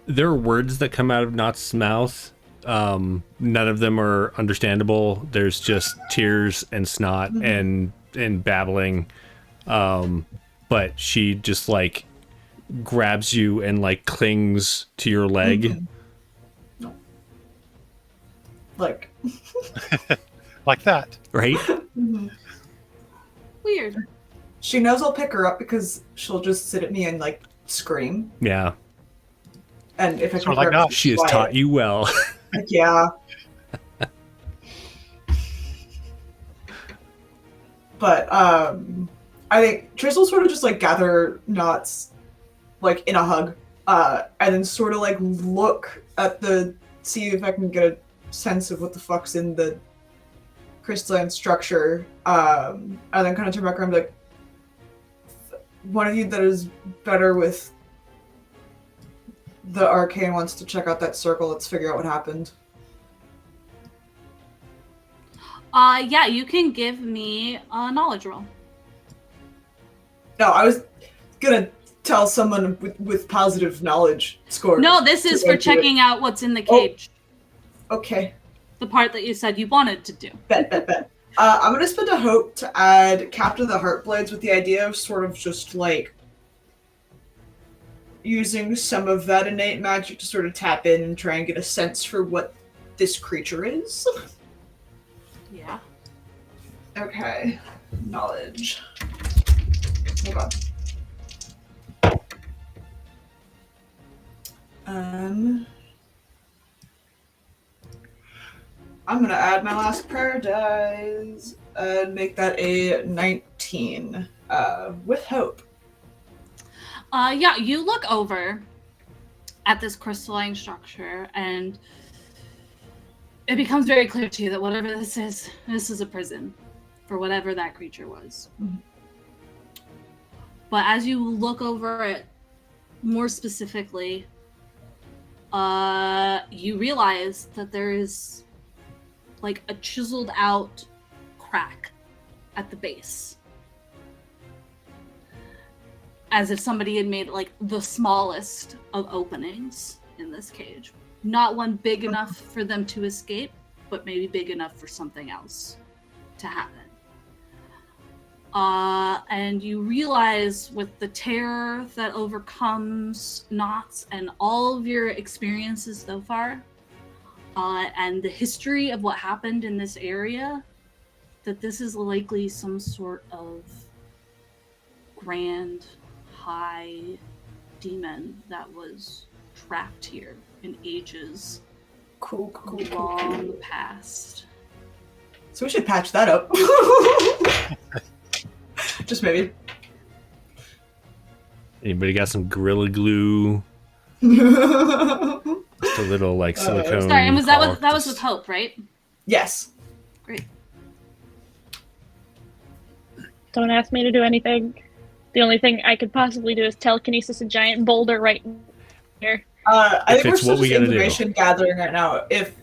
There are words that come out of Knots' mouth. None of them are understandable. There's just tears and snot and babbling. But she just like grabs you and like clings to your leg. Like, Like that. Right? weird. she knows I'll pick her up because she'll just sit at me and like scream. Yeah. And if I Sort of pick like her up, Knots. She has quiet. taught you well. Like, yeah. But I think Triss will sort of just like gather Knots like in a hug, and then sort of like look at see if I can get a sense of what the fuck's in the crystalline structure, and then kind of turn back around and be like, one of you that is better with the arcane wants to check out that circle. Let's figure out what happened. Yeah, you can give me a knowledge roll. No, I was gonna tell someone with positive knowledge score. No, this is to for enter it. checking out what's in the cage. Okay, The part that you said you wanted to do. bet. I'm gonna spend a hope to add Captain of the Heartblades with the idea of sort of just like using some of that innate magic to sort of tap in and try and get a sense for what this creature is. Yeah. Okay, knowledge. Hold on. I'm gonna add my last prayer dice and make that a 19 with hope. Yeah, you look over at this crystalline structure and it becomes very clear to you that whatever this is a prison for whatever that creature was. Mhm. But as you look over it more specifically, you realize that there is like a chiseled out crack at the base. As if somebody had made like the smallest of openings in this cage. Not one big enough for them to escape, but maybe big enough for something else to happen. And you realize with the terror that overcomes Gnots and all of your experiences so far, and the history of what happened in this area, that this is likely some sort of grand, high demon that was trapped here in ages Cool. long past. So we should patch that up. Just maybe. Anybody got some Gorilla Glue? Just a little like silicone. Sorry, and was that was caulk, with Hope, right? Yes. Great. Don't ask me to do anything. The only thing I could possibly do is telekinesis a giant boulder right here. I If think we're it's what still we just gotta do. information gathering right now. If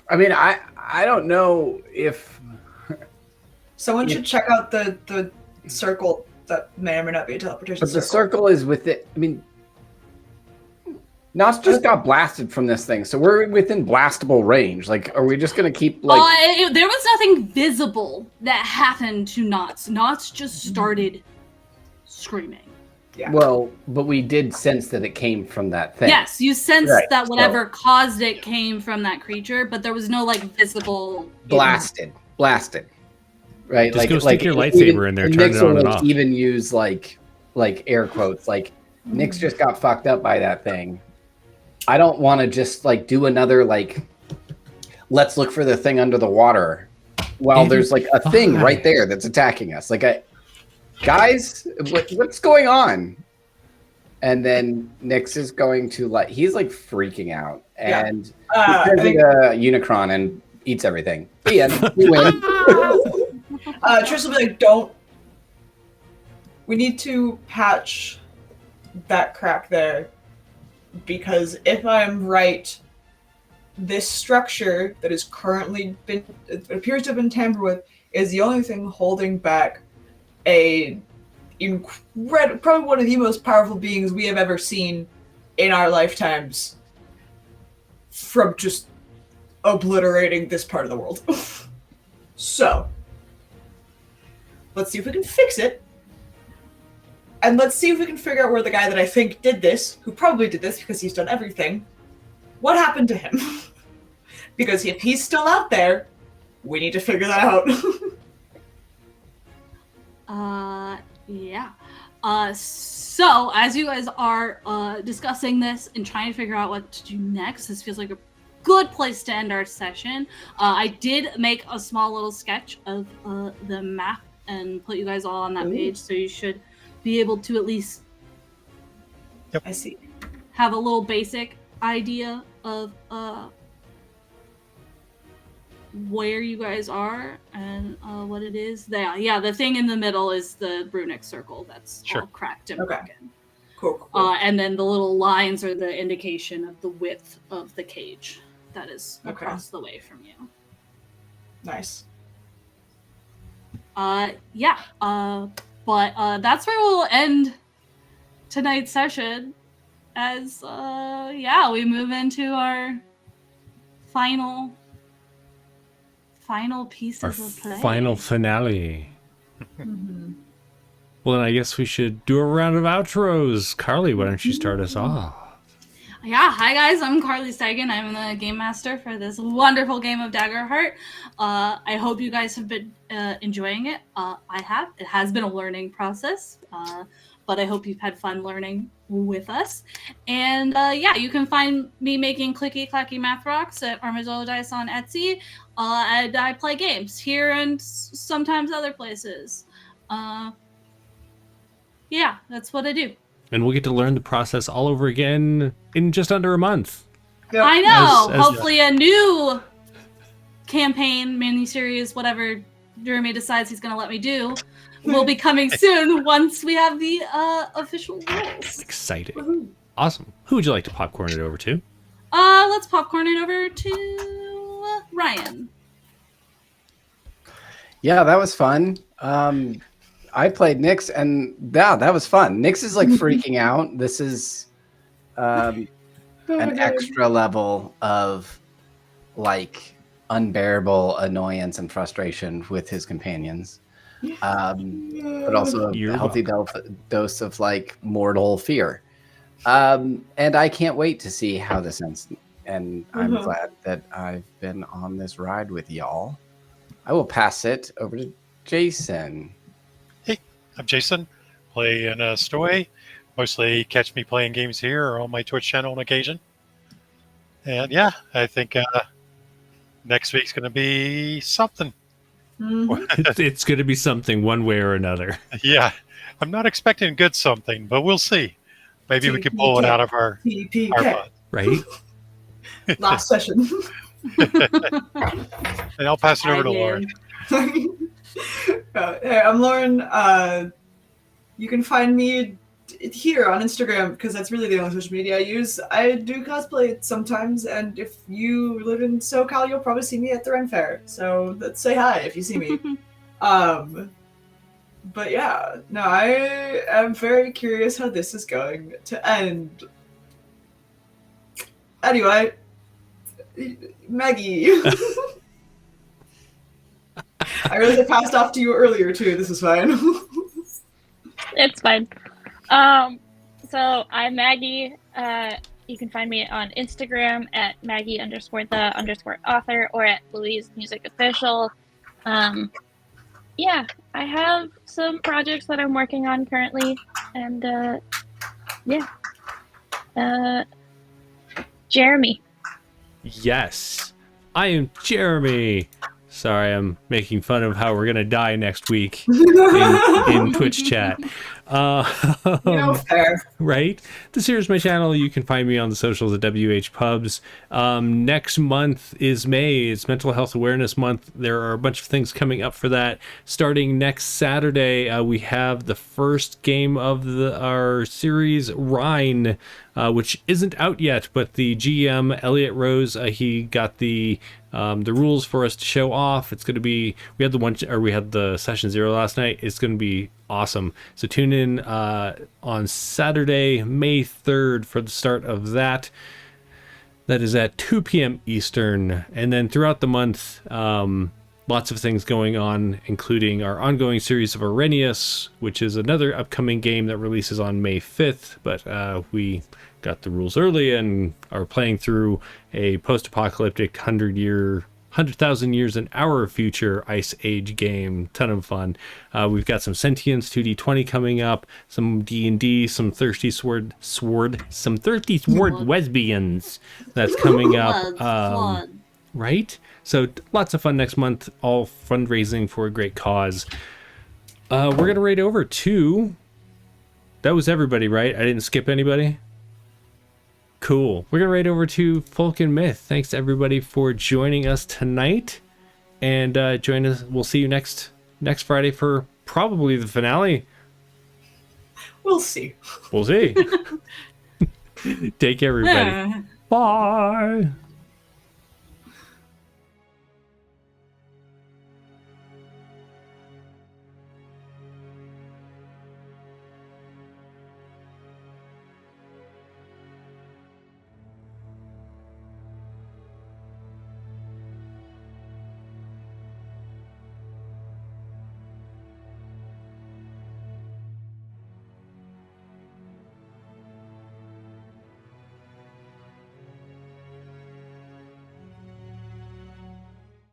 I mean, I don't know if someone should check out the circle that may or may not be a teleportation but the circle. circle is with it. I mean, Knots just got blasted from this thing, so we're within blastable range. Like, are we just gonna keep like? There was nothing visible that happened to Knots. Knots just started screaming. Yeah. Well, but we did sense that it came from that thing. Yes, you sensed Right, that whatever caused it came from that creature, but there was no like visible Blasted. Right, Just go stick your lightsaber in there, turn Nick's it on will, and like, off. even use like air quotes. Like Nick's just got fucked up by that thing. I don't want to just like do another like. Let's look for the thing under the water, while there's like a thing right there that's attacking us. Like, guys, what's going on? And then Nyx is going to he's like freaking out, and he turns into a Unicron and eats everything. The end. We win. Trish will be like, we need to patch that crack there, because if I'm right, this structure that is currently it appears to have been tampered with is the only thing holding back probably one of the most powerful beings we have ever seen in our lifetimes from just obliterating this part of the world. So, let's see if we can fix it. And let's see if we can figure out where the guy that I think did this, who probably did this because he's done everything, what happened to him? Because if he's still out there, we need to figure that out. Yeah. So as you guys are discussing this and trying to figure out what to do next, this feels like a good place to end our session. I did make a small little sketch of the map and put you guys all on that page, so you should be able to at least I see. have a little basic idea of where you guys are and what it is. The thing in the middle is the runic circle that's all cracked and broken. Cool. And then the little lines are the indication of the width of the cage that is across the way from you. Nice. But that's where we'll end tonight's session as we move into our final pieces of play. Final finale. Well, then I guess we should do a round of outros. Carly, why don't you start us off? Yeah, hi guys, I'm Carly Steigen. I'm the game master for this wonderful game of Daggerheart. I hope you guys have been enjoying it. I have. It has been a learning process, but I hope you've had fun learning with us. And you can find me making clicky clacky math rocks at Armadillo Dice on Etsy. And I play games here and sometimes other places. That's what I do. And we'll get to learn the process all over again in just under a month. Yep. I know. As- Hopefully a new campaign, miniseries, whatever Jeremy decides he's going to let me do, will be coming soon once we have the official rules. Exciting. Awesome. Who would you like to popcorn it over to? Let's popcorn it over to Ryan. Yeah, that was fun. I played Nyx, and that was fun. Nyx is like freaking out. This is an extra level of like unbearable annoyance and frustration with his companions. but also a You're healthy dose of like mortal fear. And I can't wait to see how this ends. And I'm glad that I've been on this ride with y'all. I will pass it over to Jason. Hey, I'm Jason. Play in Stowaway. Mostly catch me playing games here or on my Twitch channel on occasion. And yeah, I think next week's going to be something. It's going to be something one way or another. Yeah, I'm not expecting good something, but we'll see. Maybe we can pull it out of our butt. Right? Last session. And I'll pass it over to Lauren. Hey, I'm Lauren. You can find me here on Instagram because that's really the only social media I use. I do cosplay sometimes, and if you live in SoCal, you'll probably see me at the Ren Fair. So let's say hi if you see me. But yeah, no, I am very curious how this is going to end. Anyway, Maggie. I realized I passed off to you earlier too. This is fine. It's fine. So I'm Maggie. You can find me on Instagram at Maggie_the_author or at Louise Music Official. Yeah, I have some projects that I'm working on currently, and Jeremy. Yes, I am Jeremy. Sorry, I'm making fun of how we're gonna die next week in Twitch chat. Fair. Right? This here is my channel. You can find me on the socials at WH Pubs. Next month is May. It's Mental Health Awareness Month. There are a bunch of things coming up for that. Starting next Saturday, we have the first game of our series, Rhine, which isn't out yet, but the GM, Elliot Rose, he got the rules for us to show off. It's going to be, we had the session 0 last night. It's going to be awesome. So tune in on Saturday, May 3rd for the start of that. That is at 2 p.m. Eastern. And then throughout the month, lots of things going on, including our ongoing series of Arrhenius, which is another upcoming game that releases on May 5th. But we got the rules early and are playing through a post-apocalyptic 100,000 years in our future Ice Age game. Ton of fun. We've got some Sentience 2D20 coming up, some D&D, some thirsty sword lesbians that's coming up. Right? So lots of fun next month, all fundraising for a great cause. We're going to raid over to... That was everybody, right? I didn't skip anybody? Cool. We're going to raid over to Folk and Myth. Thanks to everybody for joining us tonight. And join us. We'll see you next Friday for probably the finale. We'll see. We'll see. Take care, everybody. Bye.